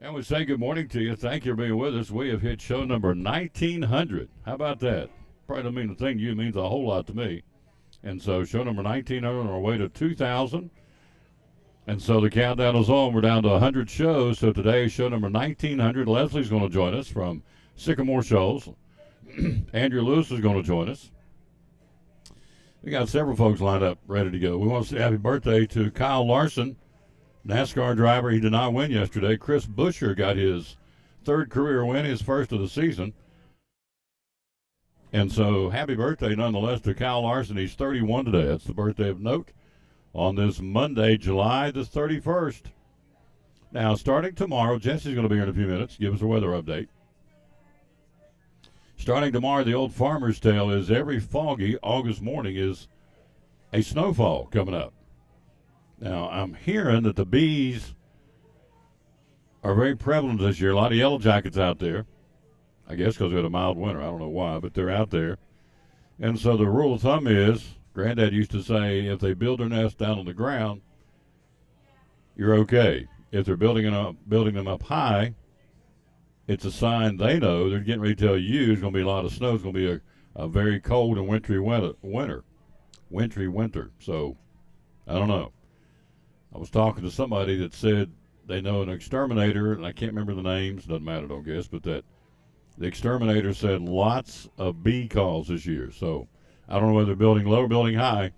And we say good morning to you. Thank you for being with us. We have hit show number 1900. How about that? Probably don't mean a thing to you, means a whole lot to me. And so show number 1900 on our way to 2000. And so the countdown is on. We're down to 100 shows. So today is show number 1900. Leslie's going to join us from Sycamore Shoals. Andrew Lewis is going to join us. We got several folks lined up ready to go. We want to say happy birthday to Kyle Larson, NASCAR driver. He did not win yesterday. Chris Buescher got his third career win, his first of the season. And so happy birthday nonetheless to Kyle Larson. He's 31 today. That's the birthday of note on this Monday, July the 31st. Now, starting tomorrow, Jesse's going to be here in a few minutes. Give us a weather update. Starting tomorrow, the old farmer's tale is every foggy August morning is a snowfall coming up. Now, I'm hearing that the bees are very prevalent this year. A lot of yellow jackets out there. I guess because we had a mild winter. I don't know why, but they're out there. And so the rule of thumb is, Granddad used to say, if they build their nest down on the ground, you're okay. If they're building them up high, it's a sign they know they're getting ready to tell you there's going to be a lot of snow. It's going to be a very cold and wintry winter. Wintry winter. So, I don't know. I was talking to somebody that said they know an exterminator, and I can't remember the names. Doesn't matter, I don't guess, but that the exterminator said lots of bee calls this year. So, I don't know whether they're building low or building high.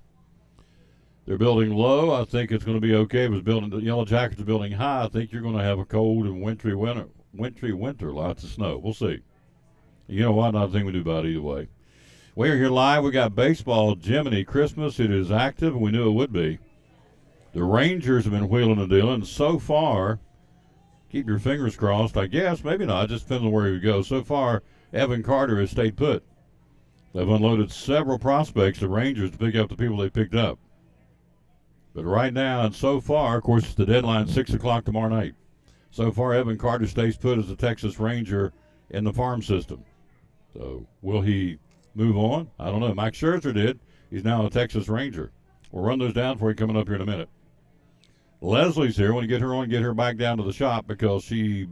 They're building low. I think it's going to be okay. If it's building, the Yellow Jackets are building high, I think you're going to have a cold and wintry winter, lots of snow. We'll see. You know what? Not a thing we do about it either way. We're here live. We got baseball, Jiminy Christmas. It is active, and we knew it would be. The Rangers have been wheeling and dealing. So far, keep your fingers crossed, I guess. Maybe not. It just depends on where you go. So far, Evan Carter has stayed put. They've unloaded several prospects, the Rangers, to pick up the people they picked up. But right now, and so far, of course, the deadline 6 o'clock tomorrow night. So far, Evan Carter stays put as a Texas Ranger in the farm system. So will he move on? I don't know. Mike Scherzer did. He's now a Texas Ranger. We'll run those down for you coming up here in a minute. Leslie's here. I want to get her on, get her back down to the shop because she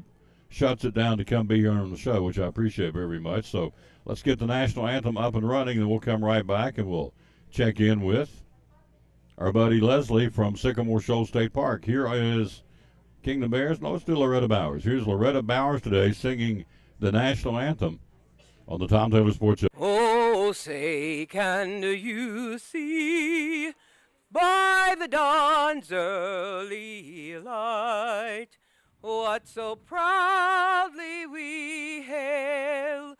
shuts it down to come be here on the show, which I appreciate very much. So let's get the national anthem up and running, and then we'll come right back and we'll check in with our buddy Leslie from Sycamore Shoals State Park. Here is Kingdom Bears. No, it's still Loretta Bowers. Here's Loretta Bowers today singing the national anthem on the Tom Taylor Sports Show. Oh, say, can you see by the dawn's early light what so proudly we hail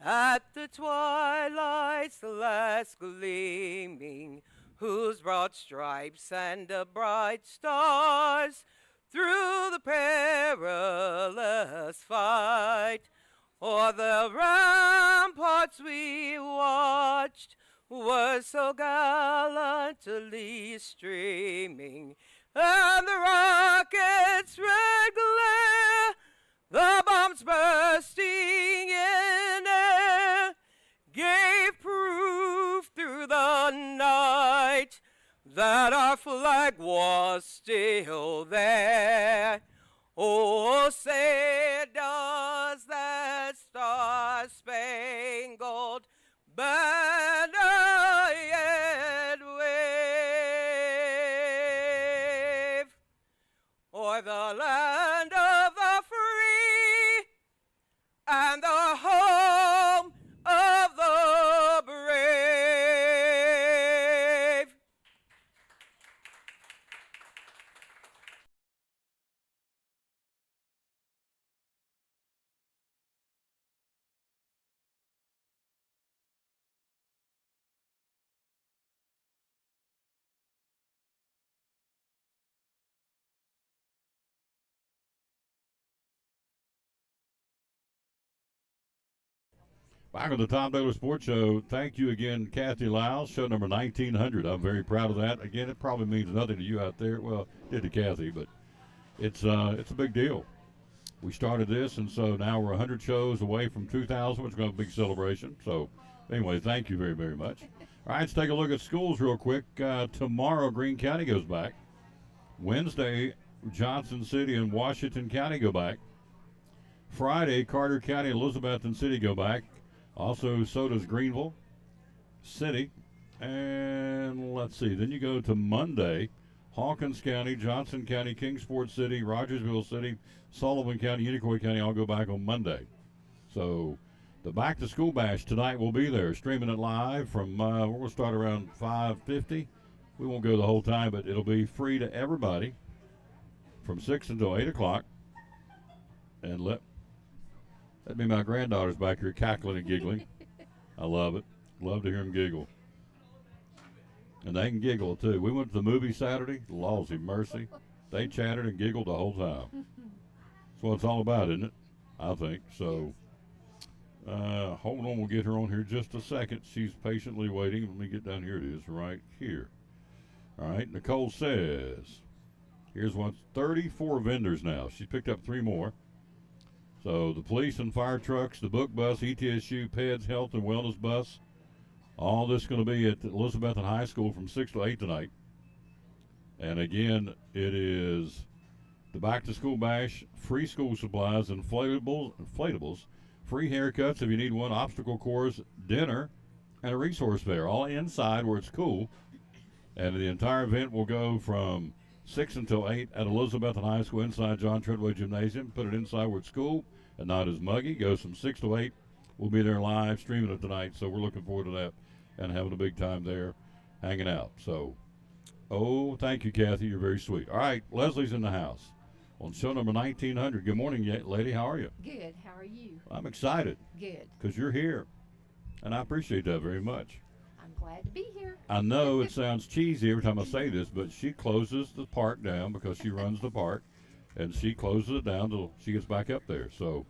at the twilight's last gleaming, whose broad stripes and the bright stars through the perilous fight o'er the ramparts we watched were so gallantly streaming, and the rockets' red glare, the bombs bursting in air, gave proof through the night that our flag was still there. Oh, say does that star-spangled banner yet wave o'er the land of the free and the home of the brave? Back on the Tom Taylor Sports Show. Thank you again, Kathy Lyles. Show number 1900. I'm very proud of that. Again, it probably means nothing to you out there. Well, it did to Kathy, but it's a big deal. We started this, and so now we're 100 shows away from 2,000, which is going to be a big celebration. So, anyway, thank you very, very much. All right, let's take a look at schools real quick. Tomorrow, Greene County goes back. Wednesday, Johnson City and Washington County go back. Friday, Carter County, Elizabeth, and City go back. Also, so does Greenville City. And let's see. Then you go to Monday, Hawkins County, Johnson County, Kingsport City, Rogersville City, Sullivan County, Unicoi County all go back on Monday. So the Back to School Bash tonight will be there, streaming it live from, we're going to start around 5:50. We won't go the whole time, but it'll be free to everybody from 6 until 8 o'clock. And that'd be my granddaughters back here cackling and giggling. I love it. Love to hear them giggle. And they can giggle, too. We went to the movie Saturday. Lawsy mercy. They chattered and giggled the whole time. That's what it's all about, isn't it? I think. So, hold on. We'll get her on here just a second. She's patiently waiting. Let me get down here. It is right here. All right. Nicole says, here's 34 vendors now. She's picked up 3 more. So, the police and fire trucks, the book bus, ETSU, PEDS, health and wellness bus. All this going to be at Elizabeth High School from 6 to 8 tonight. And again, it is the Back to School Bash, free school supplies, inflatables, free haircuts if you need one, obstacle course, dinner, and a resource fair, all inside where it's cool. And the entire event will go from 6 until 8 at Elizabeth High School inside John Treadway Gymnasium. Put it inside where it's cool and not as muggy. Goes from 6 to 8. We'll be there live streaming it tonight, so we're looking forward to that and having a big time there, hanging out. So, thank you, Kathy. You're very sweet. All right, Leslie's in the house on show number 1900. Good morning, lady. How are you? Good. How are you? I'm excited Good. because you're here, and I appreciate that very much. I'm glad to be here. I know it sounds cheesy every time I say this, but she closes the park down because she runs the park, and she closes it down till she gets back up there. So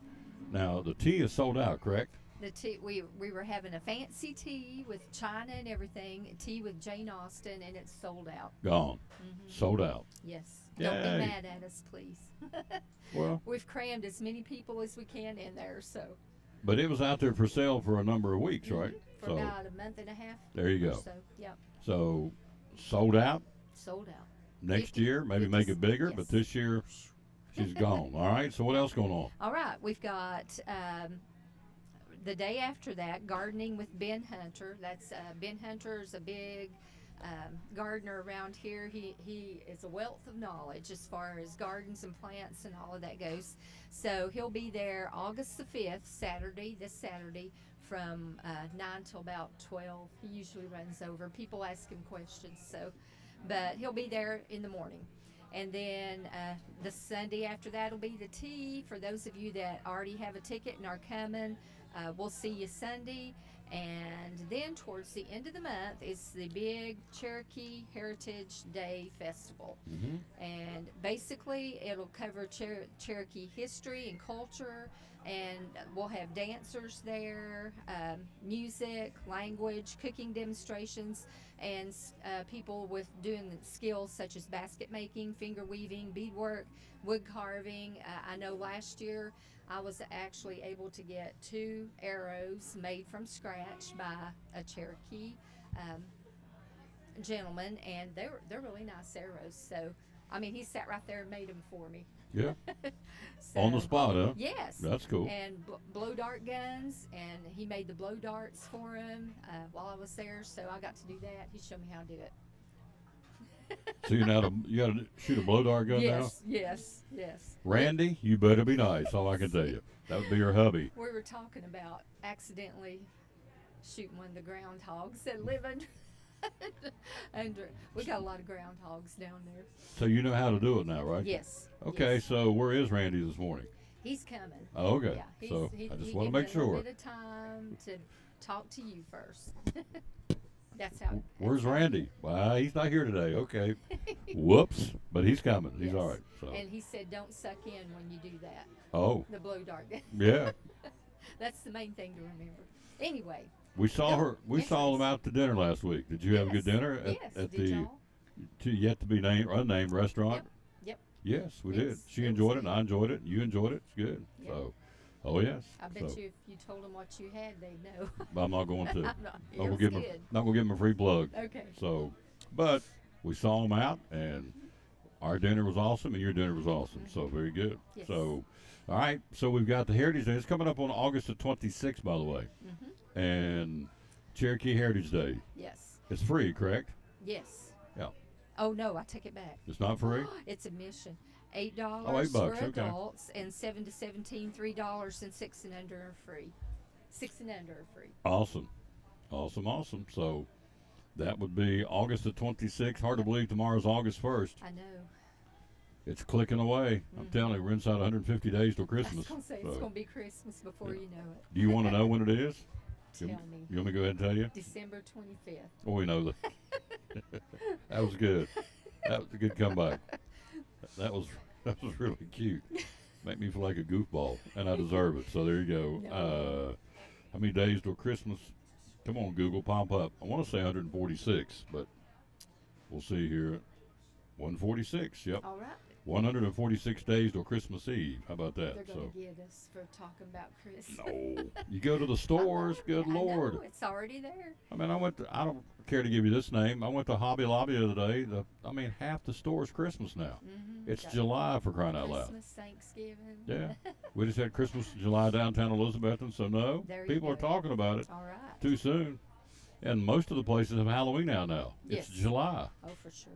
now the tea is sold out, correct? The tea we were having a fancy tea with china and everything, tea with Jane Austen, and it's sold out. Gone. Sold out. Yes. Don't Yay. be mad at us, please. Well, We've crammed as many people as we can in there, so but it was out there for sale for a number of weeks, right? for about a month and a half. There you or go. So yep, So sold out. sold out. Next 50 year, maybe make it bigger, but yes. this year she's gone. All right. So what else going on? All right, we've got the day after that, gardening with Ben Hunter. That's Ben Hunter is a big gardener around here. He is a wealth of knowledge as far as gardens and plants and all of that goes. So he'll be there August the 5th, this Saturday, from 9 till about 12. He usually runs over. People ask him questions, but he'll be there in the morning. And then the Sunday after that will be the tea. For those of you that already have a ticket and are coming, we'll see you Sunday. And then towards the end of the month is the big Cherokee Heritage Day Festival. And basically it'll cover Cherokee history and culture, and we'll have dancers there, music, language, cooking demonstrations, and people with doing skills such as basket making, finger weaving, beadwork, wood carving. I know last year I was actually able to get 2 arrows made from scratch by a Cherokee gentleman, and they're really nice arrows. So, I mean, he sat right there and made them for me. Yeah. So, On the spot, huh? Yes. That's cool. And blow dart guns, and he made the blow darts for him while I was there. So I got to do that. He showed me how to do it. So you got to shoot a blow dart gun now? Yes. Randy, you better be nice. All I can tell you. That would be your hubby. We were talking about accidentally shooting one of the groundhogs that live under. We got a lot of groundhogs down there. So you know how to do it now, right? Yes. Okay, yes. so where is Randy this morning? He's coming. Oh, okay. Yeah, So I just want to gave make me a sure. little bit of time to talk to you first. That's how. Where's that's how- Randy? Well, he's not here today. Okay. Whoops. But he's coming. He's Yes. all right. So. And he said, "Don't suck in when you do that." Oh, The blow dart. yeah. That's the main thing to remember. Anyway. We saw her. We Yes, saw yes. them out to dinner last week. Did you have a good Yes, dinner yes. at Did the y'all? yet to be named unnamed restaurant? Yep. Yes, we did. Yes, She it was enjoyed it, and good. I enjoyed it. You enjoyed it. It's good. Yeah. So, oh yes. I bet So, you if you told them what you had, they'd know. but I'm not going to. I'm not. Not It gonna was give 'em good. not gonna give 'em a free plug. Okay. So, but we saw them out, and our dinner was awesome, and your dinner was awesome. So very good. Yes. So, All right, so we've got the Heritage Day. It's coming up on August the 26th, by the way. Mm-hmm. And Cherokee Heritage Day. Yes. It's free, correct? Yes. Yeah. Oh no, I take it back. It's not free? It's admission. $8 Oh, $8, for okay. adults, and 7 to 17, $3, and 6 and under are free. 6 and under are free. Awesome. Awesome. So that would be August the 26th. Hard to believe tomorrow's August 1st. I know. It's clicking away. I'm telling you, we're inside 150 days till I Christmas. was gonna say it's So, gonna be Christmas before yeah. you know it. do you want to know when it is? Tell You, me. you want me to go ahead and tell you? December 25th. Oh, we know that. That was good. That was a good comeback. That was really cute. Make me feel like a goofball, and I deserve it. So there you go. No. How many days till Christmas? Come on, Google, pop up. I want to say 146, but we'll see here. 146. Yep. All right. 146 days till Christmas Eve. How about that? They're gonna So get us for talking about Christmas. no, you go to the stores. Good I Lord. know, it's already there. I mean, I don't care to give you this name. I went to Hobby Lobby the other day. Half the store's Christmas now. Mm-hmm. It's July, for crying out loud. Christmas, Thanksgiving. Yeah. We just had Christmas in July downtown Elizabethton, so no, There you people are go. talking about it All right. too soon. And most of the places have Halloween out now. It's Yes. July. Oh, for sure.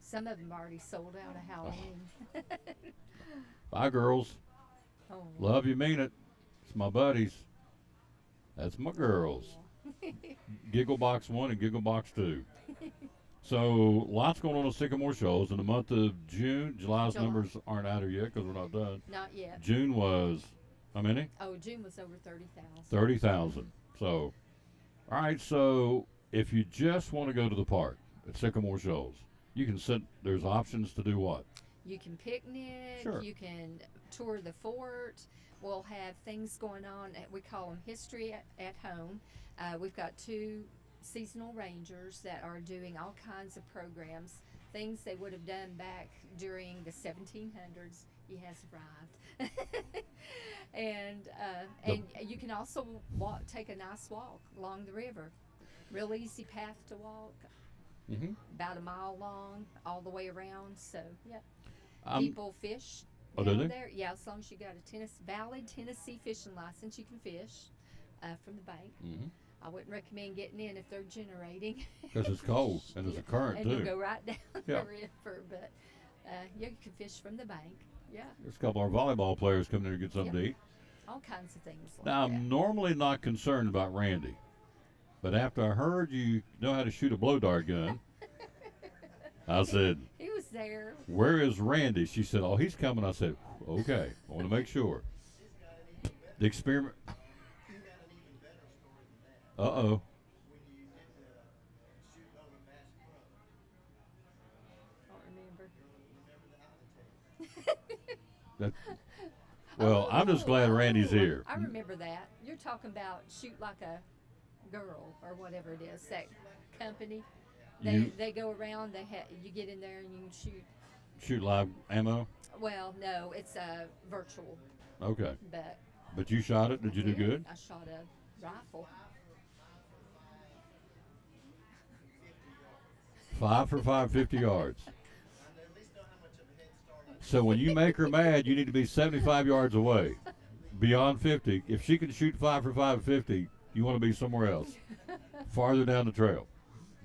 Some of them already sold out of Halloween. Bye, girls. Oh. Love you, mean it. It's my buddies. That's my girls. Giggle Box 1 and Giggle Box 2. So, lots going on at Sycamore Shoals. In the month of June, July's July. numbers aren't out here yet because we're not done. Not yet. June was, how many? Oh, June was over 30,000. 30,000. So, all right, so if you just want to go to the park at Sycamore Shoals, you can sit, there's options to do what? You can picnic. Sure. You can tour the fort. We'll have things going on. We call them History at Home. We've got 2 seasonal rangers that are doing all kinds of programs, things they would have done back during the 1700s. He has arrived. and you can also take a nice walk along the river. Real easy path to walk. Mm-hmm. About a mile long, all the way around. So yeah, People people fish. Oh, do down they? There. Yeah, as long as you got a valid Tennessee fishing license, you can fish from the bank. Mm-hmm. I wouldn't recommend getting in if they're generating. Because it's cold and there's a current and you too. go right down Yeah. the river, but you can fish from the bank. Yeah, There's a couple of our volleyball players coming in to get something to eat. all kinds of things like Now, that. I'm normally not concerned about Randy, but after I heard you know how to shoot a blow dart gun, I said, He was there. "Where is Randy?" She said, "Oh, he's coming." I said, "Okay, I want to make sure." The experiment. Uh-oh. I don't remember. That, well, I'm just glad Randy's here. I remember that. You're talking about Shoot Like a Girl or whatever it is, that company. They go around. You get in there and you can shoot. Shoot live ammo? Well, no, it's virtual, Okay. but But you shot it? Did you do yeah, good? I shot a rifle. 5 for 5, 50 yards. So when you make her mad, you need to be 75 yards away. Beyond 50. If she can shoot 5 for 5, 50, you want to be somewhere else. Farther down the trail.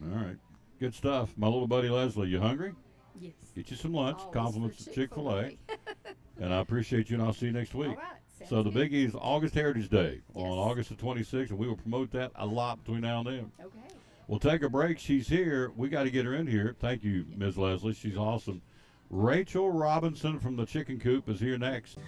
All right. Good stuff. My little buddy Leslie, you hungry? Yes. Get you some lunch. Always Compliments for to Chick-fil-A. And I appreciate you, and I'll see you next All week. right. So the sounds good. biggie is August Heritage Day on Yes. August the 26th, and we will promote that a lot between now and then. Okay. We'll take a break. She's here. We got to get her in here. Thank you, Ms. Leslie. She's awesome. Rachel Robinson from the Chicken Coop is here next.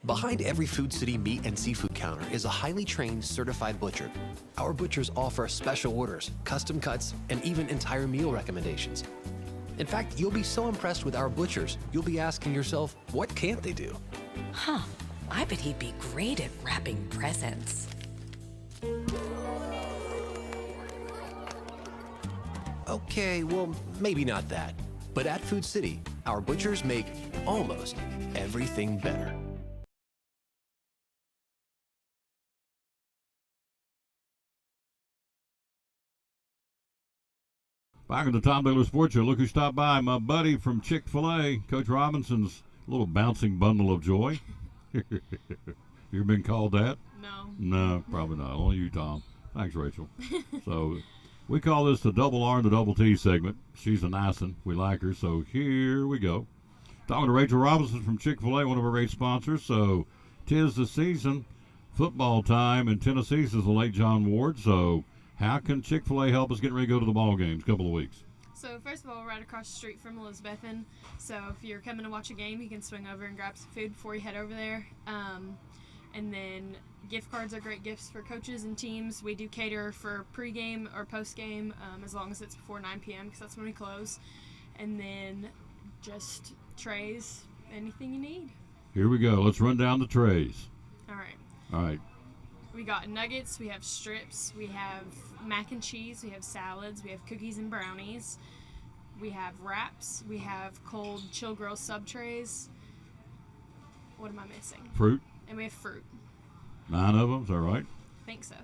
Behind every Food City meat and seafood counter is a highly trained, certified butcher. Our butchers offer special orders, custom cuts, and even entire meal recommendations. In fact, you'll be so impressed with our butchers, you'll be asking yourself, what can't they do? Huh. I bet he'd be great at wrapping presents. Okay, well, maybe not that. But at Food City, our butchers make almost everything better. Back at the Tom Baylor Sports Show, look who stopped by. My buddy from Chick-fil-A, Coach Robinson's little bouncing bundle of joy. You ever been called that? No. No, probably not. Only you, Tom. Thanks, Rachel. So we call this the Double R and the Double T segment. She's a nice one. We like her, so here we go. Talking to Rachel Robinson from Chick-fil-A, one of our great sponsors. So 'tis the season, football time in Tennessee, says the late John Ward. So how can Chick-fil-A help us get ready to go to the ball games? Couple of weeks. So first of all, we're right across the street from Elizabethan. So if you're coming to watch a game, you can swing over and grab some food before you head over there. And then gift cards are great gifts for coaches and teams. We do cater for pregame or postgame as long as it's before 9 p.m. because that's when we close. And then just trays, anything you need. Here we go. Let's run down the trays. All right. All right. We got nuggets, we have strips, we have mac and cheese, we have salads, we have cookies and brownies, we have wraps, we have cold chill grill sub trays. What am I missing? Fruit. And we have fruit. 9 of them, is that right? I think so.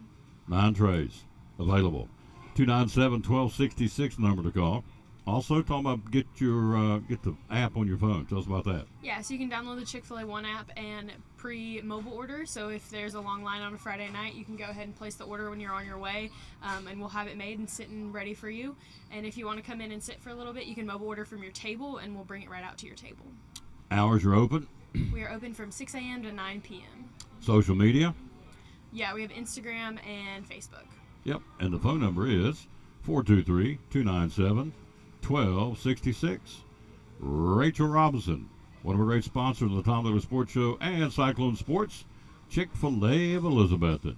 9 trays available. 297-1266 number to call. Also, talking about get the app on your phone. Tell us about that. Yeah, so you can download the Chick-fil-A One app and pre-mobile order. So if there's a long line on a Friday night, you can go ahead and place the order when you're on your way, and we'll have it made and sitting ready for you. And if you want to come in and sit for a little bit, you can mobile order from your table, and we'll bring it right out to your table. Hours are open. We are open from 6 a.m. to 9 p.m. Social media. Yeah, we have Instagram and Facebook. Yep, and the phone number is 423-297-1266. Rachel Robinson, one of our great sponsors of the Tom Baylor Sports Show and Cyclone Sports, Chick-fil-A of Elizabethton.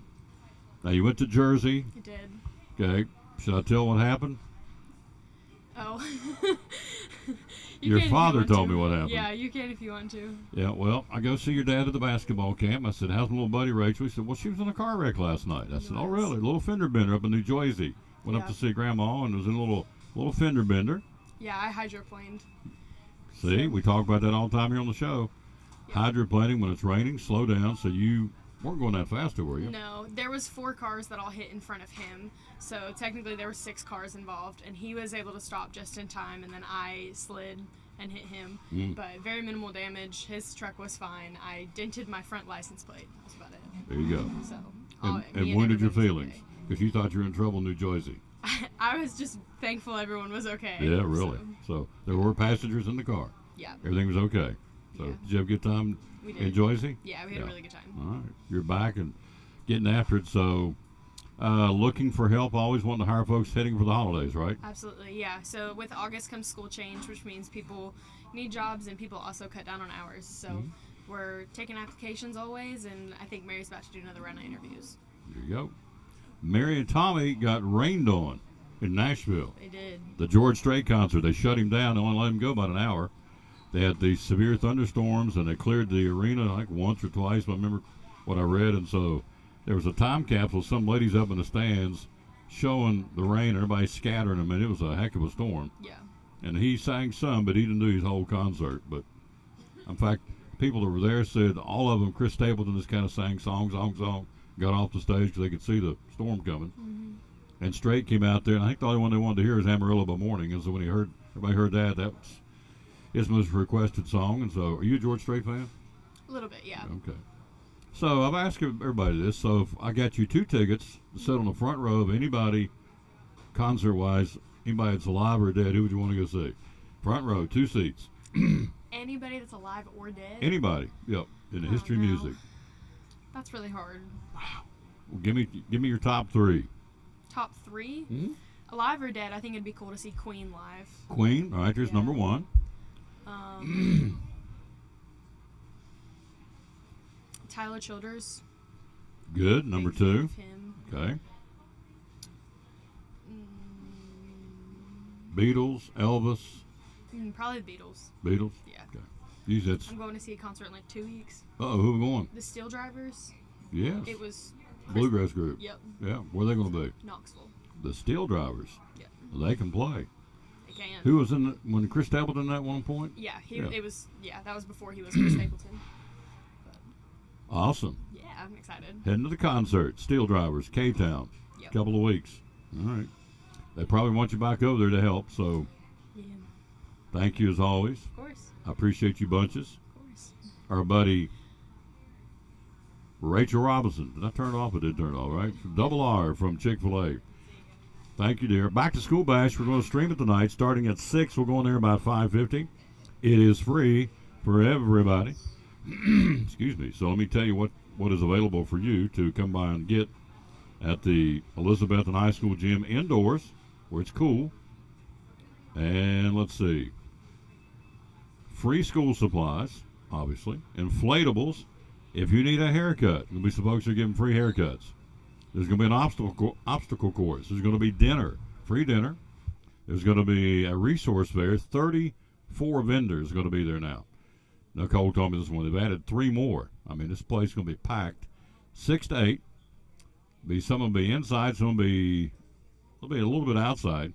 Now, you went to Jersey. I did. Okay. Should I tell what happened? Oh. Your father told me what happened. Yeah, you can if you want to. Yeah, well, I go see your dad at the basketball camp. I said, how's my little buddy Rachel? He said, well, she was in a car wreck last night. I said, oh, really? A little fender bender up in New Jersey. Went up to see Grandma and was in a little fender bender. Yeah, I hydroplaned. See, we talk about that all the time here on the show. Yep. Hydroplaning when it's raining, slow down. So you weren't going that fast, were you? No, there was 4 cars that all hit in front of him. So technically there were 6 cars involved, and he was able to stop just in time, and then I slid and hit him. But very minimal damage. His truck was fine. I dented my front license plate. That's about it. There you go. So, And wounded your everybody was feelings okay. because you thought you were in trouble in New Jersey. I was just thankful everyone was okay. Yeah, really. So there were passengers in the car. Yeah. Everything was okay. So Yeah. did you have a good time We did. in Jersey? Yeah, we had a really good time. All right. You're back and getting after it. So looking for help, always wanting to hire folks heading for the holidays, right? Absolutely, yeah. So with August comes school change, which means people need jobs and people also cut down on hours. So we're taking applications always, and I think Mary's about to do another round of interviews. There you go. Mary and Tommy got rained on in Nashville. They did. The George Strait concert, they shut him down. They only let him go about an hour. They had these severe thunderstorms, and they cleared the arena like once or twice. I remember what I read, and so there was a time capsule. Some ladies up in the stands showing the rain, and everybody scattering them, and it was a heck of a storm. Yeah. And he sang some, but he didn't do his whole concert. But in fact, people that were there said all of them, Chris Stapleton just kind of sang song, got off the stage because they could see the storm coming. And Strait came out there, and I think the only one they wanted to hear was Amarillo by Morning. And so when everybody heard that was his most requested song. And so, are you a George Strait fan? A little bit, yeah. Okay. So I've asked everybody this. So if I got you 2 tickets to sit on the front row of anybody, concert-wise, anybody that's alive or dead, who would you want to go see? Front row, 2 seats. Anybody that's alive or dead? Anybody, yep, in the history of no. music. That's really hard. Well, give me your top 3. Top 3? Alive or dead, I think it'd be cool to see Queen live. Queen, all right, there's Yeah. number 1. Tyler Childers. Good, number Big fan 2. of him. Okay. Beatles, Elvis, Probably the Beatles. Beatles? Yeah. Okay. Geez, that's, I'm going to see a concert in like 2 weeks. who are going? The Steel Drivers. Yes. It was. Bluegrass group. Yep. Yeah. Where are they going to be? Knoxville. The Steel Drivers. Yep. They can play. They can. Who was in the, when Chris Stapleton at one point? Yeah. Yeah. It was. Yeah. That was before he was Chris Stapleton. Awesome. Yeah, I'm excited. Heading to the concert. Steel Drivers, K-Town. Yep. Couple of weeks. All right. They probably want you back over there to help, so Yeah. thank you as always. Of course. I appreciate you bunches. Of course. Our buddy Rachel Robinson. Did I turn it off? I did turn it off, right? Double R from Chick-fil-A. Thank you, dear. Back to School Bash. We're going to stream it tonight starting at 6. We'll go in there about 5:50. It is free for everybody. Excuse me. So let me tell you what is available for you to come by and get at the Elizabethton High School gym indoors, where it's cool. And let's see. Free school supplies, obviously. Inflatables. If you need a haircut, there'll be some folks who are giving free haircuts. There's going to be an obstacle course. There's going to be dinner, free dinner. There's going to be a resource fair. 34 vendors are going to be there now. Nicole told me this one. They've added 3 more. I mean, this place is going to be packed. 6 to 8. Some will be inside, some will be a little bit outside.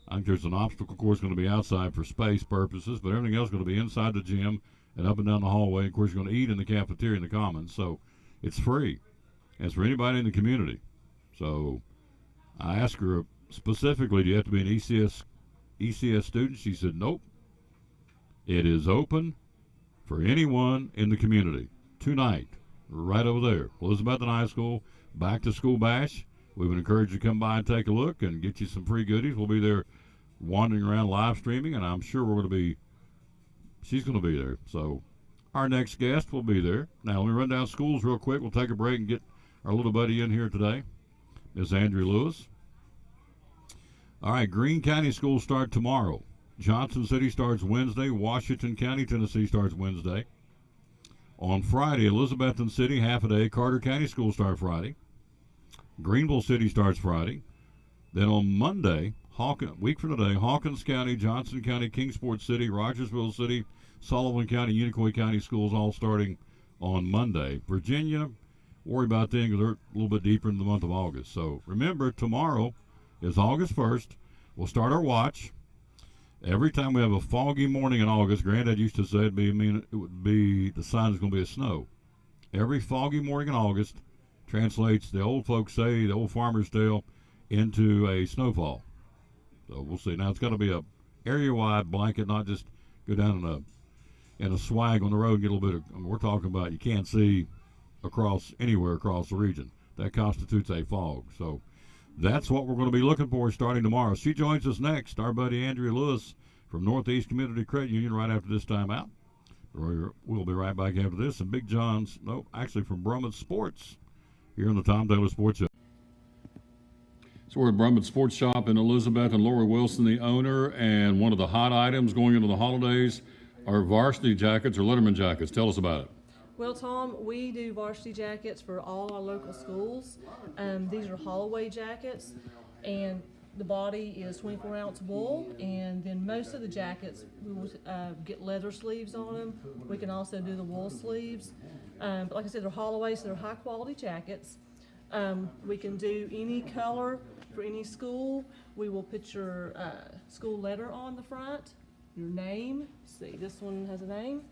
I think there's an obstacle course going to be outside for space purposes, but everything else is going to be inside the gym and up and down the hallway. Of course, you're going to eat in the cafeteria in the commons, so it's free. And it's for anybody in the community. So I asked her specifically, do you have to be an ECS student? She said, nope. It is open for anyone in the community tonight, right over there. Elizabethton High School, Back to School Bash. We would encourage you to come by and take a look and get you some free goodies. We'll be there wandering around live streaming, and I'm sure she's going to be there. So our next guest will be there. Now, let me run down schools real quick. We'll take a break and get our little buddy in here today, Ms. Andrea Lewis. All right, Greene County schools start tomorrow. Johnson City starts Wednesday. Washington County, Tennessee starts Wednesday. On Friday, Elizabethton City, half a day. Carter County schools start Friday. Greenville City starts Friday. Then on Monday, week from today, Hawkins County, Johnson County, Kingsport City, Rogersville City, Sullivan County, Unicoi County schools all starting on Monday. Virginia, worry about them because they're a little bit deeper in the month of August. So remember, tomorrow is August 1st. We'll start our watch. Every time we have a foggy morning in August, Granddad used to say it would be the sign is going to be a snow. Every foggy morning in August translates, the old folks say, the old farmer's tale, into a snowfall. So we'll see. Now it's got to be a area-wide blanket, not just go down in a swag on the road and get a little bit of. We're talking about you can't see anywhere across the region. That constitutes a fog. So that's what we're going to be looking for starting tomorrow. She joins us next, our buddy Andrea Lewis from Northeast Community Credit Union, right after this time out. We'll be right back after this. And Big John's, from Brummett Sports here on the Tom Taylor Sports Show. So we're at Brummett Sports Shop in Elizabeth, and Lori Wilson, the owner, and one of the hot items going into the holidays are varsity jackets or Letterman jackets. Tell us about it. Well, Tom, we do varsity jackets for all our local schools. These are Holloway jackets, and the body is 24-ounce wool, and then most of the jackets we will get leather sleeves on them. We can also do the wool sleeves. But like I said, they're Holloway, so they're high-quality jackets. We can do any color for any school. We will put your school letter on the front, your name. See, this one has a name.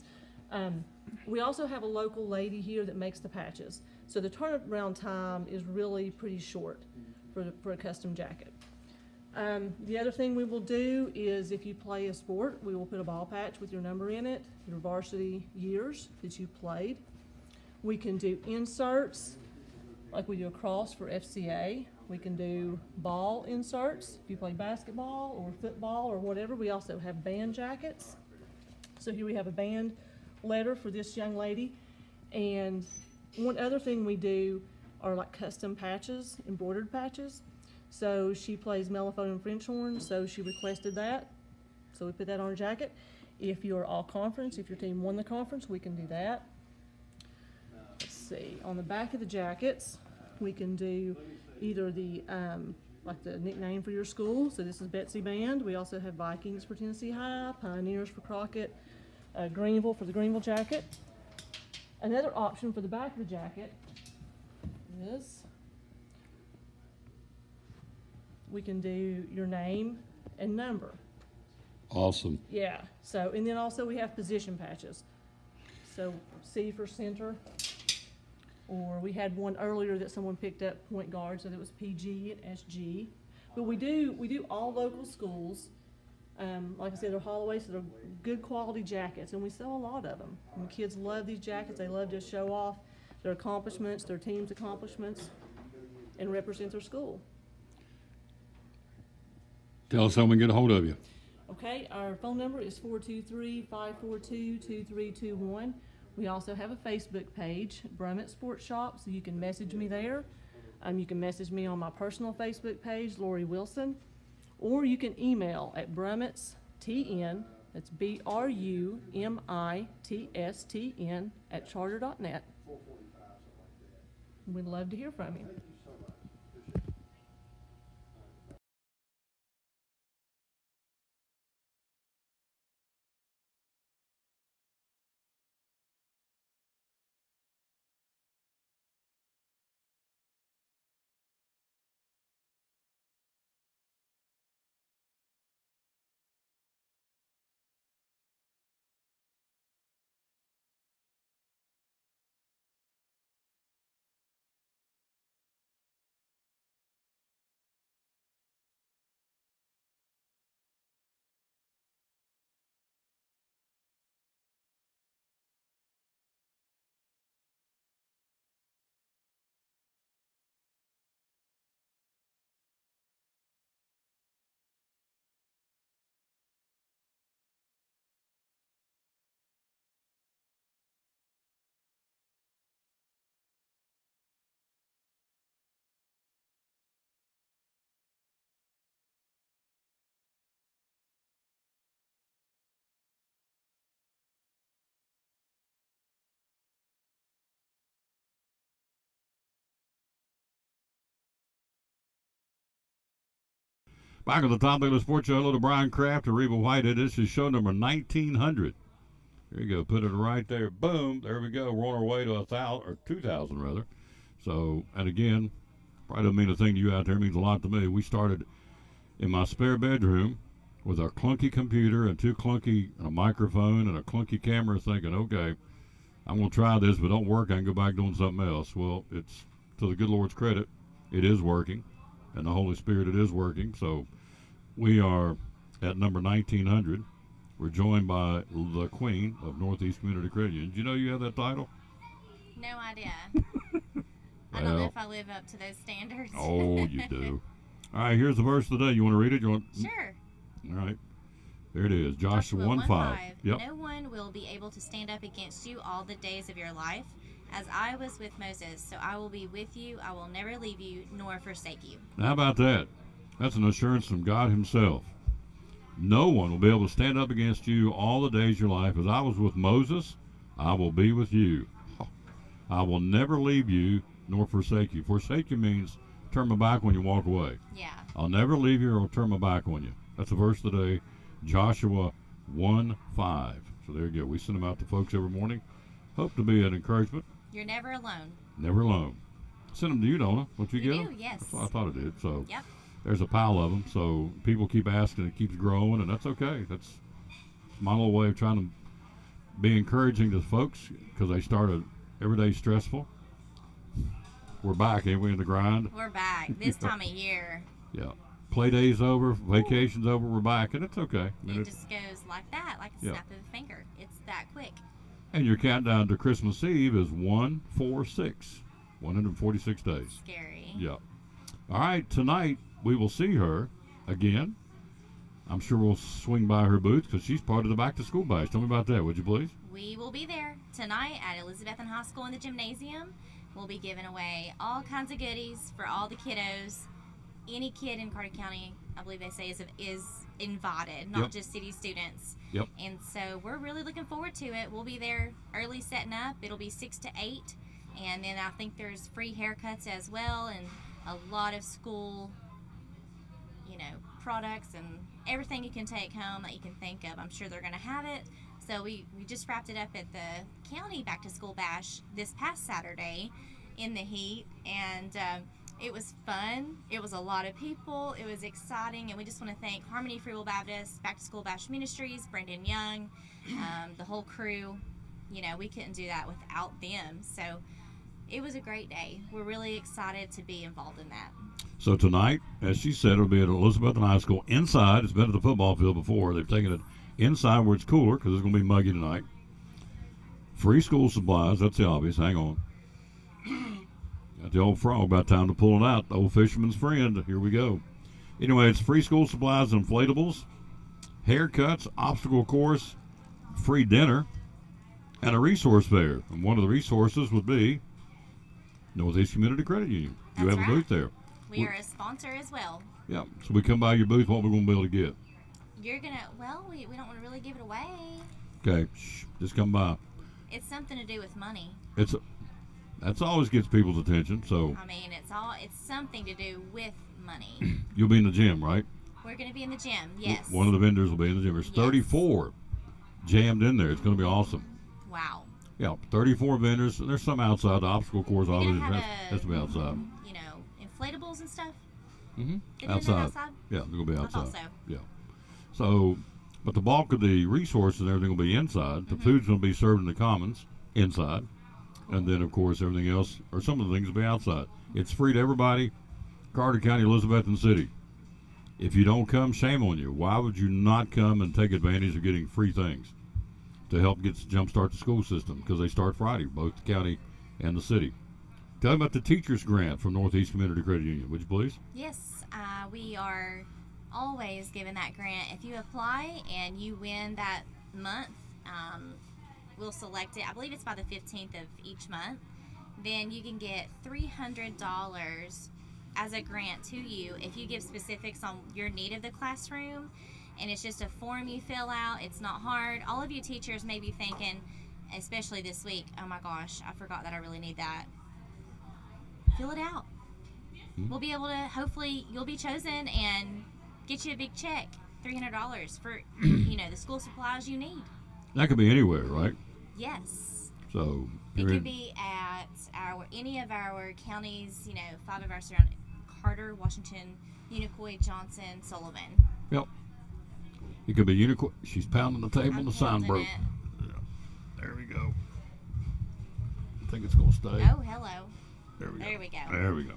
We also have a local lady here that makes the patches. So the turnaround time is really pretty short for a custom jacket. The other thing we will do is if you play a sport, we will put a ball patch with your number in it, your varsity years that you played. We can do inserts, like we do a cross for FCA. We can do ball inserts if you play basketball or football or whatever. We also have band jackets. So here we have a band letter for this young lady. And one other thing we do are like custom patches, embroidered patches. So she plays mellophone and French horn, so she requested that. So we put that on her jacket. If you're all conference, if your team won the conference, we can do that. Let's see, on the back of the jackets, we can do either the like the nickname for your school. So this is Betsy Band. We also have Vikings for Tennessee High, Pioneers for Crockett, Greenville for the Greenville jacket. Another option for the back of the jacket is we can do your name and number. Awesome. Yeah, so, and then also we have position patches. So C for center, or we had one earlier that someone picked up, point guard, so that was PG and SG. But we do all local schools. Like I said, they're Holloway, so they're good quality jackets, and we sell a lot of them. And the kids love these jackets. They love to show off their accomplishments, their team's accomplishments, and represent their school. Tell us how we can get a hold of you. Okay, our phone number is 423-542-2321. We also have a Facebook page, Brummett Sports Shop, so you can message me there. You can message me on my personal Facebook page, Lori Wilson, or you can email at brummittstn, that's BRUMITSTN @charter.net. We'd love to hear from you. Back at the top of the sports show, hello to Brian Kraft and Reba Whitehead. This is show number 1900. There you go. Put it right there. Boom. There we go. We're on our way to 1,000, or 2,000 rather. So, and again, probably doesn't mean a thing to you out there. It means a lot to me. We started in my spare bedroom with our clunky computer and a microphone and a clunky camera, thinking, okay, I'm going to try this, but don't work. I can go back doing something else. Well, it's to the good Lord's credit, it is working, and the Holy Spirit, it is working. So we are at number 1900. We're joined by the Queen of Northeast Community Credit Union. Did you know you have that title? No idea. I don't know if I live up to those standards. Oh, you do. All right, here's the verse of the day. You want to read it? Sure. All right. There it is. Joshua 1:5. Yep. No one will be able to stand up against you all the days of your life. As I was with Moses, so I will be with you. I will never leave you nor forsake you. Now, how about that? That's an assurance from God himself. No one will be able to stand up against you all the days of your life. As I was with Moses, I will be with you. I will never leave you nor forsake you. Forsake you means turn my back when you walk away. Yeah. I'll never leave you or turn my back on you. That's the verse of the day, Joshua 1:5. So there you go. We send them out to folks every morning. Hope to be an encouragement. You're never alone. Never alone. Send them to you, Donna. Don't you get do, them? yes. That's what I thought it did. So Yep. there's a pile of them. So people keep asking, it keeps growing, and that's okay. That's my little way of trying to be encouraging to folks because they started every day stressful. We're back, ain't we, in the grind? We're back this time of year. Yeah. Play day's over, vacation's over, we're back, and it's okay. I mean, It just goes like that, like a Yeah. snap of a finger. It's that quick. and your countdown to Christmas Eve is 146. 146 days. Scary. Yeah. All right, tonight we will see her again. I'm sure we'll swing by her booth because she's part of the back to school bash. Tell me about that, would you please? We will be there tonight at Elizabethan High School in the gymnasium. We'll be giving away all kinds of goodies for all the kiddos. Any kid in Carter County, I believe they say, is invited, not Yep. just city students. Yep. And so we're really looking forward to it. We'll be there early setting up. It'll be 6 to 8. And then I think there's free haircuts as well and a lot of school products and everything you can take home that you can think of. I'm sure they're going to have it. So we just wrapped it up at the county back to school bash this past Saturday in the heat, and it was fun. It was a lot of people. It was exciting, and we just want to thank Harmony Free Will Baptist, Back to School Bash Ministries, Brandon Young, the whole crew. We couldn't do that without them. So it was a great day. We're really excited to be involved in that. So tonight, as she said, it'll be at Elizabethton High School inside. It's been at the football field before. They've taken it inside where it's cooler because it's going to be muggy tonight. Free school supplies. That's the obvious. Hang on. Got the old frog. About time to pull it out. The old fisherman's friend. Here we go. Anyway, it's free school supplies, inflatables, haircuts, obstacle course, free dinner, and a resource fair. And one of the resources would be Northeast Community Credit Union. You That's have a right. booth there. We are a sponsor as well. Yeah. So we come by your booth. What we're going to be able to get? You're going to, we don't want to really give it away. Okay. Shh, just come by. It's something to do with money. That's always gets people's attention. So I mean, it's something to do with money. you'll be in the gym, right? We're going to be in the gym, yes. One of the vendors will be in the gym. There's 34 jammed in there. It's going to be awesome. Wow. Yeah, 34 vendors. There's some outside. The obstacle course We're obviously gonna has to be outside. Inflatables and stuff. Mm-hmm. They do that Outside. outside? Yeah, they're going to be I outside. thought so. Yeah. So, but the bulk of the resources and everything will be inside. The food's going to be served in the commons inside. And then, of course, everything else, or some of the things will be outside. It's free to everybody, Carter County, Elizabethton City. If you don't come, shame on you. Why would you not come and take advantage of getting free things to help jumpstart the school system? Because they start Friday, both the county and the city. Tell me about the teachers grant from Northeast Community Credit Union, would you please? Yes, we are always giving that grant. If you apply and you win that month, we'll select it. I believe it's by the 15th of each month. Then you can get $300 as a grant to you if you give specifics on your need of the classroom. And it's just a form you fill out. It's not hard. All of you teachers may be thinking, especially this week, oh my gosh, I forgot that I really need that. Fill it out. We'll be able to, hopefully you'll be chosen and get you a big check, $300 for the school supplies you need. That could be anywhere, right? Yes. So It you're could be at any of our counties, 5 of our surrounding, Carter, Washington, Unicoi, Johnson, Sullivan. Yep. It could be unicorn. She's pounding the table. I'm The sign holding broke. it. There we go. I think it's gonna stay. Oh, hello. There we go. There we go. There we go.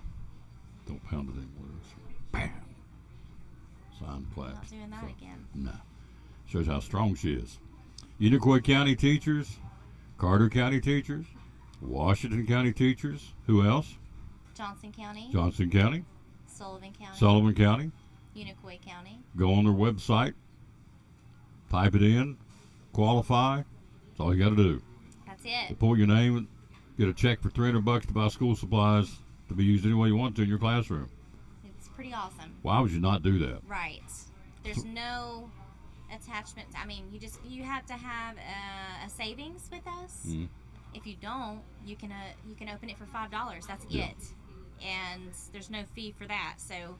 Don't pound it anymore. Bam. Sign Not claps. doing that again. Nah. Shows how strong she is. Unicoi County teachers, Carter County teachers, Washington County teachers. Who else? Johnson County, Johnson County, Sullivan County, Sullivan County. Unicoi County. Go on their website, type it in, qualify. That's all you got to do. That's To it. pull your name, get a check for $300 to buy school supplies to be used any way you want to in your classroom. It's pretty awesome. Why would you not do that? Right. There's no attachment. I mean, you have to have a savings with us. Mhm. If you don't, you can open it for $5. That's Yeah. it, and there's no fee for that. So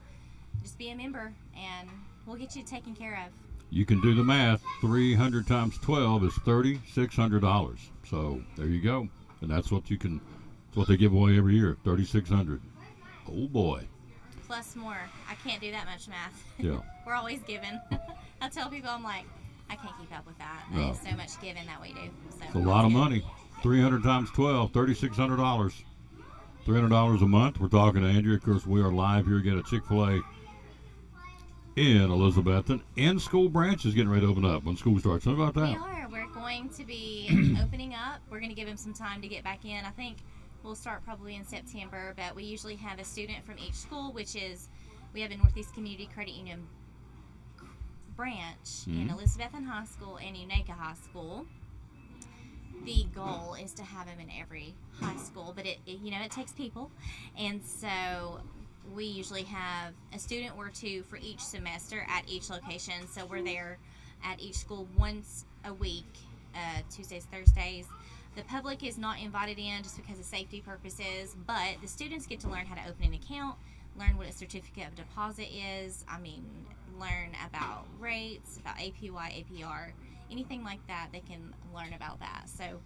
just be a member, and we'll get you taken care of. You can do the math. 300 times 12 is $3,600. So there you go. And that's what that's what they give away every year, $3,600. Oh boy. Plus more. I can't do that much math. Yeah. We're always giving. I tell people, I'm like, I can't keep up with that. No. There's so much giving that we do. So It's a lot of money. 300 times 12, $3,600. $300 a month. We're talking to Andrea. Of course, we are live here again at Chick-fil-A in Elizabethton. In-school branch is getting ready to open up when school starts. How about We that? are. We're going to be opening up. We're going to give them some time to get back in. I think we'll start probably in September, but we usually have a student from each school, which is, we have a Northeast Community Credit Union branch in Elizabethton High School and Unaka High School. The goal is to have them in every high school, but it takes people, and so we usually have a student or two for each semester at each location. So we're there at each school once a week, Tuesdays, Thursdays. The public is not invited in just because of safety purposes, but the students get to learn how to open an account, learn what a certificate of deposit is. I mean, learn about rates, about APY, APR, anything like that. They can learn about that. So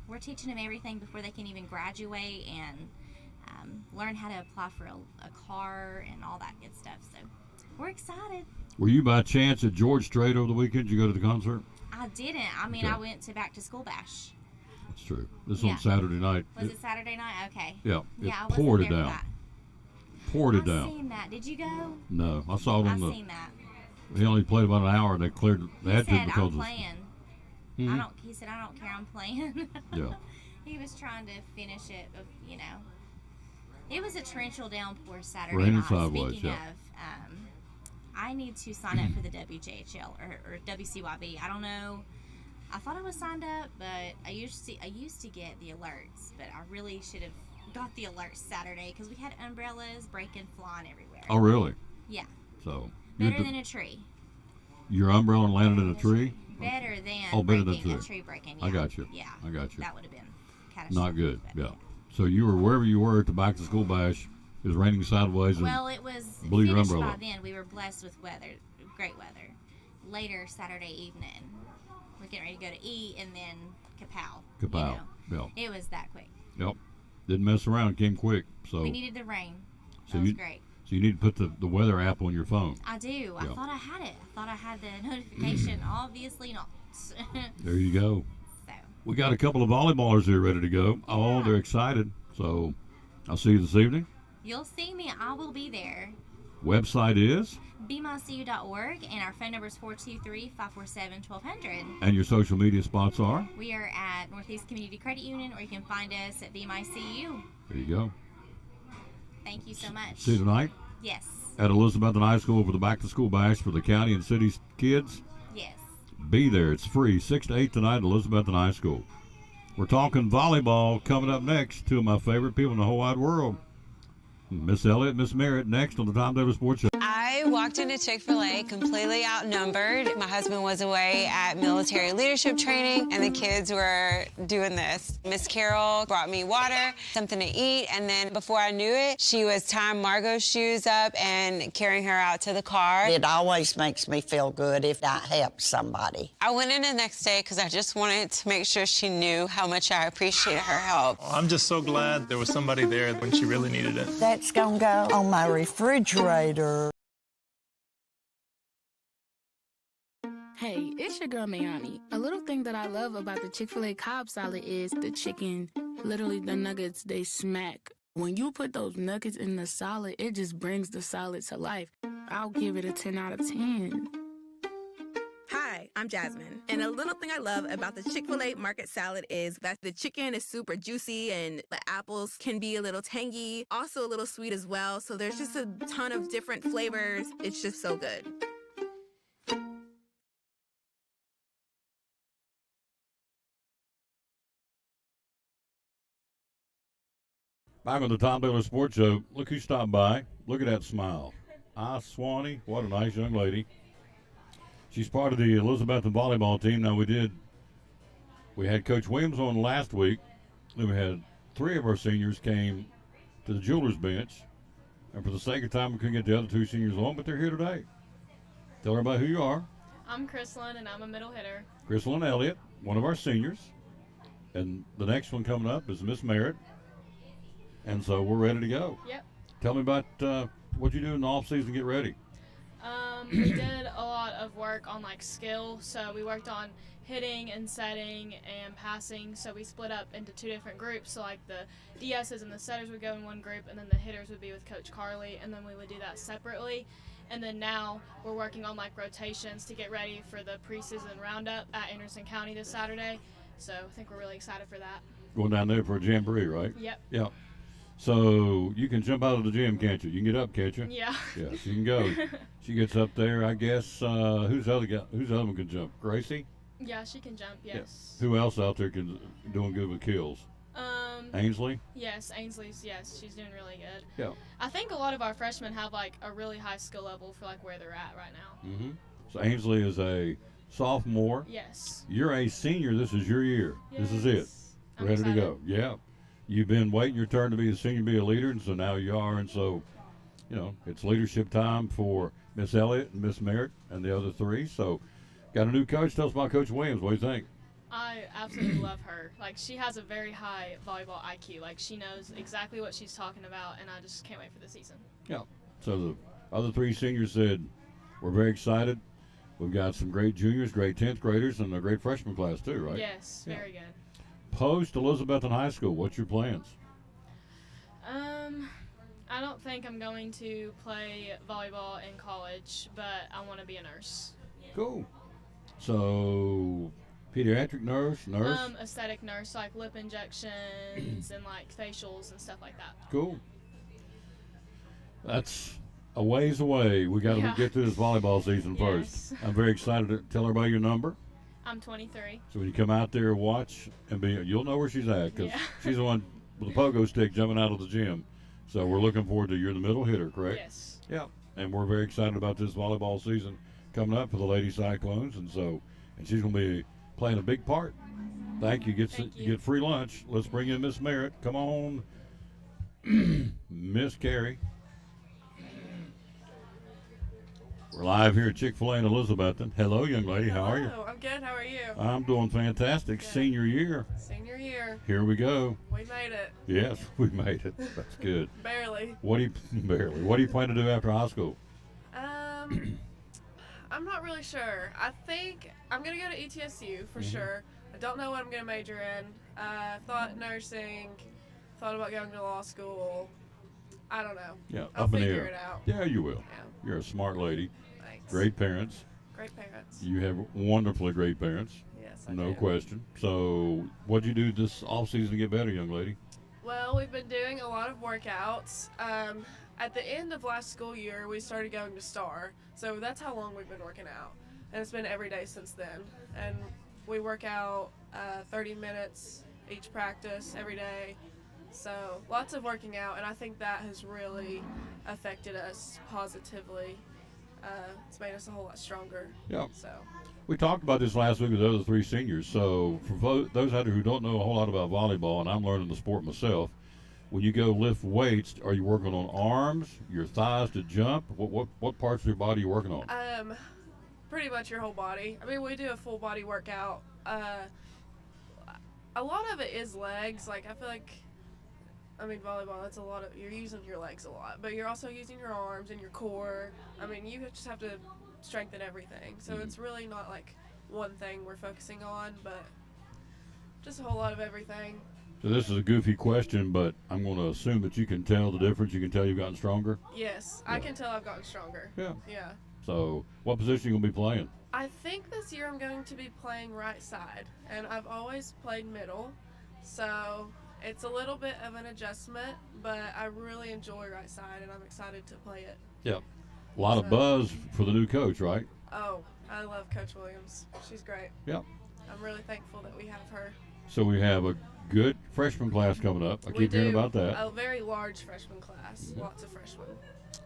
we're teaching them everything before they can even graduate, and learn how to apply for a car and all that good stuff. So we're excited. Were you by chance at George Strait over the weekend? Did you go to the concert? I didn't. I mean, Okay. I went to Back to School Bash. That's true. This is Yeah. on Saturday night. Was it Saturday night? Okay. Yeah, it Yeah, I wasn't poured it there for down. that. Poured it I've down. seen that. Did you go? No, I saw it I've on seen that. He only played about an hour, and they cleared. They He had to said, because I'm of. playing. Hmm? I don't. He said, I don't care. I'm playing. Yeah. He was trying to finish it, but, you know. It was a torrential downpour Saturday Raining night. sideways, Speaking yeah. of, I need to sign up for the WJHL or WCYB. I don't know. I thought I was signed up, but I used to get the alerts, but I really should have got the alerts Saturday because we had umbrellas breaking, flying everywhere. Oh, really? Yeah. So Better than a tree. your umbrella landed in a tree. Better than Oh, better than breaking a tree. tree breaking. I Yeah. got you. Yeah. I got you. That would have been catastrophic. Not good. but- Yeah. So you were wherever you were at the Back to School Bash. It was raining sideways. And Well, it was blew your finished umbrella. by then. We were blessed with weather, great weather. Later Saturday evening, we're getting ready to go to eat, and then kapow. Kapow. You know. It was that quick. Yep. Didn't mess around. Came quick. So We needed the rain. So That was you- great. so you need to put the weather app on your phone. I do. I Yeah. thought I had it. I thought I had the notification. Obviously not. There you go. So, We got a couple of volleyballers here ready to go. Oh, Yeah. they're excited. So I'll see you this evening. you'll see me. I will be there. Website is, BeMyCU.org, and our phone number is 423-547-1200. and your social media spots are. We are at Northeast Community Credit Union, or you can find us at BeMyCU. There you go. Thank you so much. See you tonight Yes. at Elizabethton High School for the Back to School Bash for the county and city kids. Yes. Be there. It's free. 6 to 8 tonight at Elizabethton High School. We're talking volleyball coming up next. Two of my favorite people in the whole wide world. Miss Elliott, Miss Merritt, next on the Tom Davis Sports Show. I walked into Chick-fil-A completely outnumbered. My husband was away at military leadership training, and the kids were doing this. Miss Carol brought me water, something to eat, and then before I knew it, she was tying Margot's shoes up and carrying her out to the car. It always makes me feel good if I help somebody. I went in the next day because I just wanted to make sure she knew how much I appreciated her help. I'm just so glad there was somebody there when she really needed it. That's gonna go on my refrigerator. Hey, it's your girl Mayani. A little thing that I love about the Chick-fil-A Cobb salad is the chicken. Literally, the nuggets, they smack. When you put those nuggets in the salad, it just brings the salad to life. I'll give it a 10 out of 10. Hi, I'm Jasmine. And a little thing I love about the Chick-fil-A market salad is that the chicken is super juicy and the apples can be a little tangy, also a little sweet as well. So there's just a ton of different flavors. It's just so good. Back on the Tom Davis Sports Show. Look who stopped by. Look at that smile. Swanee, what a nice young lady. She's part of the Elizabethton volleyball team. Now we had Coach Williams on last week. Then we had 3 of our seniors came to the jewelers bench. And for the sake of time, we couldn't get the other 2 seniors on, but they're here today. Tell everybody who you are. I'm Chrislyn, and I'm a middle hitter. Chrislyn Elliott, one of our seniors. And the next one coming up is Miss Merritt. And so we're ready to go. Yep. Tell me about what you do in the off season to get ready. We did a lot of work on like skill, so we worked on hitting and setting and passing. So we split up into 2 different groups. So like the DSs and the setters would go in one group, and then the hitters would be with Coach Carly, and then we would do that separately. And then now we're working on like rotations to get ready for the preseason roundup at Anderson County this Saturday. So I think we're really excited for that. Going down there for a jamboree, right? Yep. Yeah. So you can jump out of the gym, can't you? You can get up, can't you? Yeah. Yes, you can go. She gets up there, I guess. Who's the other guy? Who's the other one can jump? Gracie? Yeah, she can jump, yes. Yeah. Who else out there can doing good with kills? Ainsley? Yes, Ainsley's, yes, she's doing really good. Yeah. I think a lot of our freshmen have like a really high skill level for like where they're at right now. Mm-hmm. So Ainsley is a sophomore. Yes. You're a senior. This is your year. This is it. I'm Ready excited. to go. Yeah. You've been waiting your turn to be a senior, be a leader, and so now you are. And so it's leadership time for Miss Elliott and Miss Merritt and the other three. So, got a new coach. Tell us about Coach Williams. What do you think? I absolutely love her. Like, she has a very high volleyball IQ. Like, she knows exactly what she's talking about, and I just can't wait for the season. Yeah. So the other three seniors said, we're very excited. We've got some great juniors, great 10th graders, and a great freshman class too, right? Yes, very good. Post Elizabethton High School, what's your plans? I don't think I'm going to play volleyball in college, but I want to be a nurse. Cool. So, pediatric nurse? Aesthetic nurse, like lip injections and like facials and stuff like that. Cool. That's a ways away. We got to get through this volleyball season first. I'm very excited to tell everybody your number. I'm 23. So when you come out there, watch and you'll know where she's at because she's the one with the pogo stick jumping out of the gym. So we're looking forward to you're the middle hitter, correct? Yes. Yeah. And we're very excited about this volleyball season coming up for the Lady Cyclones, and she's going to be playing a big part. Thank you. Get free lunch. Let's bring in Miss Merritt. Come on, Miss Carey. We're live here at Chick-fil-A in Elizabethton. Hello, young lady. How are you? I'm good. How are you? I'm doing fantastic. Good. Senior year. Senior year. Here we go. We made it. Yes, we made it. That's good. Barely. What do you plan to do after high school? I'm not really sure. I think I'm gonna go to ETSU for sure. I don't know what I'm gonna major in. Thought nursing. Thought about going to law school. I don't know. Yeah, I'll up in the figure air. it out. Yeah, you will. Yeah. You're a smart lady. Thanks. Great parents. Great parents. You have wonderfully great parents. Yes, I do. Question. So, what'd you do this off season to get better, young lady? Well, we've been doing a lot of workouts. At the end of last school year, we started going to STAR. So that's how long we've been working out. And it's been every day since then. And we work out 30 minutes each practice every day. So lots of working out, and I think that has really affected us positively. It's made us a whole lot stronger. Yeah. So we talked about this last week with the other three seniors. So for those out there who don't know a whole lot about volleyball, and I'm learning the sport myself, when you go lift weights, are you working on arms, your thighs to jump? What parts of your body are you working on? Pretty much your whole body. I mean, we do a full body workout. A lot of it is legs. Like, I feel like, volleyball, that's a lot of, you're using your legs a lot, but you're also using your arms and your core. I mean, you just have to strengthen everything. So it's really not like one thing we're focusing on, but just a whole lot of everything. So this is a goofy question, but I'm going to assume that you can tell the difference. You can tell you've gotten stronger? Yes, yeah. I can tell I've gotten stronger. Yeah. Yeah. So what position are you going to be playing? I think this year I'm going to be playing right side, and I've always played middle. So it's a little bit of an adjustment, but I really enjoy right side, and I'm excited to play it. Yep. A lot of buzz for the new coach, right? Oh, I love Coach Williams. She's great. Yep. I'm really thankful that we have her. So we have a good freshman class coming up. I keep hearing about that. A very large freshman class. Lots of freshmen.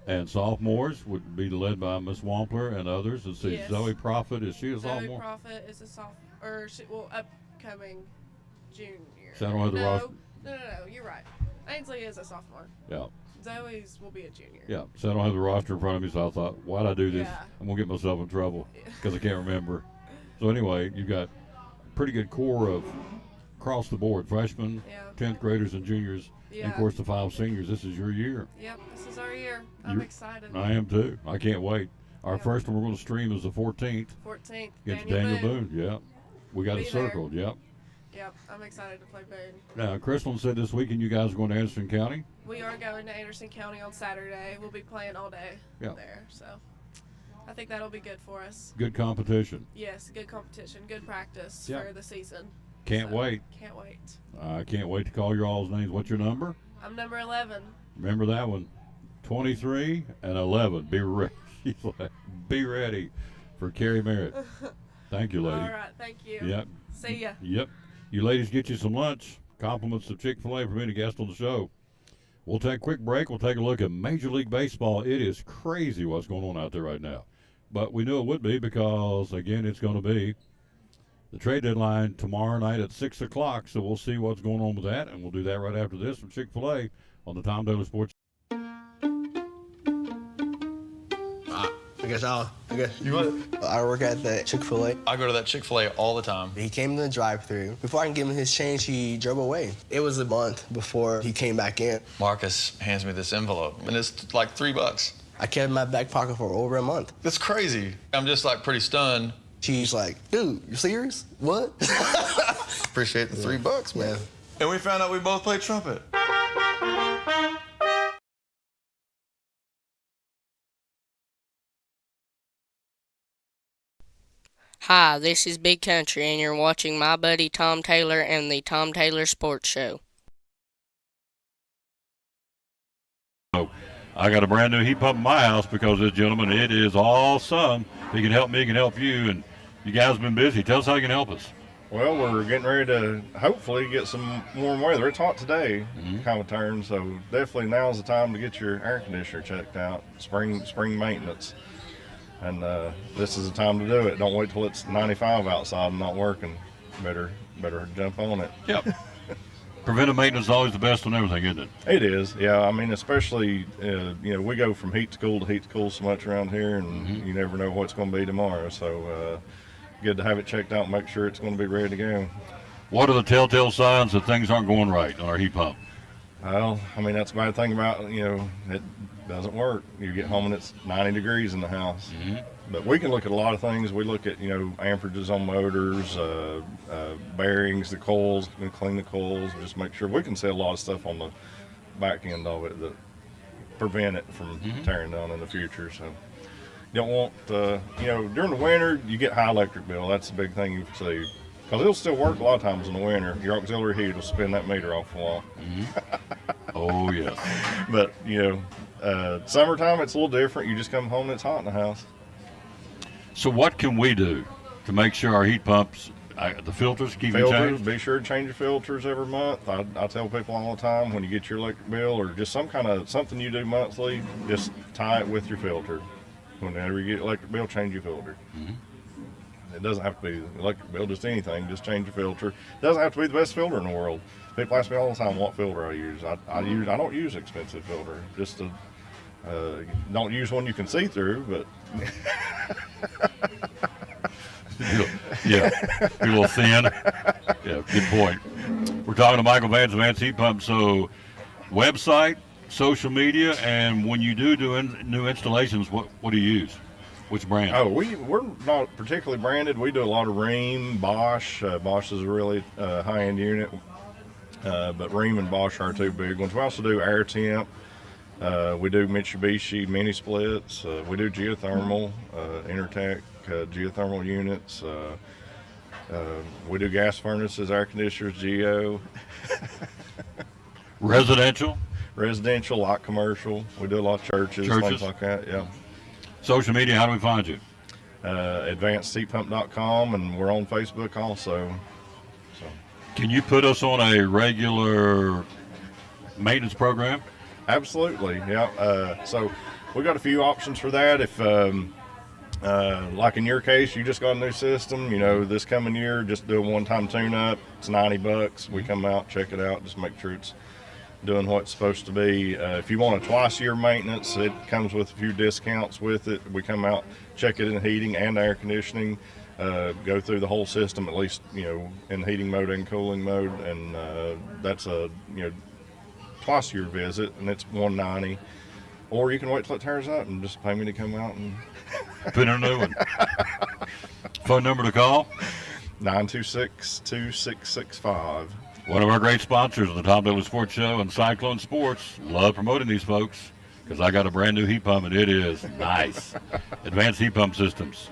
And sophomores would be led by Miss Wampler and others. Let's see, yes. Zoe Prophet, is she a sophomore? Zoe Prophet is a sophomore, upcoming junior. So I don't have the roster. No, you're right. Ainsley is a sophomore. Yeah. Zoe's will be a junior. Yeah, so I don't have the roster in front of me, so I thought, why'd I do this? Yeah. I'm going to get myself in trouble because I can't remember. So anyway, you've got a pretty good core of across the board, freshmen, 10th graders, and juniors, and of course the 5 seniors. This is your year. Yep, this is our year. I'm excited. I am too. I can't wait. Our first one we're going to stream is the 14th. 14th. Against Daniel Boone. Yeah. We got it circled. Yep. Yep, I'm excited to play Boone. Now, Crystal said this weekend you guys are going to Anderson County. We are going to Anderson County on Saturday. We'll be playing all day there, so I think that'll be good for us. Good competition. Yes, good competition, good practice for the season. Can't wait. Can't wait. I can't wait to call your all's names. What's your number? I'm number 11. Remember that one. 23 and 11. Be ready. Be ready for Carrie Merritt. Thank you, lady. All right, thank you. Yep. See ya. Yep. You ladies get you some lunch. Compliments to Chick-fil-A for being a guest on the show. We'll take a quick break. We'll take a look at Major League Baseball. It is crazy what's going on out there right now. But we knew it would be because, again, it's going to be the trade deadline tomorrow night at 6 o'clock. So we'll see what's going on with that, and we'll do that right after this from Chick-fil-A on the Tom Daly Sports. I guess you would. I work at the Chick-fil-A. I go to that Chick-fil-A all the time. He came to the drive-thru. Before I can give him his change, he drove away. It was a month before he came back in. Marcus hands me this envelope, and it's like $3. I kept it in my back pocket for over a month. That's crazy. I'm just like pretty stunned. She's like, dude, you serious? What? Appreciate the $3, man. Yeah. And we found out we both played trumpet. Hi, this is Big Country, and you're watching my buddy Tom Taylor and the Tom Taylor Sports Show. So I got a brand new heat pump in my house because this gentleman, it is awesome. He can help me, he can help you, and you guys have been busy. Tell us how you can help us. Well, we're getting ready to hopefully get some warm weather. It's hot today, kind of turn, so definitely now's the time to get your air conditioner checked out, spring maintenance. And this is the time to do it. Don't wait till it's 95 outside and not working. Better jump on it. Yep. Preventive maintenance is always the best on everything, isn't it? It is, yeah. I mean, especially, we go from heat to cool so much around here, and you never know what's going to be tomorrow. So good to have it checked out and make sure it's going to be ready to go. What are the telltale signs that things aren't going right on our heat pump? Well, I mean, that's the bad thing about, it doesn't work. You get home and it's 90 degrees in the house. But we can look at a lot of things. We look at, amperages on motors, bearings, the coils, we clean the coils, just make sure. We can see a lot of stuff on the back end of it that prevent it from tearing down in the future. So you don't want, during the winter, you get high electric bill. That's the big thing you see. Because it'll still work a lot of times in the winter. Your auxiliary heat will spin that meter off a while. Oh, yeah. But, summertime, it's a little different. You just come home and it's hot in the house. So what can we do to make sure our heat pumps, the filters, keep them changed? Be sure to change your filters every month. I tell people all the time, when you get your electric bill or just something you do monthly, just tie it with your filter. Whenever you get electric bill, change your filter. It doesn't have to be electric bill, just anything. Just change your filter. It doesn't have to be the best filter in the world. People ask me all the time what filter I use. I don't use expensive filter. Just don't use one you can see through, but yeah, be a little thin. Yeah, good point. We're talking to Michael Vance of Vance Heat Pump. So, website, social media, and when you do new installations, what do you use? Which brand? Oh, we're not particularly branded. We do a lot of Rheem, Bosch. Bosch is a really high-end unit, but Rheem and Bosch are two big ones. We also do Air Temp. We do Mitsubishi mini splits. We do geothermal, Intertech geothermal units. We do gas furnaces, air conditioners, geo. Residential, light commercial. We do a lot of churches, things like that. Yeah. Social media, how do we find you? AdvancedHeatPump.com, and we're on Facebook also. So. Can you put us on a regular maintenance program? Absolutely, yeah. So we got a few options for that. If, like in your case, you just got a new system, this coming year, just do a one-time tune-up. It's $90. We come out, check it out, just make sure it's doing what it's supposed to be. If you want a twice-a-year maintenance, it comes with a few discounts with it. We come out, check it in heating and air conditioning, go through the whole system, at least, in heating mode and cooling mode, and that's a, twice-a-year visit, and it's $190. Or you can wait till it tears up and just pay me to come out and put in a new one. Phone number to call? 926-2665. One of our great sponsors of the Tom Taylor Sports Show and Cyclone Sports. Love promoting these folks because I got a brand new heat pump and it is nice. Advanced Heat Pump Systems.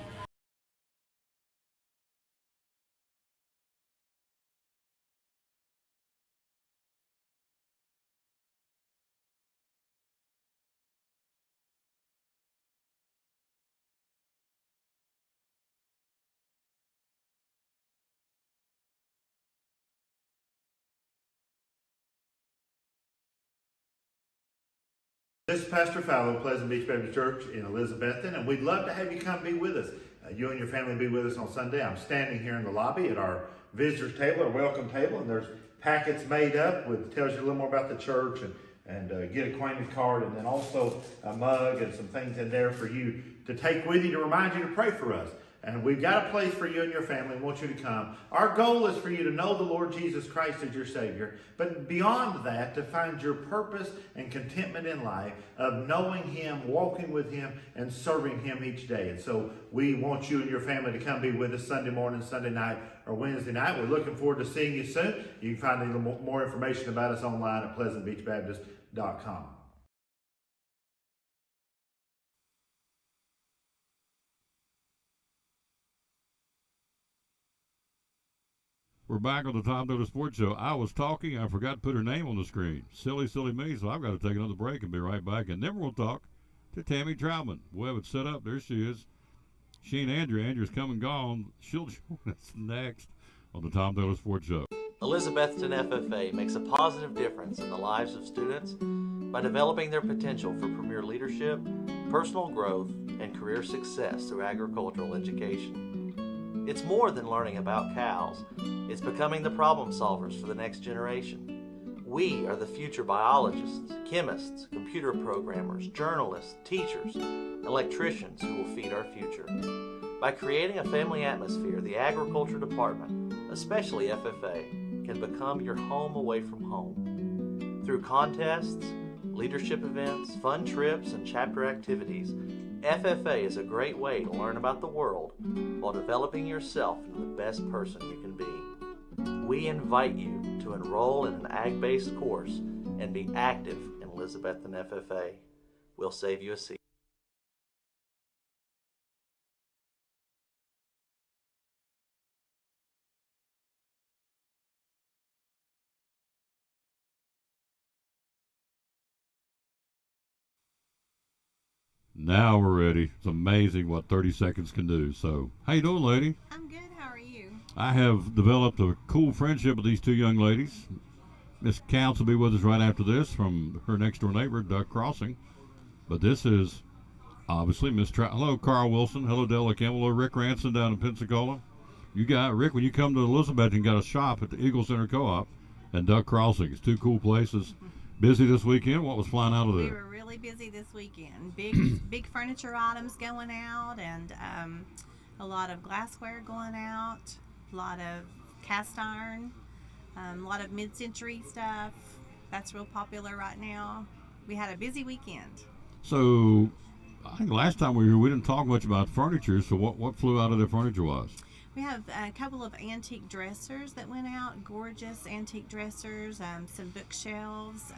This is Pastor Fallow, Pleasant Beach Baptist Church in Elizabethton, and we'd love to have you come be with us. You and your family be with us on Sunday. I'm standing here in the lobby at our visitors table, our welcome table, and there's packets made up with tells you a little more about the church and and get acquainted card, and then also a mug and some things in there for you to take with you to remind you to pray for us. And we've got a place for you and your family and want you to come. Our goal is for you to know the Lord Jesus Christ as your Savior, but beyond that, to find your purpose and contentment in life of knowing Him, walking with Him, and serving Him each day. And so we want you and your family to come be with us Sunday morning, Sunday night, or Wednesday night. We're looking forward to seeing you soon. You can find a little more information about us online at pleasantbeachbaptist.com. We're back on the Tom Taylor Sports Show. I was talking. I forgot to put her name on the screen. Silly me. So I've got to take another break and be right back. And then we'll talk to Tammy Troutman. We'll have it set up. There she is. She and Andrea. Andrea's come and gone. She'll join us next on the Tom Taylor Sports Show. Elizabethton FFA makes a positive difference in the lives of students by developing their potential for premier leadership, personal growth, and career success through agricultural education. It's more than learning about cows. It's becoming the problem solvers for the next generation. We are the future biologists, chemists, computer programmers, journalists, teachers, electricians who will feed our future. By creating a family atmosphere, the Agriculture Department, especially FFA, can become your home away from home. Through contests, leadership events, fun trips, and chapter activities, FFA is a great way to learn about the world while developing yourself into the best person you can be. We invite you to enroll in an ag-based course and be active in Elizabethton FFA. We'll save you a seat. Now we're ready. It's amazing what 30 seconds can do. So, how you doing, lady? I'm good. How are you? I have developed a cool friendship with these two young ladies. Miss Counts will be with us right after this from her next-door neighbor, Duck Crossing. But this is obviously Miss Hello, Carl Wilson. Hello, Della Campbell. Hello, Rick Ranson down in Pensacola. You got, Rick, when you come to Elizabeth, you got a shop at the Eagle Center Co-op and Duck Crossing. It's two cool places. Busy this weekend. What was flying out of there? We were really busy this weekend. Big furniture items going out, and a lot of glassware going out, a lot of cast iron, a lot of mid-century stuff. That's real popular right now. We had a busy weekend. So, I think last time we were here, we didn't talk much about furniture. So, what flew out of the furniture-wise? We have a couple of antique dressers that went out, gorgeous antique dressers, some bookshelves.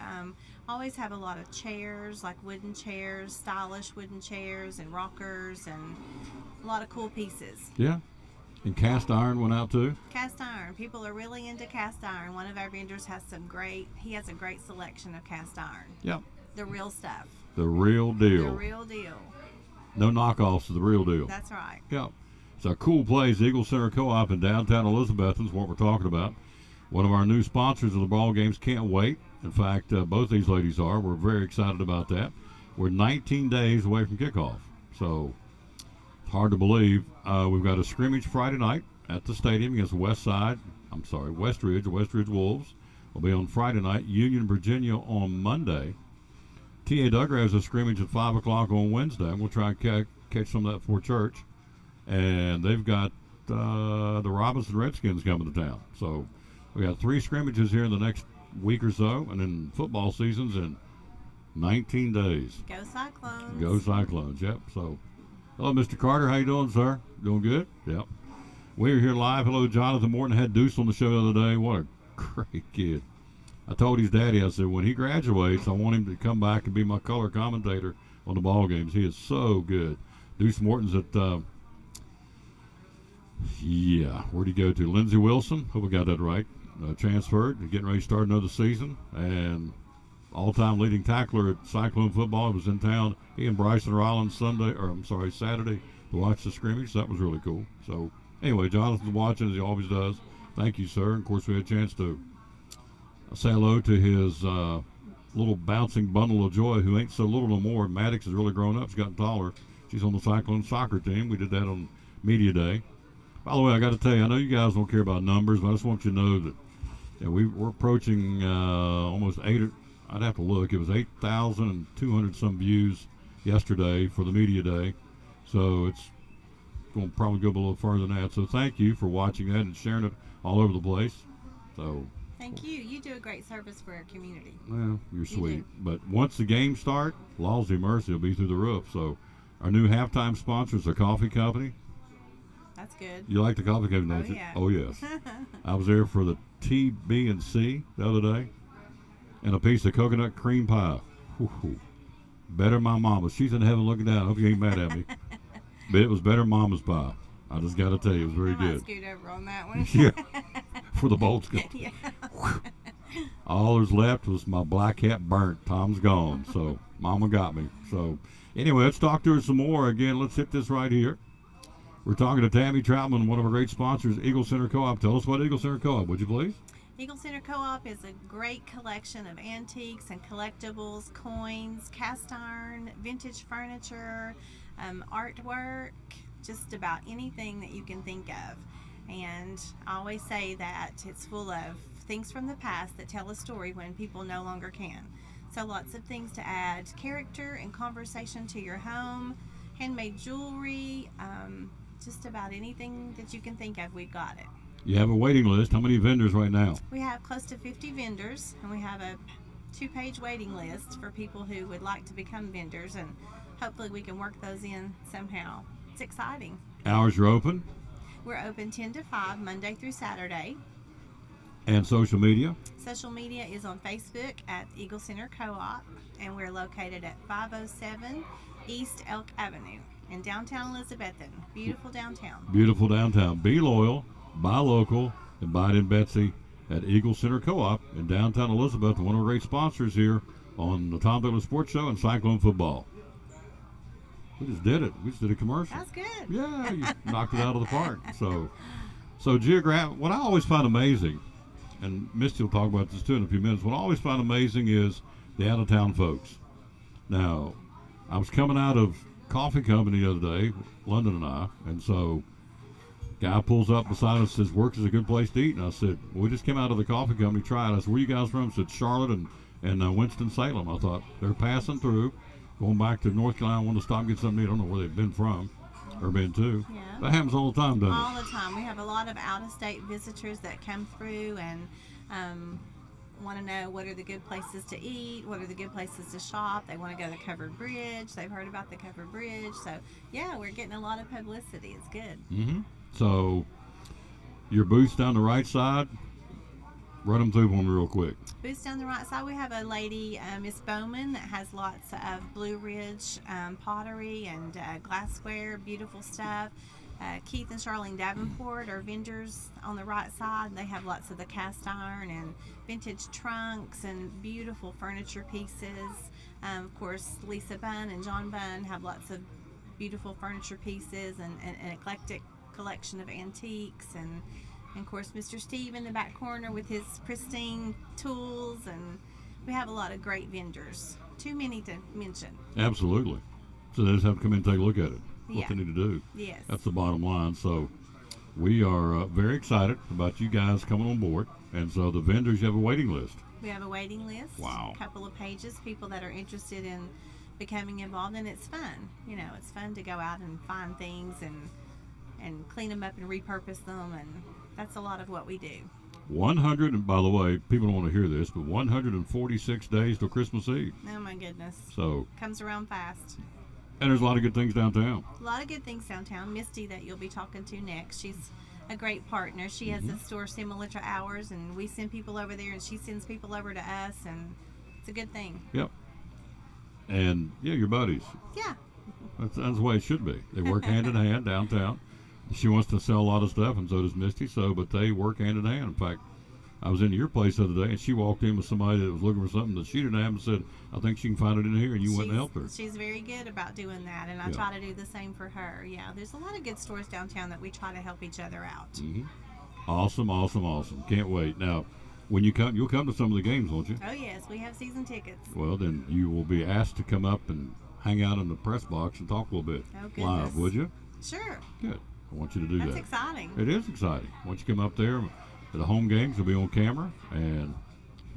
Always have a lot of chairs, like wooden chairs, stylish wooden chairs and rockers, and a lot of cool pieces. Yeah. And cast iron went out too? Cast iron. People are really into cast iron. One of our vendors has he has a great selection of cast iron. Yep. The real stuff. The real deal. The real deal. No knockoffs of the real deal. That's right. Yep. It's a cool place, Eagle Center Co-op in downtown Elizabethton is what we're talking about. One of our new sponsors of the ball games. Can't wait. In fact, both these ladies are. We're very excited about that. We're 19 days away from kickoff, so it's hard to believe. We've got a scrimmage Friday night at the stadium against Westridge Wolves. Will be on Friday night. Union, Virginia on Monday. T.A. Duggar has a scrimmage at 5 o'clock on Wednesday, and we'll try and catch some of that before church. And they've got the Robinson Redskins coming to town. So we got 3 scrimmages here in the next week or so, and then football season's in 19 days. Go Cyclones. Go Cyclones, yep. So, hello, Mr. Carter. How you doing, sir? Doing good? Yep. We're here live. Hello, Jonathan Morton. Had Deuce on the show the other day. What a great kid. I told his daddy, I said, when he graduates, I want him to come back and be my color commentator on the ball games. He is so good. Deuce Morton's at... where'd he go to? Lindsey Wilson. Hope I got that right. Transferred. Getting ready to start another season. And all-time leading tackler at Cyclone football. He was in town. He and Bryson Rollins Saturday to watch the scrimmage. That was really cool. So, anyway, Jonathan's watching as he always does. Thank you, sir. And of course, we had a chance to say hello to his little bouncing bundle of joy who ain't so little no more. Maddox has really grown up. She's gotten taller. She's on the Cyclone soccer team. We did that on Media Day. By the way, I got to tell you, I know you guys don't care about numbers, but I just want you to know that we're approaching almost I'd have to look. It was 8,200 some views yesterday for the media day. So it's going to probably go a little further than that. So thank you for watching that and sharing it all over the place. So Thank you. You do a great service for our community. well, you're You sweet. do. But once the games start, Lawsy Mercy will be through the roof. So our new halftime sponsor is the coffee company. That's good. You like the coffee company, don't Oh, you? yeah. Oh, yes. I was there for the T, B, and C the other day, and a piece of coconut cream pie. Whew. Better my mama's. She's in heaven looking down. I hope you ain't mad at me. But it was better than mama's pie. I just got to tell you, it was very I might good. scoot over on that one. Yeah. For the Bolts. Yeah. All there's left was my black hat burnt. Tom's gone. So mama got me. So anyway, let's talk to her some more. Again, let's hit this right here. We're talking to Tammy Troutman, one of our great sponsors, Eagle Center Co-op. Tell us about Eagle Center Co-op, would you please? Eagle Center Co-op is a great collection of antiques and collectibles, coins, cast iron, vintage furniture, artwork, just about anything that you can think of. And I always say that it's full of things from the past that tell a story when people no longer can. So lots of things to add character and conversation to your home, handmade jewelry, just about anything that you can think of, we've got it. You have a waiting list. How many vendors right now? We have close to 50 vendors, and we have a 2-page waiting list for people who would like to become vendors, and hopefully we can work those in somehow. It's exciting. Hours are open. We're open 10 to 5, Monday through Saturday. And social media? Social media is on Facebook at Eagle Center Co-op, and we're located at 507 East Elk Avenue in downtown Elizabethton. Beautiful downtown. Beautiful downtown. Be loyal, buy local, and buy it in Betsy at Eagle Center Co-op in downtown Elizabeth. One of our great sponsors here on the Tom Taylor Sports Show and Cyclone Football. We just did it. We just did a commercial. That's good. Yeah, you knocked it out of the park. So geographic. What I always find amazing, and Misty will talk about this too in a few minutes. What I always find amazing is the out-of-town folks. Now, I was coming out of coffee company the other day, London and I, and so guy pulls up beside us, says, "Work is a good place to eat." And I said, "We just came out of the coffee company, tried." I said, "Where you guys from?" I said, "Charlotte and Winston-Salem." I thought, they're passing through, going back to North Carolina, want to stop and get something to eat. I don't know where they've been from or been to. Yeah. That happens all the time, doesn't it? All the time. We have a lot of out-of-state visitors that come through and want to know what are the good places to eat, what are the good places to shop. They want to go to the Covered Bridge. They've heard about the Covered Bridge. So, yeah, we're getting a lot of publicity. It's good. Mm-hmm. So, your booth's down the right side. Run them through one real quick. Booths down the right side, we have a lady, Miss Bowman, that has lots of Blue Ridge pottery and glassware, beautiful stuff. Keith and Charlene Davenport are vendors on the right side. They have lots of the cast iron and vintage trunks and beautiful furniture pieces. Of course, Lisa Bunn and John Bunn have lots of beautiful furniture pieces and an eclectic collection of antiques. And of course, Mr. Steve in the back corner with his pristine tools. And we have a lot of great vendors. Too many to mention. Absolutely. So they just have to come in and take a look at it. What Yeah. they need to do. Yes. That's the bottom line. So we are very excited about you guys coming on board. And so the vendors, you have a waiting list. We have a waiting list. Wow. A couple of pages, people that are interested in becoming involved, and it's fun. You know, it's fun to go out and find things and clean them up and repurpose them, and that's a lot of what we do. 100, and by the way, people don't want to hear this, but 146 days till Christmas Eve. Oh my goodness. So, Comes around fast. and there's a lot of good things downtown. A lot of good things downtown. Misty, that you'll be talking to next, she's a great partner. She has a store similar to ours, and we send people over there, and she sends people over to us, and it's a good thing. Yep. And yeah, your buddies. Yeah. That's the way it should be. They work hand in hand downtown. She wants to sell a lot of stuff, and so does Misty. So, but they work hand in hand. In fact, I was in your place the other day, and she walked in with somebody that was looking for something that she didn't have, and said, "I think she can find it in here," and you went and helped her. She's very good about doing that, and I try to do the same for her. Yeah, there's a lot of good stores downtown that we try to help each other out. Mm-hmm. Awesome, awesome, awesome. Can't wait. Now, when you come, you'll come to some of the games, won't you? Oh yes, we have season tickets. Well, then you will be asked to come up and hang out in the press box and talk a little bit live, would you? Sure. Good. I want you to do that. That's exciting. It is exciting. Once you come up there, the home games will be on camera, and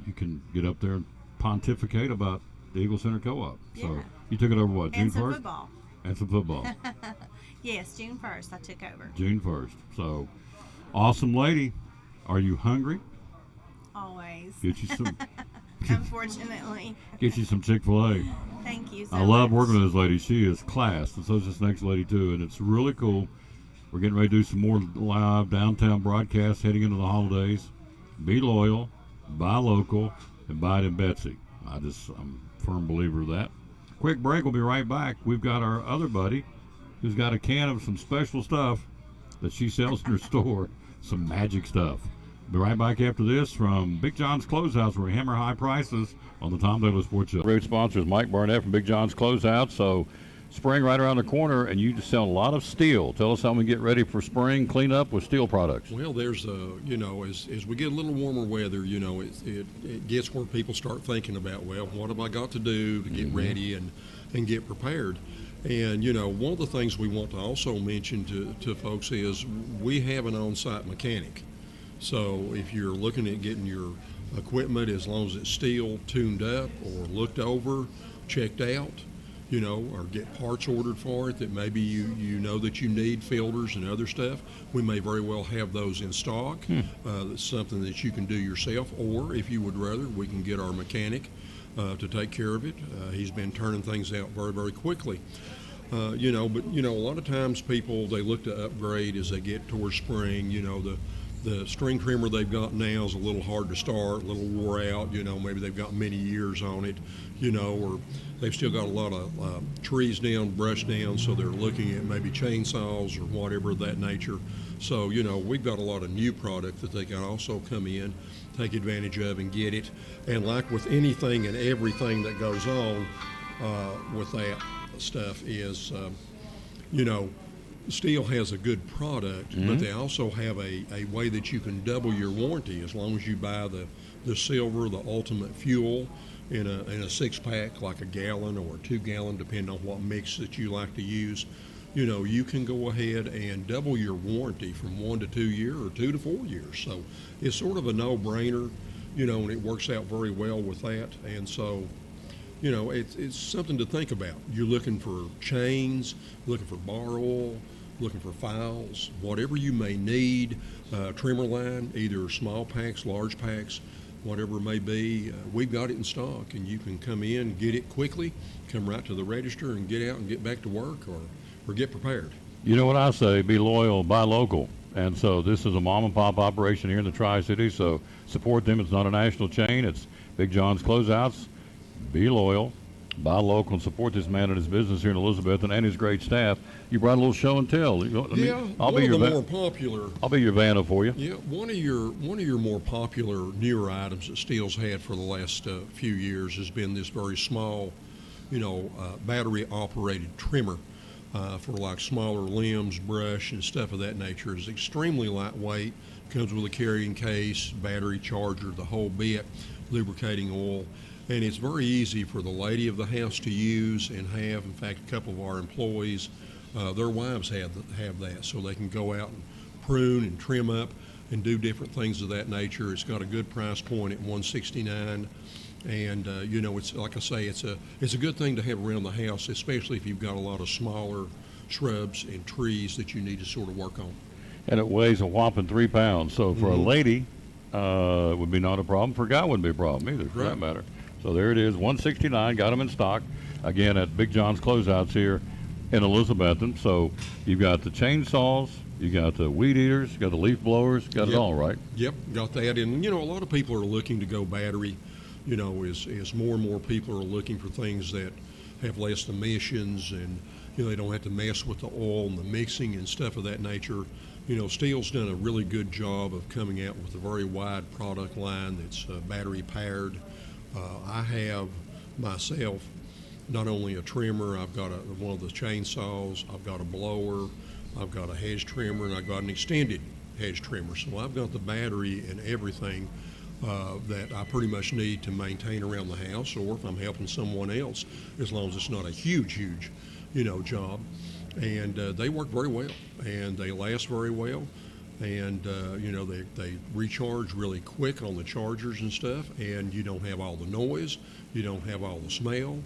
you can get up there and pontificate about the Eagle Center Co-op. So Yeah. you took it over what, June And some 1st? football. And some football. Yes, June 1st I took over. June 1st. So, awesome lady. Are you hungry? Always. Get you some. Unfortunately. Get you some Chick-fil-A. Thank you so I love much. working with this lady. She is class, and so is this next lady too, and it's really cool. We're getting ready to do some more live downtown broadcasts heading into the holidays. Be loyal, buy local, and buy it in Betsy. I'm a firm believer of that. Quick break. We'll be right back. We've got our other buddy who's got a can of some special stuff that she sells in her store, some magic stuff. Be right back after this from Big John's Closeouts, where we hammer high prices on the Tom Taylor Sports Show. Great sponsor is Mike Barnett from Big John's Closeouts. So spring right around the corner, and you just sell a lot of steel. Tell us how we get ready for spring cleanup with steel products. Well, there's as we get a little warmer weather, it gets where people start thinking about, well, what have I got to do to get ready and get prepared? And, one of the things we want to also mention to folks is we have an on-site mechanic. So if you're looking at getting your equipment, as long as it's steel, tuned up or looked over, checked out, or get parts ordered for it that maybe you know that you need, filters and other stuff, we may very well have those in stock. That's something that you can do yourself, or if you would rather, we can get our mechanic to take care of it. He's been turning things out very, very quickly. But a lot of times people, they look to upgrade as they get towards spring. The string trimmer they've got now is a little hard to start, a little wore out. Maybe they've got many years on it, or they've still got a lot of trees down, brush down, so they're looking at maybe chainsaws or whatever of that nature. So, we've got a lot of new product that they can also come in, take advantage of and get it. And like with anything and everything that goes on with that stuff is, Steel has a good product, but they also have a way that you can double your warranty as long as you buy the silver, the ultimate fuel in a 6-pack, like a gallon or a 2-gallon, depending on what mix that you like to use. You can go ahead and double your warranty from 1 to 2 years or 2 to 4 years. So it's sort of a no-brainer, and it works out very well with that. And so, it's something to think about. You're looking for chains, looking for bar oil, looking for files, whatever you may need, trimmer line, either small packs, large packs, whatever it may be, we've got it in stock, and you can come in, get it quickly, come right to the register and get out and get back to work or get prepared. You know what I say, be loyal, buy local. And so this is a mom and pop operation here in the Tri-Cities, so support them. It's not a national chain. It's Big John's Closeouts. Be loyal, buy local, and support this man and his business here in Elizabeth and his great staff. You brought a little show and tell. I'll be your more popular. I'll be your vanna for you. Yeah, one of your more popular newer items that Steel's had for the last few years has been this very small, battery operated trimmer for like smaller limbs, brush, and stuff of that nature. It's extremely lightweight. Comes with a carrying case, battery charger, the whole bit, lubricating oil. And it's very easy for the lady of the house to use and have. In fact, a couple of our employees, their wives have that, so they can go out and prune and trim up and do different things of that nature. It's got a good price point at $169, and it's like I say, it's a good thing to have around the house, especially if you've got a lot of smaller shrubs and trees that you need to sort of work on. And it weighs a whopping 3 pounds, so for a lady, it would be not a problem. For a guy, it wouldn't be a problem either, for that matter. So there it is, $169, got them in stock, again, at Big John's Closeouts here in Elizabethton. So you've got the chainsaws, you got the weed eaters, you got the leaf blowers, got it all, right? Yep, got that. And, a lot of people are looking to go battery, as more and more people are looking for things that have less emissions and, they don't have to mess with the oil and the mixing and stuff of that nature. Steel's done a really good job of coming out with a very wide product line that's battery powered. I have myself not only a trimmer, I've got one of the chainsaws, I've got a blower, I've got a hedge trimmer, and I've got an extended hedge trimmer. So I've got the battery and everything that I pretty much need to maintain around the house, or if I'm helping someone else, as long as it's not a huge, job. And they work very well, and they last very well. and they recharge really quick on the chargers and stuff, and you don't have all the noise, you don't have all the smell,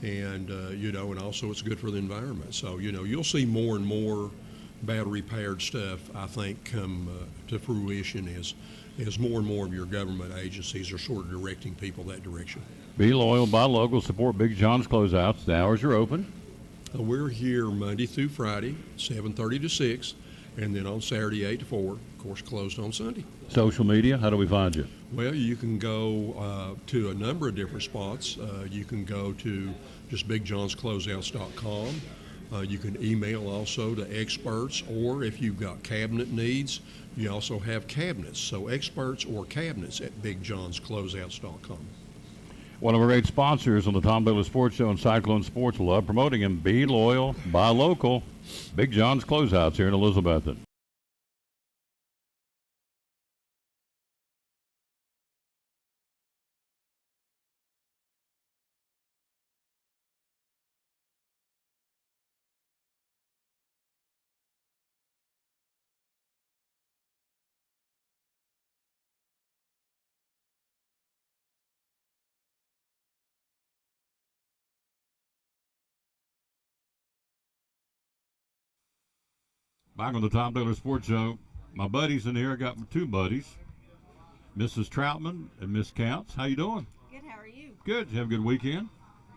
and and also it's good for the environment. So you'll see more and more battery powered stuff, I think, come to fruition as more and more of your government agencies are sort of directing people that direction. Be loyal, buy local, support Big John's Closeouts. The hours are open. We're here Monday through Friday, 7:30 to 6, and then on Saturday 8 to 4. Of course, closed on Sunday. Social media, how do we find you? Well, you can go to a number of different spots. You can go to just BigJohnsCloseouts.com. You can email also to experts, or if you've got cabinet needs, you also have cabinets. So experts or cabinets at BigJohnsCloseouts.com. One of our great sponsors on the Tom Taylor Sports Show and Cyclone Sports. Love promoting him. Be loyal, buy local. Big John's Closeouts here in Elizabethton. Back on the Tom Taylor Sports Show. My buddies in here. I got two buddies, Mrs. Troutman and Miss Counts. How you doing? Good. How are you? Good. Did you have a good weekend?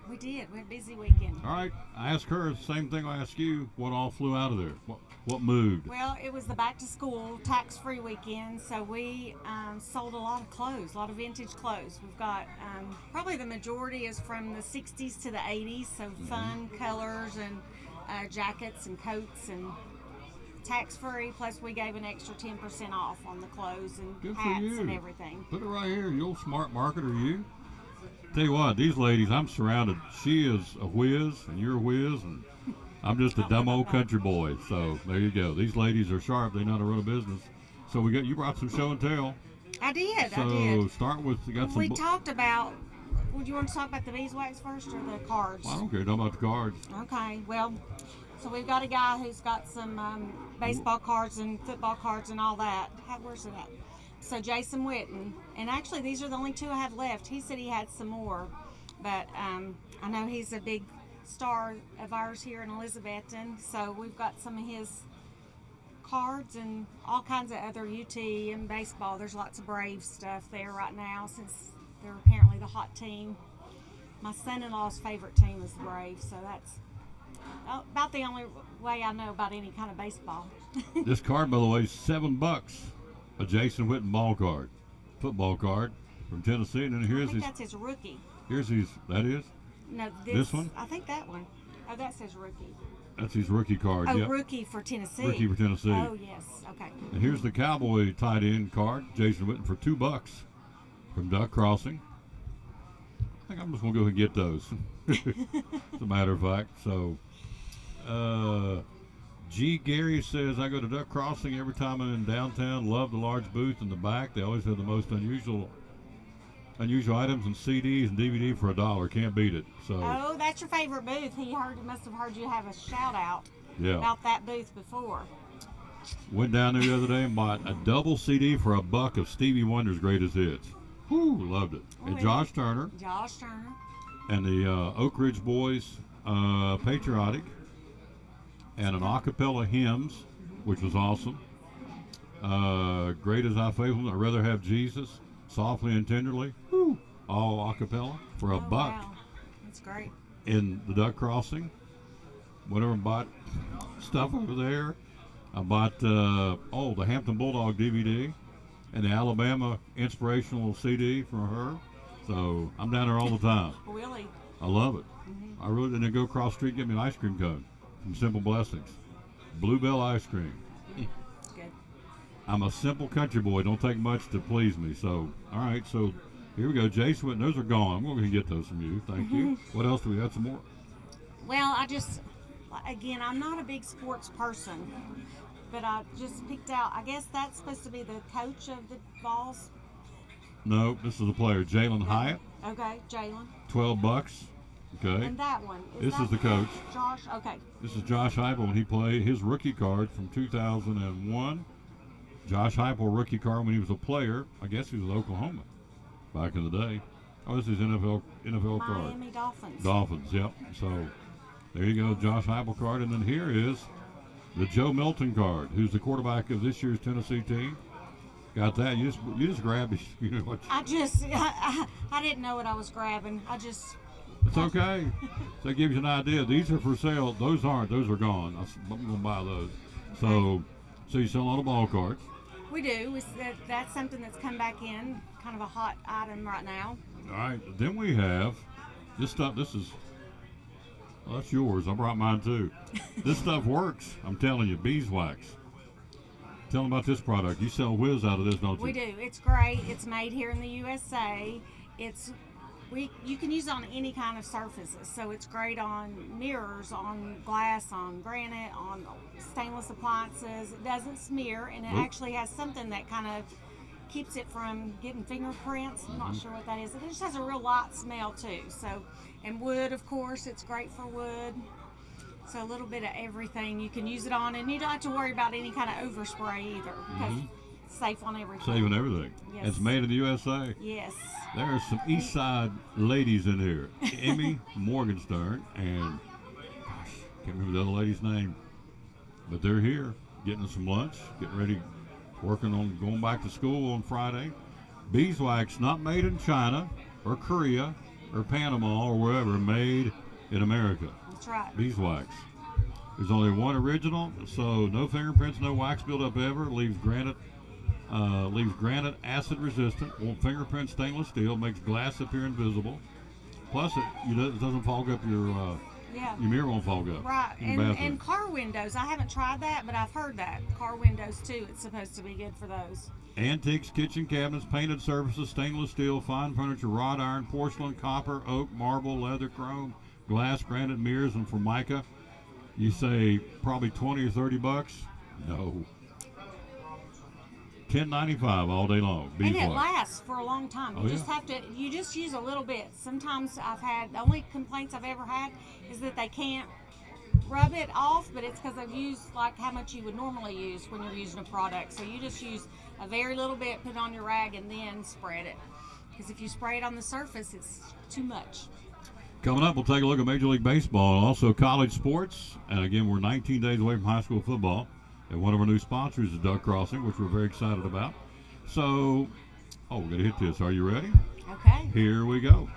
We did. We had a busy weekend. All right. I asked her the same thing I asked you. What all flew out of there? What moved? Well, it was the back-to-school tax-free weekend, so we sold a lot of clothes, a lot of vintage clothes. We've got probably the majority is from the 60s to the 80s, so fun colors and jackets and coats and tax-free, plus we gave an extra 10% off on the clothes and Good for hats you. and everything. Put it right here. You old smart marketer, you. Tell you what, these ladies, I'm surrounded. She is a whiz, and you're a whiz, and I'm just a dumb old country boy. So there you go. These ladies are sharp. They know how to run a business. So you brought some show and tell. I did. So start with, you got some. We talked about, would you want to talk about the beeswax first or the cards? I don't care. Talk about the cards. Okay, well, so we've got a guy who's got some baseball cards and football cards and all that. Where's it at? So Jason Witten, and actually these are the only two I have left. He said he had some more, but I know he's a big star of ours here in Elizabethton, so we've got some of his cards and all kinds of other UT and baseball. There's lots of Braves stuff there right now since they're apparently the hot team. My son-in-law's favorite team is the Braves, so that's about the only way I know about any kind of baseball. This card, by the way, is $7. A Jason Witten ball card, football card from Tennessee, and then here's I think that's his rookie. Here's his. That is. No, this one. I think that one. Oh, that says rookie. That's his rookie card. Oh, yep. Rookie for Tennessee. Rookie for Tennessee. Oh, yes. Okay. And here's the Cowboy tight end card, Jason Witten, for $2 from Duck Crossing. I think I'm just gonna go ahead and get those. As a matter of fact, so. G. Gary says, I go to Duck Crossing every time I'm in downtown. Love the large booth in the back. They always have the most unusual items and CDs and DVD for $1. Can't beat it. So. Oh, that's your favorite booth. He must have heard you have a shout out about that booth before. Went down there the other day and bought a double CD for $1 of Stevie Wonder's greatest hits. Whoo, loved it. And Josh Turner. Josh Turner. And the Oak Ridge Boys Patriotic. And an acapella hymns, which was awesome. Great as I faithful, I'd rather have Jesus, softly and tenderly. Woo. All acapella for $1. Wow. That's great. In the Duck Crossing. Whenever I bought stuff over there, I bought the Hampton Bulldog DVD and the Alabama inspirational CD from her. So I'm down there all the time. Really? I love it. I really didn't go across the street and get me an ice cream cone from Simple Blessings. Bluebell ice cream. Good. I'm a simple country boy. Don't take much to please me. So, all right. So here we go. Jason Witten, those are gone. I'm going to get those from you. Thank you. What else do we have? Some more? Well, I'm not a big sports person, but I just picked out, I guess that's supposed to be the coach of the Vols. No, this is the player, Jalen Hyatt. Okay, Jalen. $12. Okay. And that one. This is the coach. Josh, okay. This is Josh Heupel when he played his rookie card from 2001. Josh Heupel, rookie card when he was a player. I guess he was with Oklahoma back in the day. Oh, this is NFL card. Miami Dolphins. Dolphins, yep. So there you go, Josh Heupel card. And then here is the Joe Milton card, who's the quarterback of this year's Tennessee team. Got that? You just grabbed it. You know what? I didn't know what I was grabbing. It's okay. So that gives you an idea. These are for sale. Those aren't. Those are gone. I'm going to buy those. So you sell a lot of ball cards. We do. That's something that's come back in, kind of a hot item right now. All right. Then we have this stuff. This is, well, that's yours. I brought mine too. This stuff works. I'm telling you. Beeswax. Tell them about this product. You sell whiz out of this, don't you? We do. It's great. It's made here in the USA. You can use it on any kind of surfaces. So it's great on mirrors, on glass, on granite, on stainless appliances. It doesn't smear, and it actually has something that kind of keeps it from getting fingerprints. I'm not sure what that is. It just has a real light smell too. So, and wood, of course, it's great for wood. So a little bit of everything you can use it on, and you don't have to worry about any kind of overspray either, because it's safe on everything. Saving everything. Yes. It's made in the USA. Yes. There's some East Side ladies in here. Amy Morgenstern and, gosh, can't remember the other lady's name, but they're here getting some lunch, getting ready, working on going back to school on Friday. Beeswax, not made in China or Korea or Panama or wherever, made in America. That's right. Beeswax. There's only one original, so no fingerprints, no wax buildup ever. Leaves granite acid resistant. Won't fingerprint stainless steel. Makes glass appear invisible. Plus, it doesn't fog up your mirror won't fog up. Right, and car windows. I haven't tried that, but I've heard that car windows too. It's supposed to be good for those. Antiques, kitchen cabinets, painted surfaces, stainless steel, fine furniture, wrought iron, porcelain, copper, oak, marble, leather, chrome, glass, granite, mirrors, and Formica. You say probably $20 or $30? No. $10.95 all day long. And it lasts for a long time. You just use a little bit. Sometimes the only complaints I've ever had is that they can't rub it off, but it's because I've used like how much you would normally use when you're using a product. So you just use a very little bit, put it on your rag, and then spread it. Because if you spray it on the surface, it's too much. Coming up, we'll take a look at Major League Baseball and also college sports. And again, we're 19 days away from high school football. And one of our new sponsors is Duck Crossing, which we're very excited about. So, we're going to hit this. Are you ready? Okay. Here we go.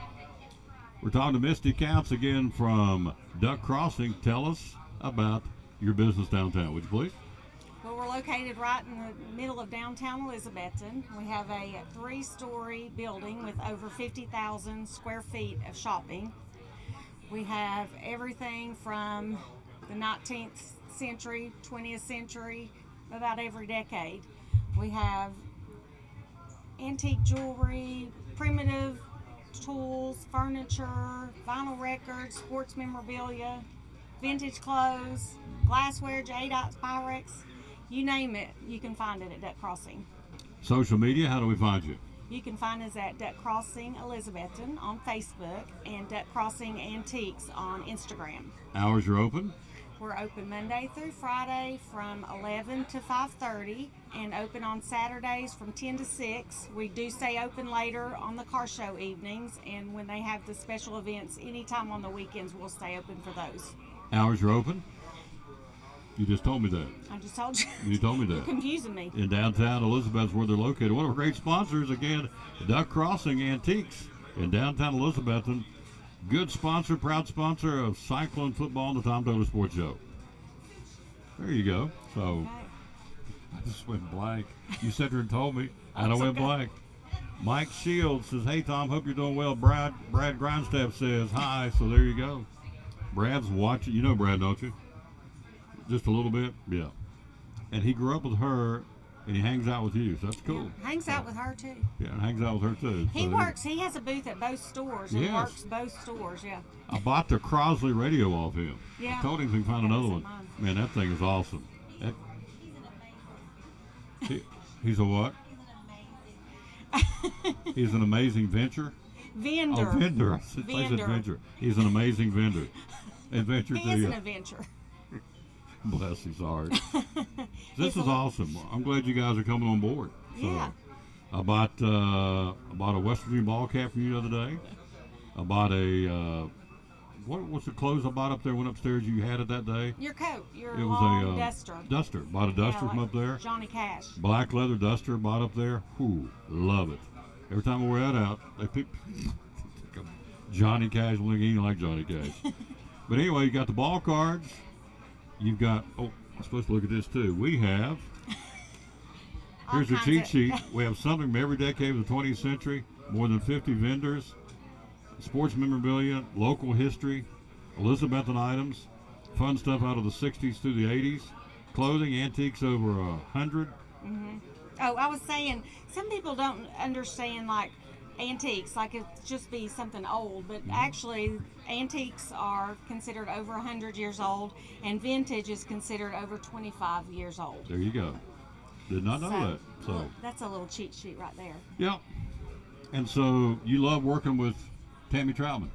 We're talking to Misty Counts again from Duck Crossing. Tell us about your business downtown, would you please? Well, we're located right in the middle of downtown Elizabethton. We have a 3-story building with over 50,000 square feet of shopping. We have everything from the 19th century, 20th century, about every decade. We have antique jewelry, primitive tools, furniture, vinyl records, sports memorabilia, vintage clothes, glassware, J-Dots, Pyrex, you name it, you can find it at Duck Crossing. Social media, how do we find you? You can find us at Duck Crossing Elizabethton on Facebook and Duck Crossing Antiques on Instagram. Hours are open? We're open Monday through Friday from 11 to 5:30 and open on Saturdays from 10 to 6. We do stay open later on the car show evenings, and when they have the special events anytime on the weekends, we'll stay open for those. Hours are open? You just told me that. I just told you. You told me that. You're confusing me. In downtown Elizabeth, where they're located. One of our great sponsors, again, Duck Crossing Antiques in downtown Elizabethton. Good sponsor, proud sponsor of Cyclone Football and the Tom Taylor Sports Show. There you go. So, I just went blank. You sat there and told me, and I went blank. Mike Shields says, hey, Tom, hope you're doing well. Brad Grindstaff says, hi. So there you go. Brad's watching. You know Brad, don't you? Just a little bit? Yeah. And he grew up with her, and he hangs out with you, so that's cool. Yeah, hangs out with her, too. Yeah, and hangs out with her, too. He works. He has a booth at both stores and works both stores, yeah. I bought the Crosley radio off him. Yeah. I told him to find another one. Man, that thing is awesome. He's a what? He's an amazing venture? Vendor. Oh, vendor. I said venture. He's an amazing vendor. Adventure he to is you. an adventure. Bless his heart. This is awesome. I'm glad you guys are coming on board. So, Yeah. I bought a West Virginia ball cap for you the other day. I bought a what's the clothes I bought up there? Went upstairs. You had it that day. Your coat, your It was long a duster. Duster. Bought a duster Yeah, from like up there. Johnny Cash. Black leather duster bought up there. Ooh, love it. Every time I wear that out, they pick Johnny Cash. Look, he ain't like Johnny Cash. But anyway, you got the ball cards. You've got. Oh, I'm supposed to look at this too. We have. Here's your cheat sheet. We have something from every decade of the 20th century. More than 50 vendors. Sports memorabilia, local history, Elizabethan items, fun stuff out of the 60s through the 80s, clothing, antiques over 100. Mm-hmm. Oh, I was saying, some people don't understand like antiques, like it just be something old, but actually antiques are considered over 100 years old, and vintage is considered over 25 years old. There you go. Did not know that. So well, that's a little cheat sheet right there. Yeah. And so you love working with Tammy Troutman.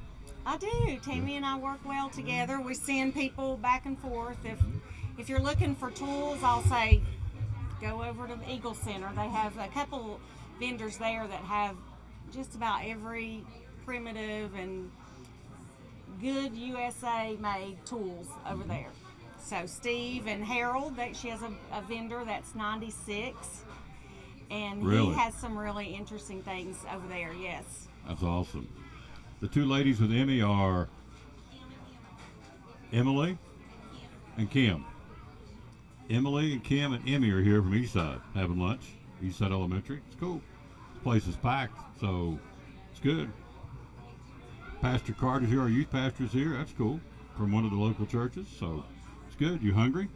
I do. Tammy and I work well together. We send people back and forth. If you're looking for tools, I'll say go over to the Eagle Center. They have a couple vendors there that have just about every primitive and good USA made tools over there. So Steve and Harold, she has a vendor that's 96, and Really? he has some really interesting things over there. Yes. That's awesome. The two ladies with Emmy are Emily and Kim. Emily and Kim and Emmy are here from Eastside having lunch. Eastside Elementary. It's cool. This place is packed, so it's good. Pastor Carter's here. Our youth pastor's here. That's cool. From one of the local churches, so it's good. You hungry?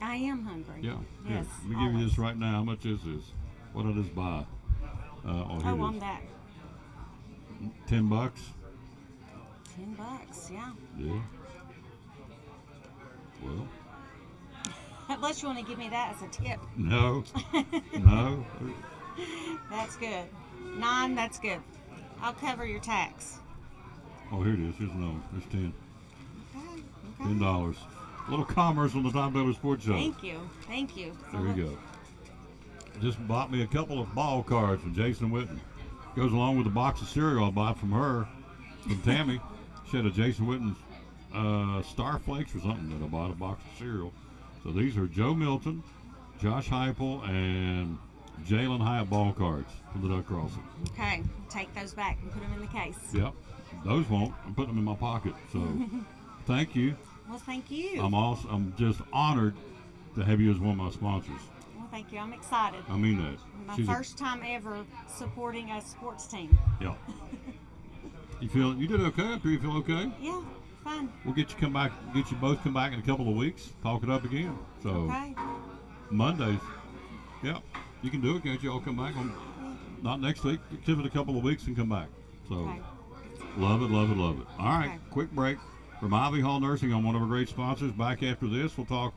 I am hungry. Yeah. Yes. Here, let me give you this right now. How much is this? What did I just buy? Here it on is. that. $10. $10, yeah. Yeah. Well. Unless you want to give me that as a tip. No. No. That's good. $9, that's good. I'll cover your tax. Oh, here it is. Here's another one. There's 10. Okay. $10. A little commerce on the Tom Taylor Sports Show. Thank you. Thank you. There you go. Just bought me a couple of ball cards from Jason Witten. Goes along with the box of cereal I bought from her, from Tammy. She had a Jason Witten Star Flakes or something that I bought, a box of cereal. So these are Joe Milton, Josh Heupel, and Jalen Hyatt ball cards from the Duck Crossing. Okay. Take those back and put them in the case. Yep. Those won't. I'm putting them in my pocket. So thank you. Well, thank you. I'm just honored to have you as one of my sponsors. Well, thank you. I'm excited. I mean that. My She's first time ever supporting a sports team. Yeah. You did okay? Do you feel okay? Yeah, fine. We'll get you both come back in a couple of weeks, talk it up again. So Okay. Mondays. Yeah. You can do it, can't you? All come back on not next week, give it a couple of weeks and come back. So Okay. love it, love it, love it. All right, Okay. quick break from Ivy Hall Nursing Home, one of our great sponsors. Back after this, we'll talk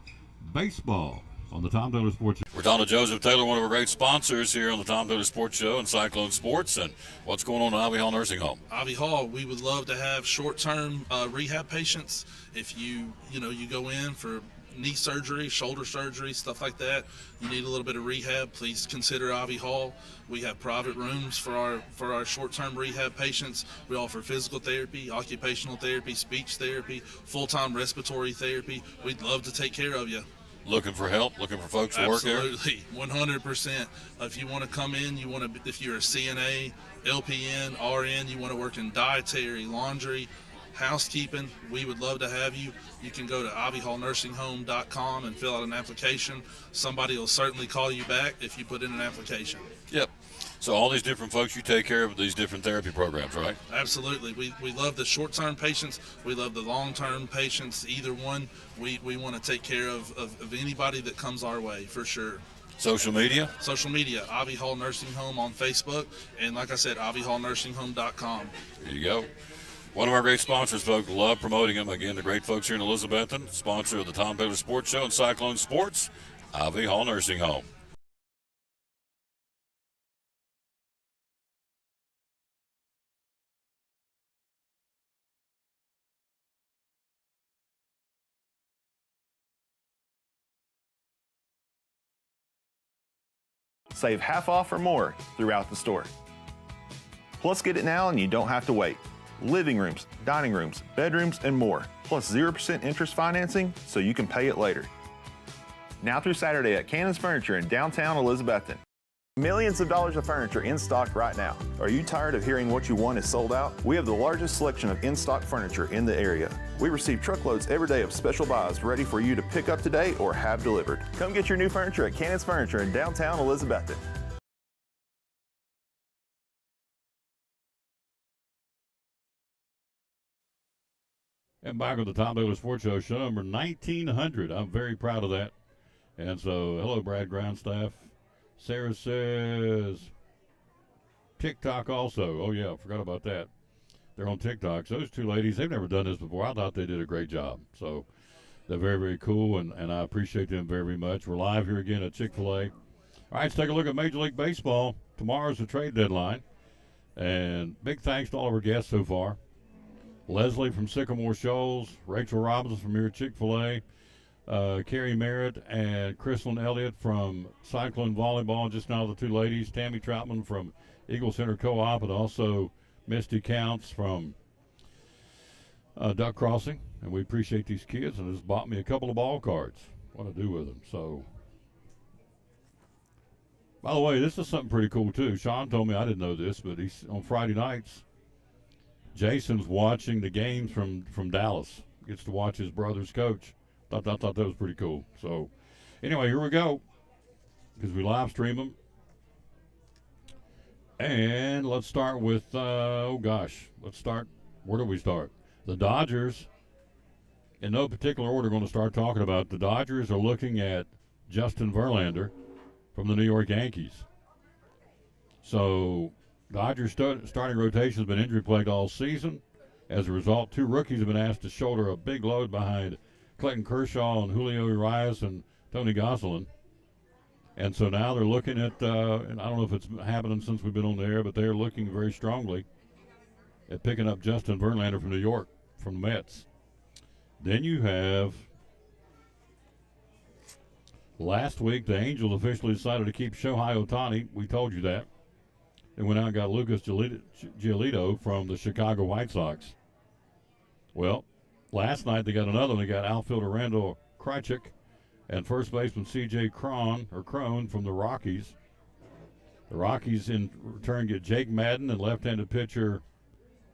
baseball on the Tom Taylor Sports Show. We're talking to Joseph Taylor, one of our great sponsors here on the Tom Taylor Sports Show and Cyclone Sports. And what's going on at Ivy Hall Nursing Home? Ivy Hall, we would love to have short-term rehab patients. If you go in for knee surgery, shoulder surgery, stuff like that, you need a little bit of rehab, please consider Ivy Hall. We have private rooms for our short-term rehab patients. We offer physical therapy, occupational therapy, speech therapy, full-time respiratory therapy. We'd love to take care of you. Looking for help? Looking for folks to work here? Absolutely, 100%. If you want to come in, if you're a CNA, LPN, RN, you want to work in dietary, laundry, housekeeping, we would love to have you. You can go to ivyhallnursinghome.com and fill out an application. Somebody will certainly call you back if you put in an application. Yep. So all these different folks, you take care of these different therapy programs, right? Absolutely. We love the short-term patients. We love the long-term patients. Either one, we want to take care of anybody that comes our way, for sure. Social media? Social media, Ivy Hall Nursing Home on Facebook. And like I said, ivyhallnursinghome.com. There you go. One of our great sponsors, folks. Love promoting them. Again, the great folks here in Elizabethton, sponsor of the Tom Taylor Sports Show and Cyclone Sports, Ivy Hall Nursing Home. Save half off or more throughout the store. Plus, get it now and you don't have to wait. Living rooms, dining rooms, bedrooms, and more. Plus 0% interest financing so you can pay it later. Now through Saturday at Cannon's Furniture in downtown Elizabethton. Millions of dollars of furniture in stock right now. Are you tired of hearing what you want is sold out? We have the largest selection of in-stock furniture in the area. We receive truckloads every day of special buys ready for you to pick up today or have delivered. Come get your new furniture at Cannon's Furniture in downtown Elizabethton. And back on the Tom Taylor Sports Show, show number 1900. I'm very proud of that. And so, hello, Brad Groundstaff. Sarah says TikTok also. Oh, yeah, forgot about that. They're on TikTok. So those two ladies, they've never done this before. I thought they did a great job. So they're very, very cool, and I appreciate them very, very much. We're live here again at Chick-fil-A. All right, let's take a look at Major League Baseball. Tomorrow's the trade deadline. And big thanks to all of our guests so far. Leslie from Sycamore Shoals, Rachel Robinson from here at Chick-fil-A, Carrie Merritt and Crystal Elliott from Cyclone Volleyball, just now the two ladies, Tammy Troutman from Eagle Center Co-op, and also Misty Counts from Duck Crossing. And we appreciate these kids, and just bought me a couple of ball cards. What to do with them. So, by the way, this is something pretty cool, too. Sean told me, I didn't know this, but he's on Friday nights, Jason's watching the games from Dallas. Gets to watch his brother's coach. Thought that was pretty cool. So, anyway, here we go. Because we live stream them. And let's start with, let's start, where do we start? The Dodgers, in no particular order, going to start talking about. The Dodgers are looking at Justin Verlander from the New York Yankees. So, Dodgers starting rotation has been injury-plagued all season. As a result, two rookies have been asked to shoulder a big load behind Clayton Kershaw and Julio Urias and Tony Gonsolin. And so now they're looking at, and I don't know if it's happening since we've been on the air, but they're looking very strongly at picking up Justin Verlander from New York, from the Mets. Then you have, last week, the Angels officially decided to keep Shohei Ohtani. We told you that. They went out and got Lucas Giolito from the Chicago White Sox. Well, last night they got another one. They got outfielder Randall Krychek and first baseman C.J. Cron from the Rockies. The Rockies in return get Jake Madden and left-handed pitcher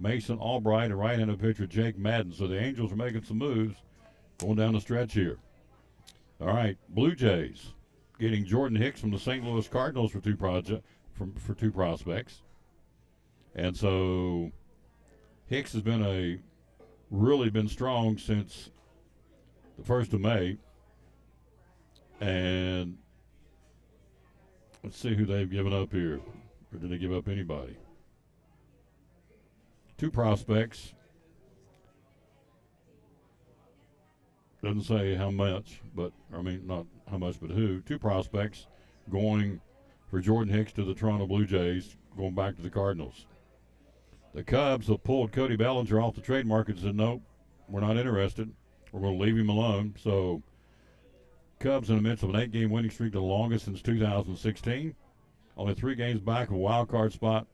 Mason Albright and right-handed pitcher Jake Madden. So the Angels are making some moves going down the stretch here. All right, Blue Jays getting Jordan Hicks from the St. Louis Cardinals for two prospects. And so Hicks has been really been strong since the 1st of May. And let's see who they've given up here. Or did they give up anybody? Two prospects. Doesn't say how much, but, not how much, but who. Two prospects going for Jordan Hicks to the Toronto Blue Jays, going back to the Cardinals. The Cubs have pulled Cody Bellinger off the trade market and said, nope, we're not interested. We're going to leave him alone. So, Cubs in the midst of an 8-game winning streak, the longest since 2016. Only 3 games back of a wild card spot.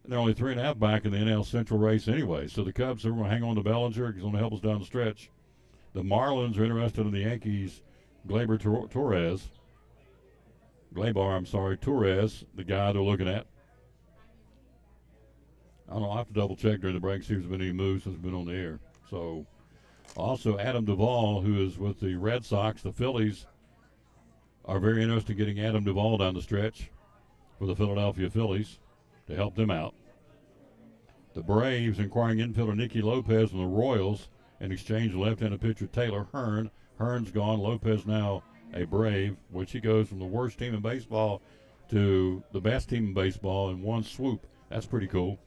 And they're only 3.5 back in the NL Central race anyway. So the Cubs are going to hang on to Bellinger. He's going to help us down the stretch. The Marlins are interested in the Yankees' Gleyber Torres, the guy they're looking at. I don't know, I'll have to double check during the break, see if there's been any moves since we've been on the air. So, also Adam Duvall, who is with the Red Sox. The Phillies are very interested in getting Adam Duvall down the stretch for the Philadelphia Phillies to help them out. The Braves inquiring infielder Nicky Lopez from the Royals in exchange of left-handed pitcher Taylor Hearn. Hearn's gone. Lopez now a Brave, which he goes from the worst team in baseball to the best team in baseball in one swoop. That's pretty cool.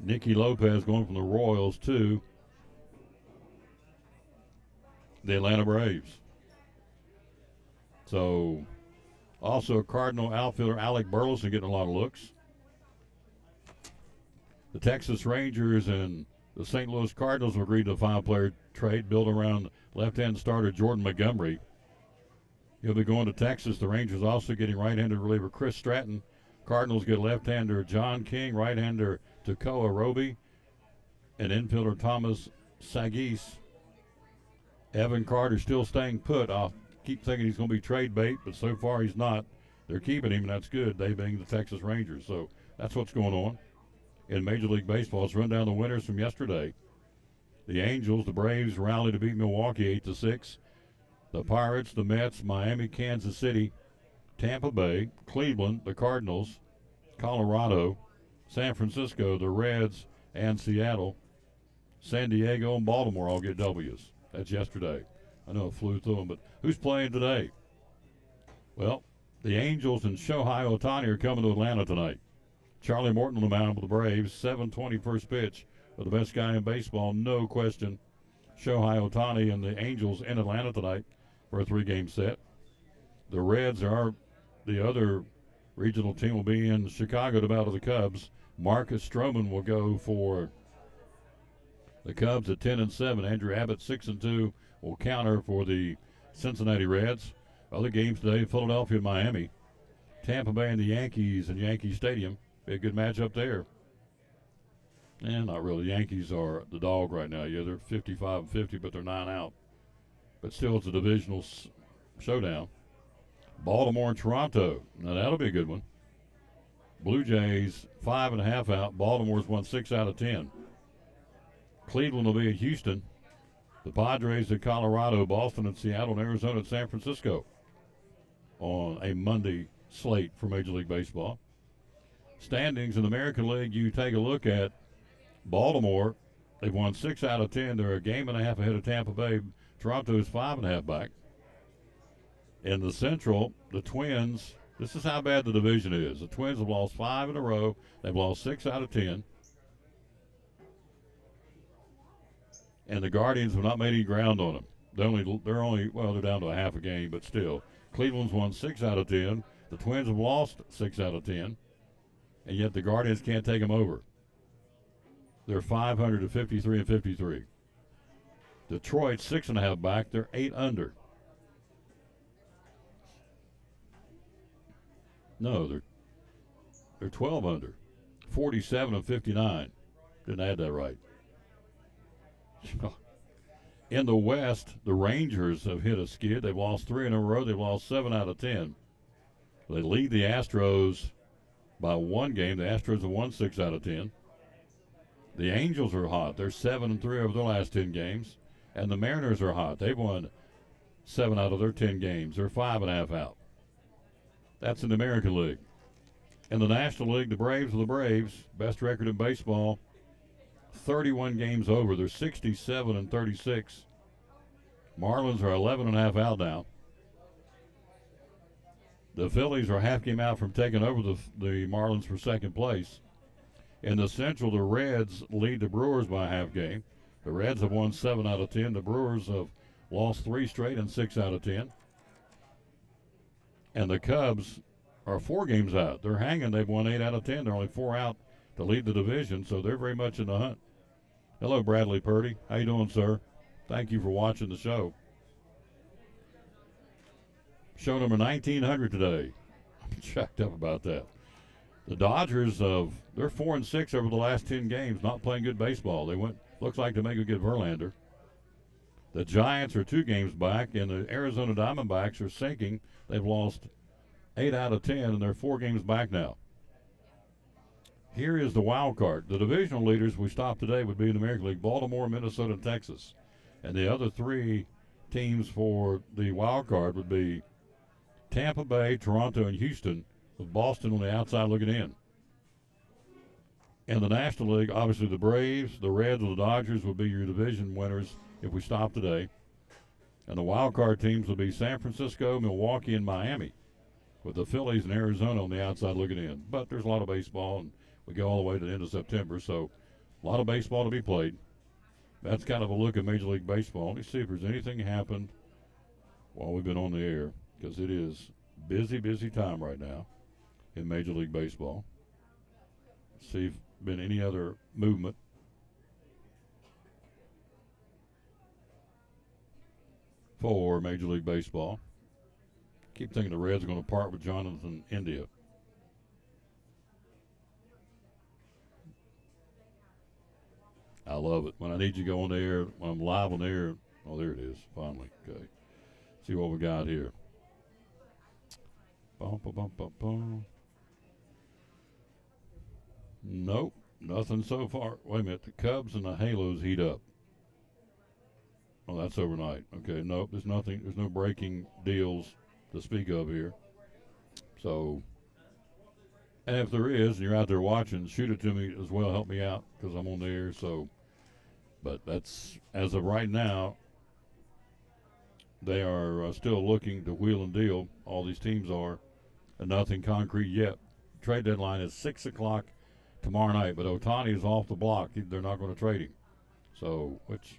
Nicky Lopez going from the Royals to the Atlanta Braves. So, also Cardinal outfielder Alec Burleson getting a lot of looks. The Texas Rangers and the St. Louis Cardinals have agreed to a 5-player trade built around left-hand starter Jordan Montgomery. He'll be going to Texas. The Rangers also getting right-handed reliever Chris Stratton. Cardinals get left-hander John King, right-hander Tekoa Roby, and infielder Thomas Sagis. Evan Carter still staying put. I'll keep thinking he's going to be trade bait, but so far he's not. They're keeping him, and that's good, they being the Texas Rangers. So that's what's going on in Major League Baseball. Let's run down the winners from yesterday. The Angels, the Braves rally to beat Milwaukee 8-6. The Pirates, the Mets, Miami, Kansas City, Tampa Bay, Cleveland, the Cardinals, Colorado, San Francisco, the Reds, and Seattle. San Diego and Baltimore all get W's. That's yesterday. I know it flew through them, but who's playing today? Well, the Angels and Shohei Ohtani are coming to Atlanta tonight. Charlie Morton on the mound with the Braves, 7:20 first pitch for the best guy in baseball, no question. Shohei Ohtani and the Angels in Atlanta tonight for a 3-game set. The Reds are the other regional team will be in Chicago to battle the Cubs. Marcus Stroman will go for the Cubs at 10-7. Andrew Abbott 6-2 will counter for the Cincinnati Reds. Other games today: Philadelphia and Miami, Tampa Bay and the Yankees in Yankee Stadium. Be a good matchup there. And not really. The Yankees are the dog right now. Yeah, they're 55-50, but they're 9 out. But still, it's a divisional showdown. Baltimore and Toronto. Now, that'll be a good one. Blue Jays 5.5 out. Baltimore's won 6 out of 10. Cleveland will be at Houston. The Padres at Colorado. Boston and Seattle, and Arizona at San Francisco on a Monday slate for Major League Baseball. Standings in the American League, you take a look at Baltimore. They've won 6 out of 10. They're a game and a half ahead of Tampa Bay. Toronto is 5.5 back. In the Central, the Twins, this is how bad the division is. The Twins have lost 5 in a row. They've lost 6 out of 10. And the Guardians have not made any ground on them. They're down to a half a game, but still. Cleveland's won 6 out of 10. The Twins have lost 6 out of 10. And yet the Guardians can't take them over. They're 500 to 53-53. Detroit 6.5 back. They're 8 under. No, they're 12 under. 47-59. Didn't add that right. In the West, the Rangers have hit a skid. They've lost 3 in a row. They've lost 7 out of 10. They lead the Astros by 1 game. The Astros have won 6 out of 10. The Angels are hot. They're 7-3 over their last 10 games. And the Mariners are hot. They've won 7 out of their 10 games. They're 5.5 out. That's in the American League. In the National League, the Braves are the Braves. Best record in baseball. 31 games over. They're 67-36. Marlins are 11.5 out now. The Phillies are a half game out from taking over the Marlins for second place. In the Central, the Reds lead the Brewers by a half game. The Reds have won 7 out of 10. The Brewers have lost 3 straight and 6 out of 10. And the Cubs are 4 games out. They're hanging. They've won 8 out of 10. They're only 4 out to lead the division, so they're very much in the hunt. Hello, Bradley Purdy. How you doing, sir? Thank you for watching the show. Show number 1900 today. I'm checked up about that. The Dodgers they're 4-6 over the last 10 games, not playing good baseball. Looks like to make a good Verlander. The Giants are 2 games back, and the Arizona Diamondbacks are sinking. They've lost 8 out of 10, and they're 4 games back now. Here is the wild card. The divisional leaders we stopped today would be in the American League: Baltimore, Minnesota, and Texas. And the other 3 teams for the wild card would be Tampa Bay, Toronto, and Houston, with Boston on the outside looking in. In the National League, obviously the Braves, the Reds, and the Dodgers would be your division winners if we stop today. And the wild card teams will be San Francisco, Milwaukee, and Miami, with the Phillies and Arizona on the outside looking in. But there's a lot of baseball, and we go all the way to the end of September, so a lot of baseball to be played. That's kind of a look at Major League Baseball. Let me see if there's anything happened while we've been on the air, because it is busy time right now in Major League Baseball. See if been any other movement. For Major League Baseball. keep thinking the Reds are going to part with Jonathan India. I love it. When I need you to go on the air, when I'm live on the air. Oh, there it is. Finally. Okay. See what we got here. Bum, bum, bum, bum, bum. Nope. Nothing so far. Wait a minute. The Cubs and the Halos heat up. Oh, that's overnight. Okay. Nope. There's nothing. There's no breaking deals to speak of here. So, and if there is, and you're out there watching, shoot it to me as well. Help me out because I'm on the air. So, but that's, as of right now, they are still looking to wheel and deal. All these teams are, and nothing concrete yet. Trade deadline is 6 o'clock tomorrow night, but Ohtani is off the block. They're not going to trade him. So, which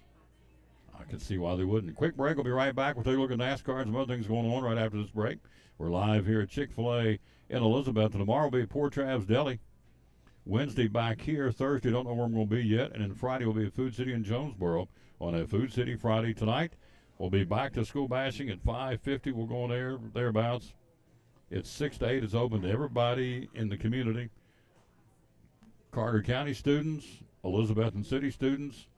I can see why they wouldn't. Quick break. We'll be right back. We'll take a look at NASCAR and some other things going on right after this break. We're live here at Chick-fil-A in Elizabeth. And tomorrow will be at Port Travis Deli. Wednesday back here. Thursday, don't know where we're going to be yet. And then Friday we'll be at Food City in Jonesboro on a Food City Friday tonight. We'll be back to school bashing at 5:50. We'll go on there, thereabouts. It's 6 to 8. It's open to everybody in the community. Carter County students, Elizabethton City students,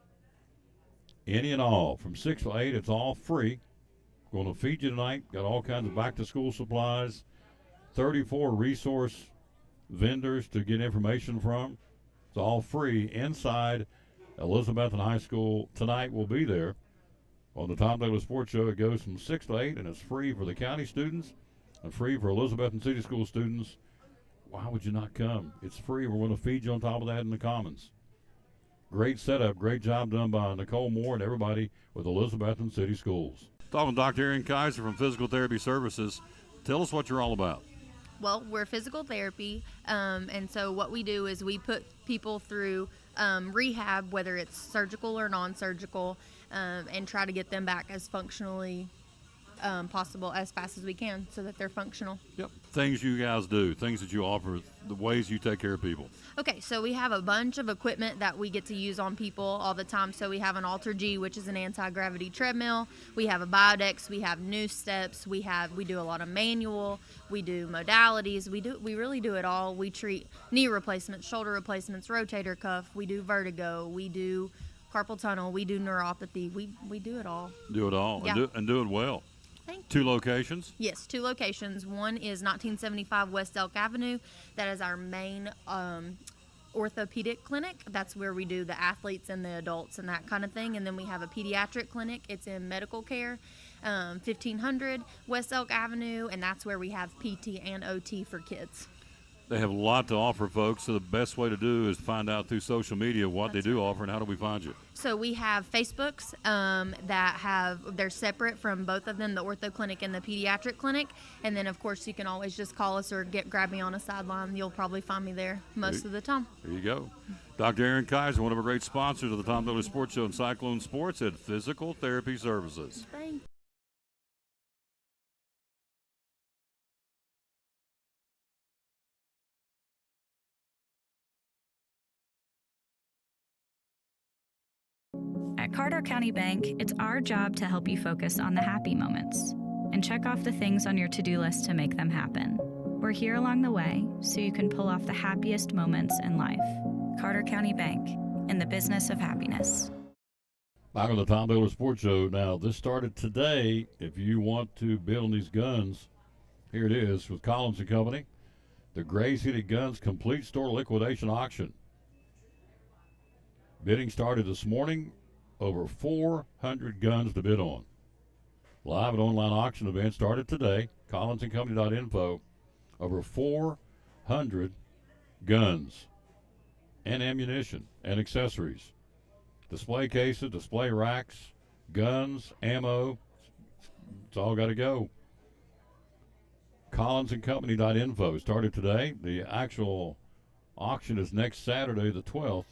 any and all. From 6 to 8, it's all free. Going to feed you tonight. Got all kinds of back-to-school supplies. 34 resource vendors to get information from. It's all free inside Elizabethton High School. Tonight we'll be there on the Tom Taylor Sports Show. It goes from 6 to 8, and it's free for the county students and free for Elizabethton City School students. Why would you not come? It's free. We're going to feed you on top of that in the Commons. Great setup. Great job done by Nicole Moore and everybody with Elizabethton City Schools. Talking to Dr. Aaron Kaiser from Physical Therapy Services. Tell us what you're all about. Well, we're physical therapy, and so what we do is we put people through rehab, whether it's surgical or non-surgical, and try to get them back as functionally possible as fast as we can so that they're functional. Yep. Things you guys do, things that you offer, the ways you take care of people. Okay, so we have a bunch of equipment that we get to use on people all the time. So we have an Alter G, which is an anti-gravity treadmill. We have a Biodex. We have new steps. We do a lot of manual. We do modalities. We really do it all. We treat knee replacements, shoulder replacements, rotator cuff. We do vertigo. We do carpal tunnel. We do neuropathy. We do it all. Do it all, yeah. and do it well. Thank you. 2 locations? Yes, 2 locations. One is 1975 West Elk Avenue. That is our main orthopedic clinic. That's where we do the athletes and the adults and that kind of thing. And then we have a pediatric clinic. It's in medical care, 1500 West Elk Avenue, and that's where we have PT and OT for kids. They have a lot to offer, folks, so the best way to do is find out through social media what they do offer, and how do we find you? So we have Facebooks they're separate from both of them, the ortho clinic and the pediatric clinic. And then, of course, you can always just call us or grab me on a sideline. You'll probably find me there most of the time. There you go. Dr. Aaron Kaiser, one of our great sponsors of the Tom Taylor Sports Show and Cyclone Sports at Physical Therapy Services. Thank you. At Carter County Bank, it's our job to help you focus on the happy moments and check off the things on your to-do list to make them happen. We're here along the way so you can pull off the happiest moments in life. Carter County Bank, in the business of happiness. Back on the Tom Taylor Sports Show. Now, this started today. If you want to bid on these guns, here it is with Collins & Company. The Grays Heated Guns Complete Store Liquidation Auction. Bidding started this morning. Over 400 guns to bid on. Live and online auction event started today. collinsandcompany.info. Over 400 guns and ammunition and accessories. Display cases, display racks, guns, ammo. It's all got to go. collinsandcompany.info. Started today. The actual auction is next Saturday, the 12th.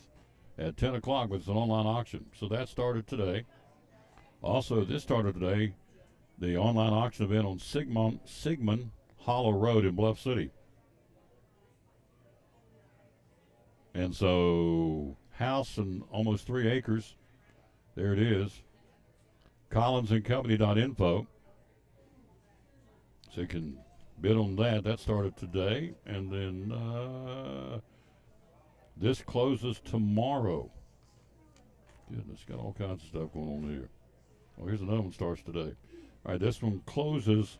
At 10 o'clock, but it's an online auction. So that started today. Also, this started today, the online auction event on Sigmund Hollow Road in Bluff City. And so, house and almost 3 acres. There it is. collinsandcompany.info. So you can bid on that. That started today. And then this closes tomorrow. Goodness, got all kinds of stuff going on here. Oh, here's another one starts today. All right, this one closes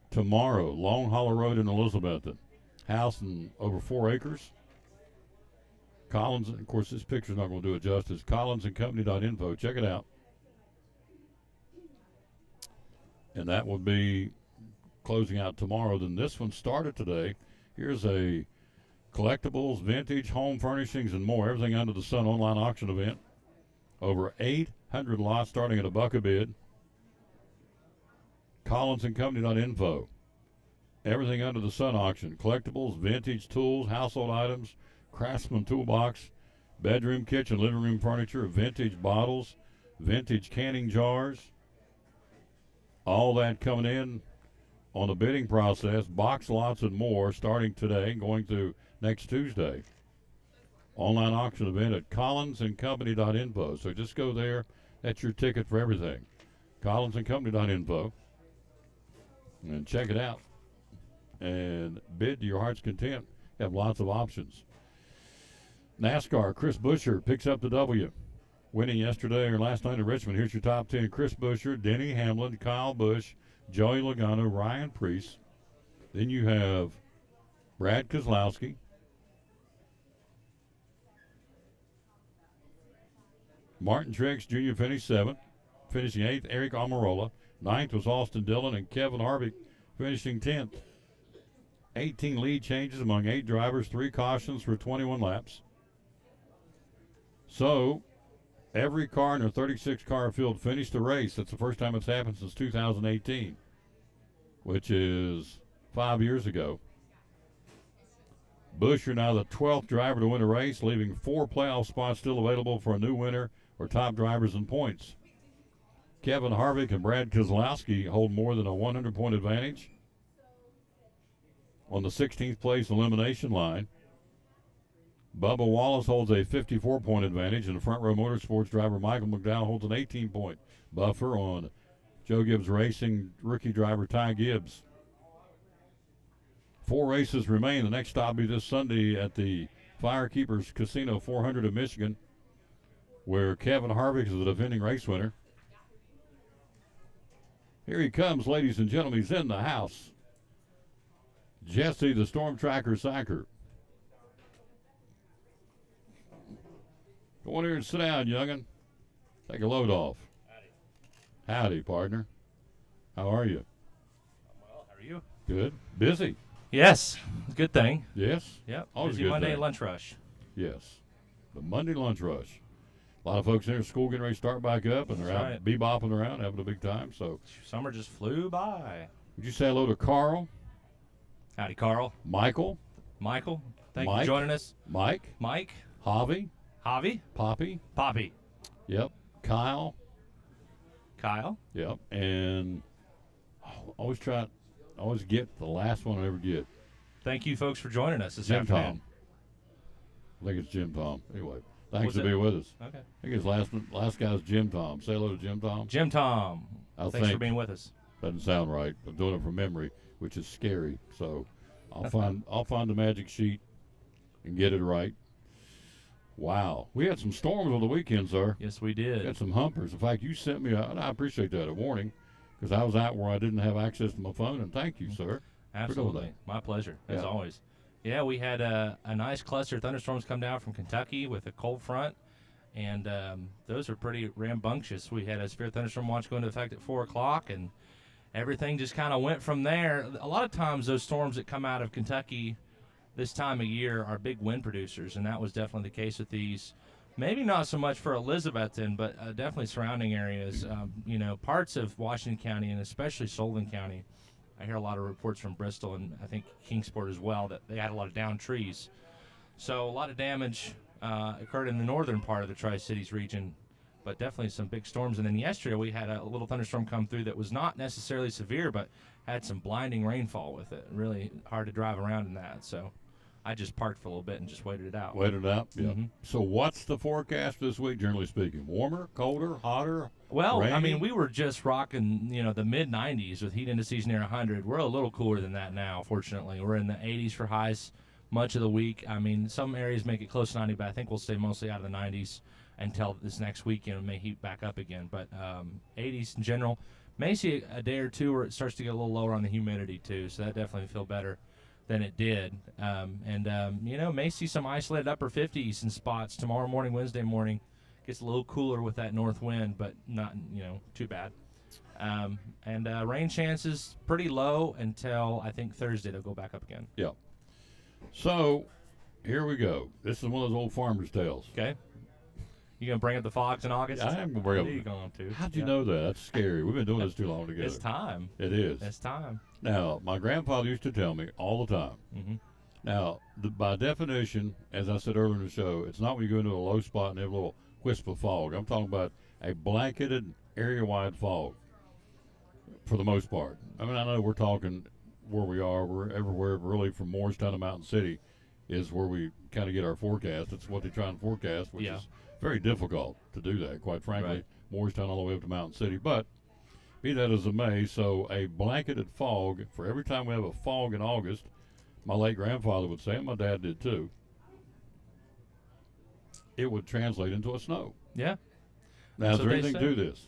tomorrow. Long Hollow Road in Elizabethton. House in over 4 acres. Collins, of course, this picture's not going to do it justice. CollinsandCompany.info. Check it out. And that will be closing out tomorrow. Then this one started today. Here's a collectibles, vintage, home furnishings, and more. Everything under the sun online auction event. Over 800 lots starting at $1 a bid. CollinsandCompany.info. Everything under the sun auction. Collectibles, vintage, tools, household items, Craftsman toolbox, bedroom, kitchen, living room furniture, vintage bottles, vintage canning jars. All that coming in on the bidding process. Box lots and more starting today, going through next Tuesday. Online auction event at CollinsandCompany.info. So just go there. That's your ticket for everything. CollinsandCompany.info. And check it out. And bid to your heart's content. Have lots of options. NASCAR, Chris Buescher picks up the W. Winning yesterday or last night in Richmond. Here's your top 10. Chris Buescher, Denny Hamlin, Kyle Busch, Joey Logano, Ryan Preece. Then you have Brad Keselowski. Martin Truex Jr. finished 7th. Finishing 8th, Eric Almirola. 9th was Austin Dillon, and Kevin Harvick finishing 10th. 18 lead changes among 8 drivers, 3 cautions for 21 laps. So, every car in a 36-car field finished the race. That's the first time it's happened since 2018, which is 5 years ago. Buescher now the 12th driver to win a race, leaving 4 playoff spots still available for a new winner or top drivers in points. Kevin Harvick and Brad Keselowski hold more than a 100-point advantage on the 16th place elimination line. Bubba Wallace holds a 54-point advantage, and Front Row Motorsports driver Michael McDowell holds an 18-point buffer on Joe Gibbs Racing rookie driver Ty Gibbs. 4 races remain. The next stop will be this Sunday at the Firekeepers Casino 400 of Michigan, where Kevin Harvick is the defending race winner. Here he comes, ladies and gentlemen. He's in the house. Jesse, the Storm Tracker Sacker. Go in here and sit down, young'un. Take a load off. Howdy, partner. How are you? Well, how are you? Good. Busy. Yes. Good thing. Yes? Yep. Always Busy good Monday thing. lunch rush. Yes. The Monday lunch rush. A lot of folks in their school getting ready to start back up, and they're That's out right. bebopping around, having a big time. So, Summer just flew by. would you say hello to Carl? Howdy, Carl. Michael? Michael, thank you Mike? for joining us. Mike? Mike. Javi? Javi. Poppy? Poppy. Yep. Kyle? Kyle. Yep. And always get the last one I ever get. Thank you, folks, for joining us this Jim afternoon. Tom. I think it's Jim Tom. Anyway, thanks Was for it? being with us. Okay. I think his last guy's Jim Tom. Say hello to Jim Tom. Jim Tom. I Thanks for think. being with us. Doesn't sound right. I'm doing it from memory, which is scary. So I'll find the magic sheet and get it right. Wow. We had some storms on the weekend, sir. Yes, we did. We had some humpers. In fact, you sent me, and I appreciate that, a warning, because I was out where I didn't have access to my phone, and thank you, sir. Absolutely. My pleasure, as Yeah. always. Yeah, we had a nice cluster of thunderstorms come down from Kentucky with a cold front, and those are pretty rambunctious. We had a severe thunderstorm watch go into effect at 4 o'clock, and everything just kind of went from there. A lot of times those storms that come out of Kentucky this time of year are big wind producers, and that was definitely the case with these. Maybe not so much for Elizabethton, but definitely surrounding areas. Parts of Washington County and especially Sullivan County. I hear a lot of reports from Bristol and I think Kingsport as well that they had a lot of downed trees. So a lot of damage occurred in the northern part of the Tri-Cities region, but definitely some big storms. And then yesterday we had a little thunderstorm come through that was not necessarily severe, but had some blinding rainfall with it. Really hard to drive around in that. So I just parked for a little bit and just waited it out. Waited it out? Yeah. Mhm. So what's the forecast this week, generally speaking? Warmer, colder, hotter? Well, I rainy? mean, we were just rocking, the mid-90s with heat indices near 100. We're a little cooler than that now, fortunately. We're in the 80s for highs much of the week. I mean, some areas make it close to 90, but I think we'll stay mostly out of the 90s until this next weekend. It may heat back up again. But 80s in general. May see a day or two where it starts to get a little lower on the humidity, too, so that definitely feel better than it did. May see some isolated upper 50s in spots tomorrow morning, Wednesday morning. Gets a little cooler with that north wind, but not, too bad. Rain chances pretty low until I think Thursday they'll go back up again. Yeah. So, here we go. This is one of those old farmer's tales. Okay. You going to bring up the fogs in August? I am going to bring up. What are you going to? How'd you know that? That's scary. We've been doing this too long together. It's time. It is. It's time. Now, my grandfather used to tell me all the time. Mm-hmm. Now, by definition, as I said earlier in the show, it's not when you go into a low spot and have a little wisp of fog. I'm talking about a blanketed area-wide fog for the most part. I mean, I know we're talking where we are. We're everywhere, really, from Morristown to Mountain City is where we kind of get our forecast. It's what they try and forecast, which is very difficult to do that, quite frankly. Right. Morristown all the way up to Mountain City. But be that as it may, so a blanketed fog, for every time we have a fog in August, my late grandfather would say, and my dad did too, it would translate into a snow. Yeah. Now, is That's there what they anything say. to this?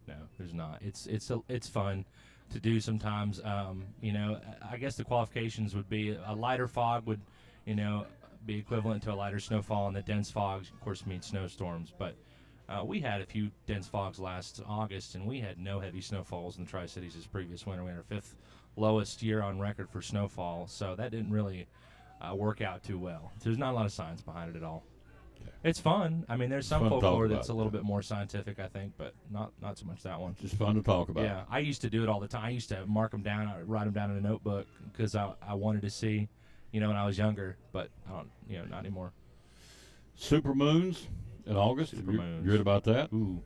No, there's not. It's fun to do sometimes. I guess the qualifications would be a lighter fog would, be equivalent to a lighter snowfall, and the dense fogs, of course, mean snowstorms. But we had a few dense fogs last August, and we had no heavy snowfalls in the Tri-Cities this previous winter. We had our 5th lowest year on record for snowfall, so that didn't really work out too well. There's not a lot of science behind it at all. It's fun. I mean, there's some Fun to talk folklore about, that's a little bit more scientific, I think, but not so much that one. Just fun to talk about. Yeah, I used to do it all the time. I used to mark them down, write them down in a notebook because I wanted to see, when I was younger, but I don't, not anymore. Super moons in August. Super You moons. heard about that? Ooh,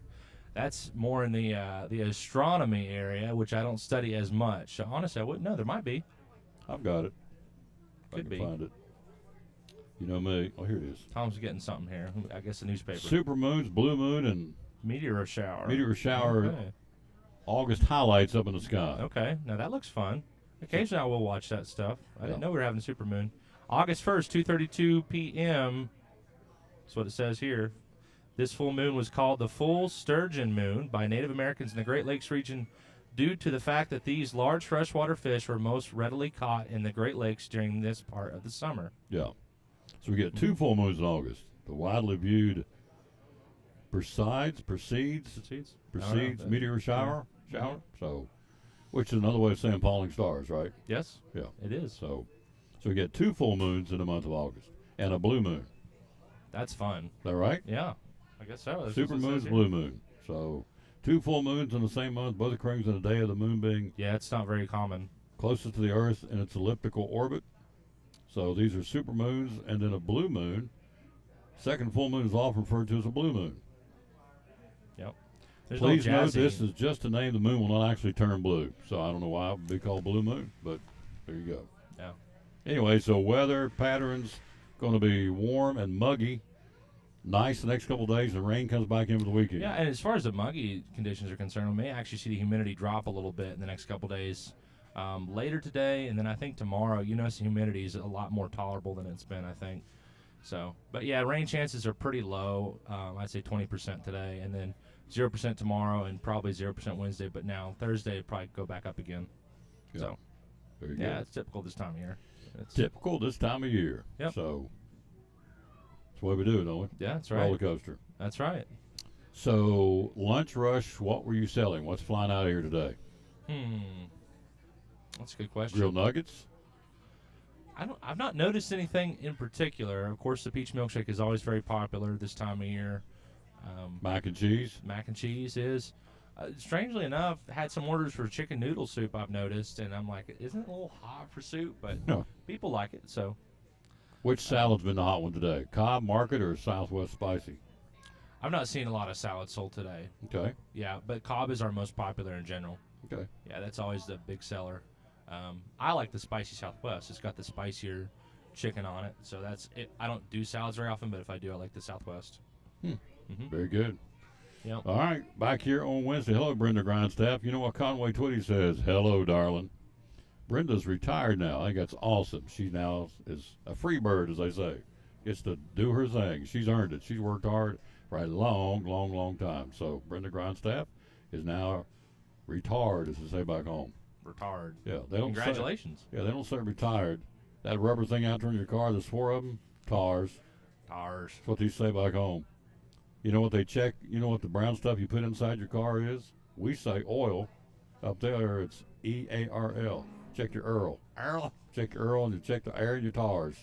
that's more in the astronomy area, which I don't study as much. So honestly, I wouldn't know. There might be. I've got it. I Could can be. find it. You know me. Oh, here it is. Tom's getting something here. I guess the newspaper. Super moons, blue moon, and meteor shower. Meteor shower. Okay. August highlights up in the sky. Okay, now that looks fun. Occasionally I will watch that stuff. I didn't know we were having a super moon. August 1st, 2:32 p.m. That's what it says here. This full moon was called the full sturgeon moon by Native Americans in the Great Lakes region due to the fact that these large freshwater fish were most readily caught in the Great Lakes during this part of the summer. Yeah. So we get 2 full moons in August. The widely viewed Perseids meteor shower. So, which is another way of saying falling stars, right? Yes. Yeah. It is. So we get 2 full moons in the month of August and a blue moon. That's fun. Is that right? Yeah, I guess so. That's Super what it says moon's here. blue moon. So 2 full moons in the same month, both occurring on the day of the moon being it's not very common. Closest to the Earth in its elliptical orbit. So these are super moons, and then a blue moon. Second full moon is often referred to as a blue moon. Yep. There's Please no note jazzy. this is just a name. The moon will not actually turn blue. So I don't know why it would be called blue moon, but there you go. Yeah. Anyway, so weather patterns going to be warm and muggy. Nice the next couple of days. The rain comes back in for the weekend. Yeah, and as far as the muggy conditions are concerned, we may actually see the humidity drop a little bit in the next couple days. Later today, and then I think tomorrow, the humidity is a lot more tolerable than it's been, I think. So, but yeah, rain chances are pretty low. I'd say 20% today, and then 0% tomorrow, and probably 0% Wednesday. But now Thursday, probably go back up again. Yeah. So, Very yeah, good. it's typical this time of year. It's Typical this time of year. Yep. So that's the way we do it, don't we? Yeah, that's right. Roller coaster. That's right. So lunch rush, what were you selling? What's flying out of here today? That's a good question. Grilled nuggets? I've not noticed anything in particular. Of course, the peach milkshake is always very popular this time of year. Mac and cheese? Mac and cheese is. Strangely enough, had some orders for chicken noodle soup I've noticed, and I'm like, isn't it a little hot for soup? But No. people like it, so. Which salad's been the hot one today? Cobb Market or Southwest Spicy? I've not seen a lot of salad sold today. Okay. Yeah, but Cobb is our most popular in general. Okay. Yeah, that's always the big seller. I like the spicy Southwest. It's got the spicier chicken on it. So that's it. I don't do salads very often, but if I do, I like the Southwest. Very good. Yep. All right, back here on Wednesday. Hello, Brenda Grindstaff. You know what Conway Twitty says? Hello, darling. Brenda's retired now. I think that's awesome. She now is a free bird, as they say. Gets to do her thing. She's earned it. She's worked hard for a long, long, long time. So Brenda Grindstaff is now retired, as they say back home. Retired. Yeah, they don't. Congratulations. They don't say retired. That rubber thing out there in your car, there's 4 of them. TARS. TARS. That's what they say back home. You know what they check? You know what the brown stuff you put inside your car is? We say oil. Up there, it's EARL. Check your Earl. Check your Earl and you check the air in your TARS.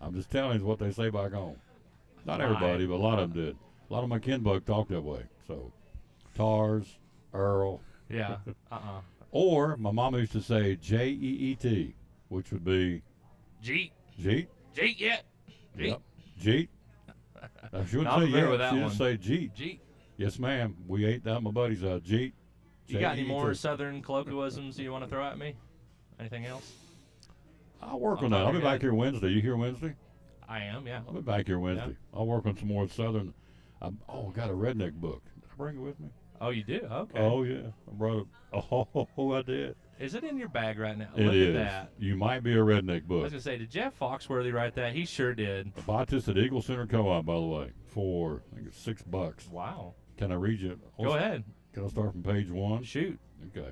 I'm just telling you what they say back home. Not everybody, but a lot of them did. A lot of my kinfolk talk that way. So, TARS, Earl. Yeah. Or my mama used to say JEET, which would be Jeet. Jeet. Jeet yet. Jeet. Yep. Jeet. She wouldn't Not say familiar yeah. with that She one. just say Jeet. Jeet. Yes, ma'am. We ate that. My buddies Jeet. You got any more J-E-E-T. Southern colloquialisms you want to throw at me? Anything else? I'll work on that. I'll be back here Wednesday. You here Wednesday? I am, yeah. I'll be back here Wednesday. I'll work on some more Southern. I got a redneck book. Did I bring it with me? Oh, you do? Okay. Oh, yeah. I brought it. Oh, I did. Is it in your bag right now? It Look is. at that. You might be a redneck I book. was going to say, did Jeff Foxworthy write that? He sure did. I bought this at Eagle Center Co-op, by the way, for I think it's $6. Wow. Can I read you? Go ahead. Can I start from page 1? Shoot. Okay.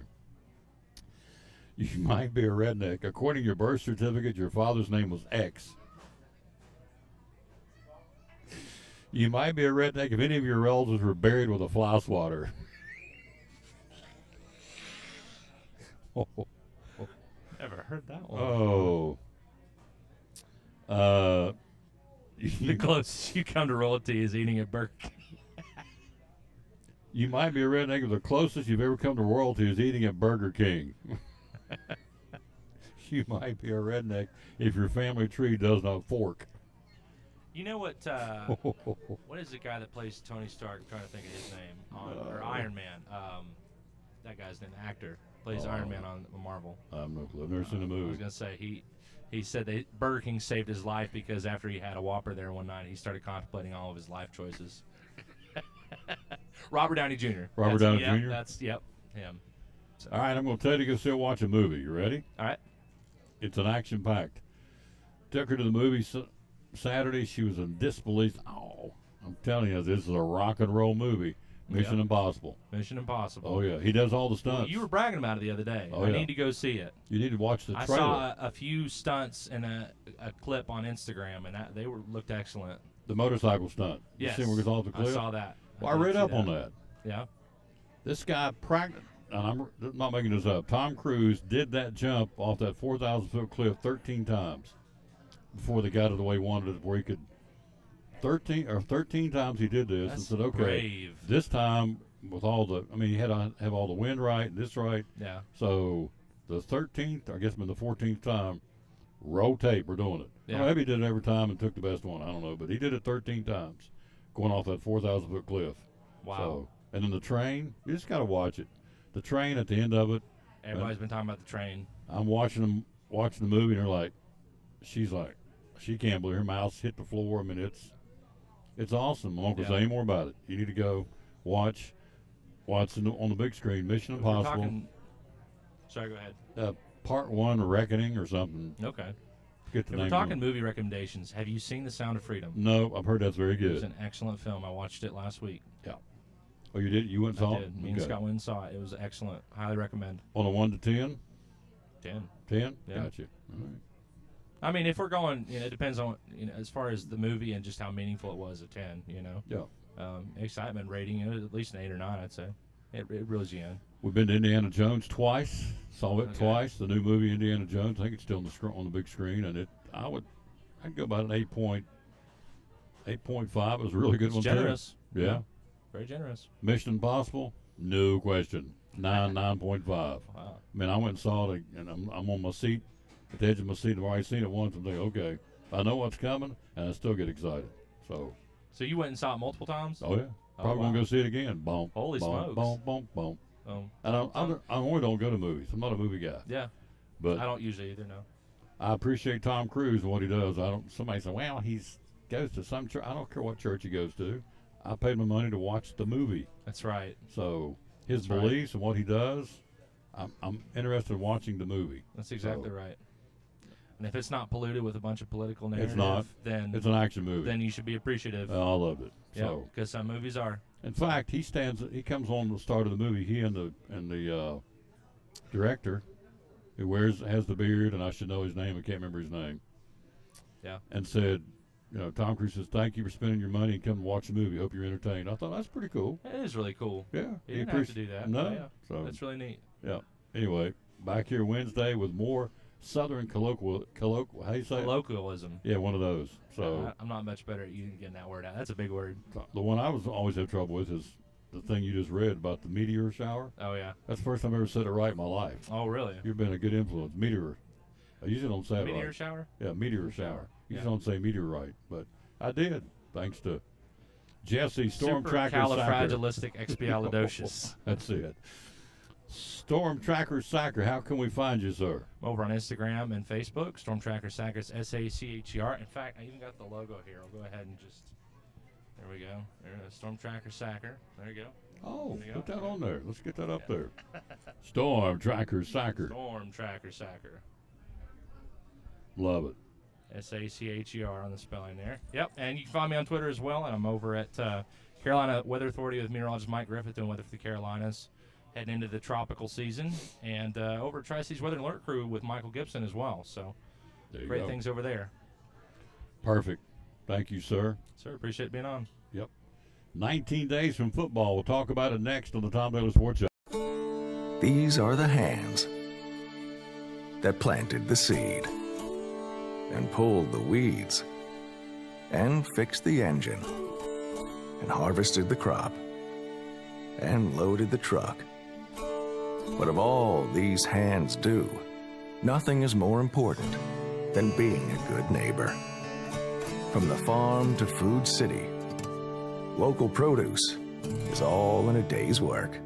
You might be a redneck. According to your birth certificate, your father's name was X. You might be a redneck if any of your relatives were buried with a fly swatter. Never heard that one. Oh. The closest you come to royalty is eating a Burger King. You might be a redneck if the closest you've ever come to royalty is eating at Burger King. You might be a redneck if your family tree does not fork. You know what? What is the guy that plays Tony Stark? I'm trying to think of his name. Or Iron Man. That guy's an actor. Plays Iron Man on Marvel. I'm no clue. I've never seen the I movie. was gonna say he said Burger King saved his life because after he had a Whopper there one night, he started contemplating all of his life choices. Robert Downey Jr. Robert Downey Jr.? That's him. So. All right, I'm going to tell you to go sit and watch a movie. You ready? All right. It's an action-packed. Took her to the movie Saturday. She was in disbelief. Oh, I'm telling you, this is a rock and roll movie. Mission Impossible. Mission Impossible. Oh, yeah. He does all the stunts. Well, you were bragging about it the other day. Oh, I yeah. need to go see it. You need to watch the trailer. I saw a few stunts and a clip on Instagram, and they looked excellent. The motorcycle stunt. Yes. You see where he goes off the cliff? I saw that. Well, I read up on that. Yeah. This guy practiced, and I'm not making this up, Tom Cruise did that jump off that 4,000-foot cliff 13 times before they got it the way he wanted it, where he could 13 times he did this. That's and said, okay, brave. this time with all the, I mean, he had to have all the wind right, this right. Yeah. So the 13th, I guess the 14th time, roll tape, we're doing it. Yeah. Or maybe he did it every time and took the best one. I don't know, but he did it 13 times, going off that 4,000-foot cliff. Wow. So, and then the train, you just got to watch it. The train at the end of it. Everybody's been talking about the train. I'm watching the movie, and they're like, she's like, she can't believe her mouth hit the floor. I mean, it's awesome. I won't say any more about it. You need to go watch on the big screen. Mission Impossible. Sorry, go ahead. Part 1, Reckoning or something. Okay. Get the If name we're talking wrong. movie recommendations, have you seen The Sound of Freedom? No, I've heard that's very It was good. an excellent film. I watched it last week. Yeah. Oh, you did? You went and saw I it? did. Me and Scott went and saw it. It was excellent. Highly recommend. On a 1 to 10? 10. 10? Yeah. Gotcha. All right. I mean, if we're going, it depends on, as far as the movie and just how meaningful it was, a 10, Yeah. Excitement rating, at least an 8 or 9, I'd say. It reels you in. We've been to Indiana Jones twice. Saw it twice. The new movie Indiana Jones. I think it's still on the big screen, and I'd go about an 8.5. It was a really good It's one. generous. Too. Yeah. Very generous. Mission Impossible, no question. 9.5. Wow. I mean, I went and saw it, and I'm on my seat, at the edge of my seat. I've already seen it once. I'm thinking, okay, I know what's coming, and I still get excited. So you went and saw it multiple times? Oh, yeah. Probably going to go see it again. Boom. Holy boom, smokes. Boom, boom, boom. Oh. And I normally don't go to movies. I'm not a movie guy. Yeah. But I don't usually either, no. I appreciate Tom Cruise and what he does. Somebody said, well, goes to some church. I don't care what church he goes to. I paid my money to watch the movie. That's right. So his That's beliefs and what he does, I'm interested in watching the movie. That's exactly right. And if it's not polluted with a bunch of political It's narrative, not. then It's an action movie. Then you should be appreciative. I loved it. Yeah, So because some movies are. in fact, he comes on the start of the movie. He and the director, who has the beard, and I should know his name. I can't remember his name. Yeah. And said, Tom Cruise says, "Thank you for spending your money and come watch the movie. Hope you're entertained." I thought that's pretty cool. It is really cool. Yeah, You didn't have to do that. No, but yeah. so That's really neat. Yeah. Anyway, back here Wednesday with more Southern colloquial. How you say it? Colloquialism. Yeah, one of those. So I'm not much better at you getting that word out. That's a big word. the one I always have trouble with is the thing you just read about the meteor shower. Oh yeah. That's the first time I've ever said it right in my life. Oh really? You've been a good influence. Meteor. I usually don't say it Meteor right. shower? Yeah, meteor shower. You Yeah. don't say meteorite, but I did, thanks to Jesse Storm Tracker Supercalifragilisticexpialidocious. That's it. Storm Tracker Sacker, how can we find you, sir? Over on Instagram and Facebook, Storm Tracker Sacker, SACHER. In fact, I even got the logo here. I'll go ahead and just. There we go. There it is. Storm Tracker Sacker. There you go. Oh, There you put go. that on there. Let's get that up there. Storm Tracker Sacker. Storm Tracker Sacker. Love it. SACHER on the spelling there. Yep, and you can find me on Twitter as well. And I'm over at Carolina Weather Authority with meteorologist Mike Griffith doing weather for the Carolinas, heading into the tropical season, and over at Tri-Cities Weather Alert Crew with Michael Gibson as well. So There you great go. things over there. Perfect. Thank you, sir. Sir, appreciate being on. Yep. 19 days from football. We'll talk about it next on the Tom Taylor Sports Show. These are the hands that planted the seed and pulled the weeds and fixed the engine and harvested the crop and loaded the truck. But of all these hands do, nothing is more important than being a good neighbor. From the farm to Food City, local produce is all in a day's work.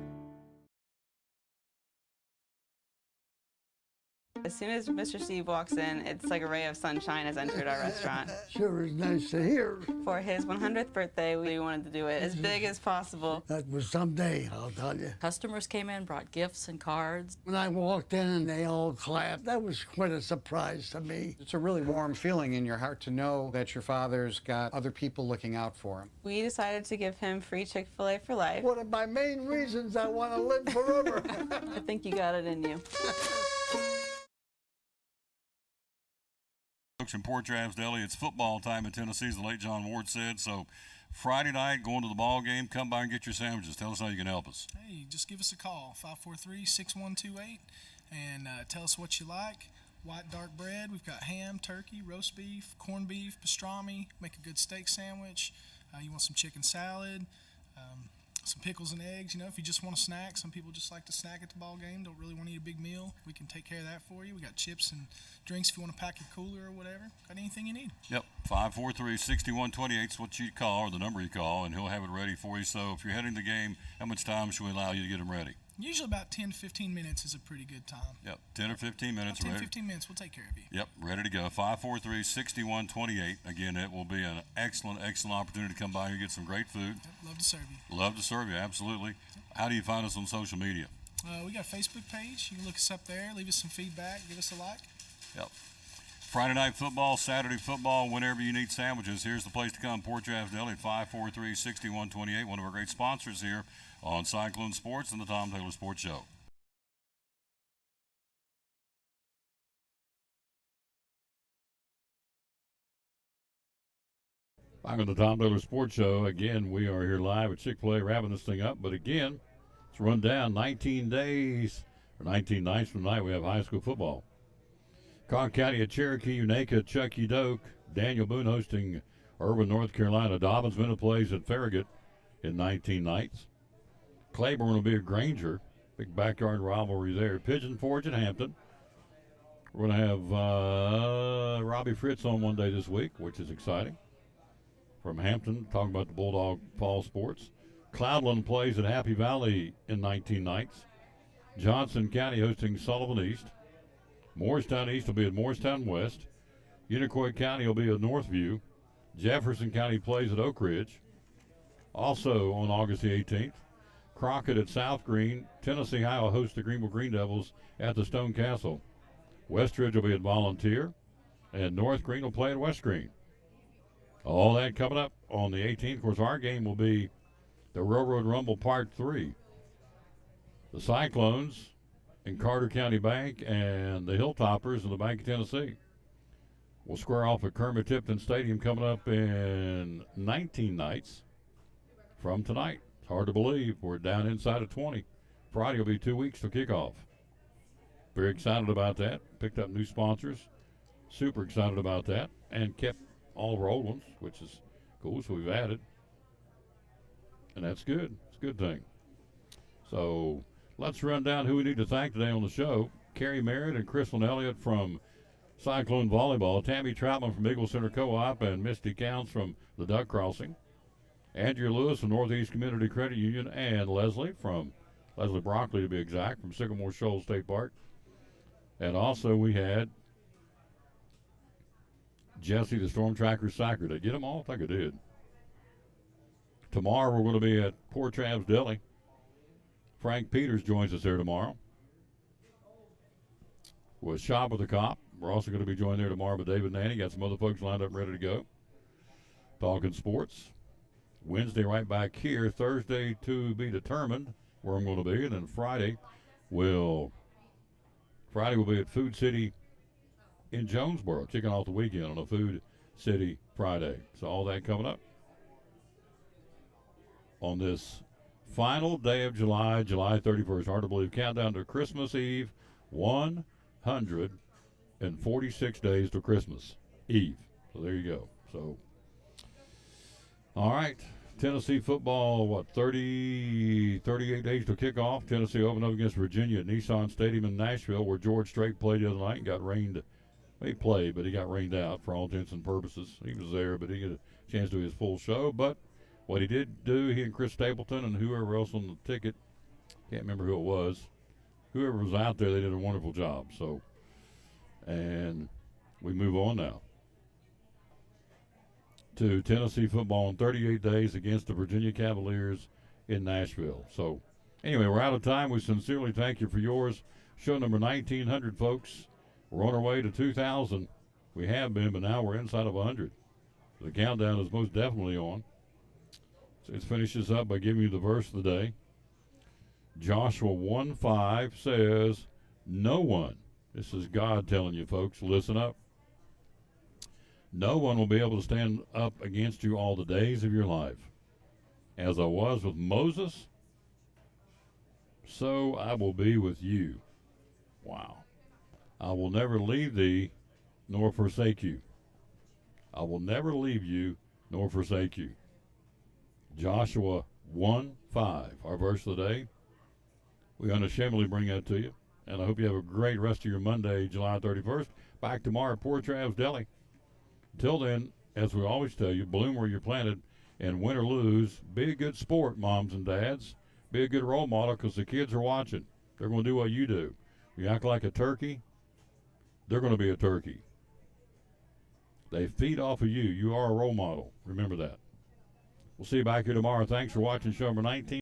As soon as Mr. Steve walks in, it's like a ray of sunshine has entered our restaurant. Sure is nice to hear. For his 100th birthday, we wanted to do it as big as possible. That was someday, I'll tell you. Customers came in, brought gifts and cards. When I walked in and they all clapped, that was quite a surprise to me. It's a really warm feeling in your heart to know that your father's got other people looking out for him. We decided to give him free Chick-fil-A for life. One of my main reasons I want to live forever. I think you got it in you. Folks in Port Travis Deli, it's football time in Tennessee, as the late John Ward said. So Friday night, going to the ball game, come by and get your sandwiches. Tell us how you can help us. Hey, just give us a call, 543-6128, and tell us what you like. White dark bread, we've got ham, turkey, roast beef, corned beef, pastrami, make a good steak sandwich. You want some chicken salad, some pickles and eggs. If you just want a snack, some people just like to snack at the ball game, don't really want to eat a big meal. We can take care of that for you. We got chips and drinks if you want to pack your cooler or whatever. Got anything you need. Yep, 543-6128 is what you call, or the number you call, and he'll have it ready for you. So if you're heading to the game, how much time should we allow you to get them ready? Usually about 10 to 15 minutes is a pretty good time. Yep, 10 or 15 minutes. 10 ready. 15 minutes, we'll take care of you. Yep, ready to go. 543-6128. Again, it will be an excellent opportunity to come by and get some great food. Yep, love to serve you. Love to serve you, absolutely. How do you find us on social media? We got a Facebook page. You can look us up there, leave us some feedback, give us a like. Yep. Friday night football, Saturday football, whenever you need sandwiches, here's the place to come. Port Travis Deli at 543-6128, one of our great sponsors here on Cyclone Sports and the Tom Taylor Sports Show. Back on the Tom Taylor Sports Show. Again, we are here live at Chick-fil-A wrapping this thing up. But again, let's run down 19 days or 19 nights from tonight. We have high school football. Conn County at Cherokee, Unaka, Chucky Doak, Daniel Boone hosting Irvin, North Carolina. Dobbins Minute plays at Farragut in 19 nights. Claiborne will be at Granger. Big backyard rivalry there. Pigeon Forge at Hampton. We're going to have Robbie Fritz on one day this week, which is exciting. From Hampton, talking about the Bulldog Fall Sports. Cloudland plays at Happy Valley in 19 nights. Johnson County hosting Sullivan East. Morristown East will be at Morristown West. Unicoi County will be at Northview. Jefferson County plays at Oak Ridge. Also on August the 18th, Crockett at South Green. Tennessee High will host the Greenville Green Devils at the Stone Castle. Westridge will be at Volunteer. And North Green will play at West Green. All that coming up on the 18th. Of course, our game will be the Railroad Rumble Part 3. The Cyclones in Carter County Bank and the Hilltoppers in the Bank of Tennessee will square off at Kermit Tipton Stadium coming up in 19 nights from tonight. It's hard to believe. We're down inside of 20. Friday will be 2 weeks to kickoff. Very excited about that. Picked up new sponsors. Super excited about that. And kept all of our old ones, which is cool. So we've added. And that's good. It's a good thing. So let's run down who we need to thank today on the show. Carrie Merritt and Crystal Elliott from Cyclone Volleyball. Tammy Troutman from Eagle Center Co-op and Misty Counts from the Duck Crossing. Andrea Lewis from Northeast Community Credit Union and Leslie Broccoli to be exact, from Sycamore Shoals State Park. And also we had Jesse, the Storm Tracker Sacker. Did I get them all? I think I did. Tomorrow we're going to be at Poor Trav's Deli. Frank Peters joins us there tomorrow with Shop with the Cop. We're also going to be joined there tomorrow by David Nanny. Got some other folks lined up ready to go. Talking sports. Wednesday right back here. Thursday to be determined where I'm going to be. And then Friday will be at Food City in Jonesboro, kicking off the weekend on a Food City Friday. So all that coming up on this final day of July, July 31st. Hard to believe. Countdown to Christmas Eve. 146 days to Christmas Eve. So there you go. So, all right. Tennessee football, 38 days to kick off. Tennessee opened up against Virginia at Nissan Stadium in Nashville, where George Strait played the other night and got rained. He played, but he got rained out for all intents and purposes. He was there, but he didn't get a chance to do his full show. But what he did do, he and Chris Stapleton and whoever else on the ticket, can't remember who it was, whoever was out there, they did a wonderful job. So, and we move on now to Tennessee football in 38 days against the Virginia Cavaliers in Nashville. So, anyway, we're out of time. We sincerely thank you for yours. Show number 1900, folks. We're on our way to 2,000. We have been, but now we're inside of 100. The countdown is most definitely on. So it finishes up by giving you the verse of the day. Joshua 1:5 says, no one, this is God telling you, folks, listen up. No one will be able to stand up against you all the days of your life. As I was with Moses, so I will be with you. Wow. I will never leave thee nor forsake you. I will never leave you nor forsake you. Joshua 1:5, our verse of the day. We unashamedly bring that to you. And I hope you have a great rest of your Monday, July 31st. Back tomorrow at Poor Trav's Deli. Until then, as we always tell you, bloom where you're planted, and win or lose, be a good sport, moms and dads. Be a good role model, because the kids are watching. They're going to do what you do. You act like a turkey, they're going to be a turkey. They feed off of you. You are a role model. Remember that. We'll see you back here tomorrow. Thanks for watching show number 19.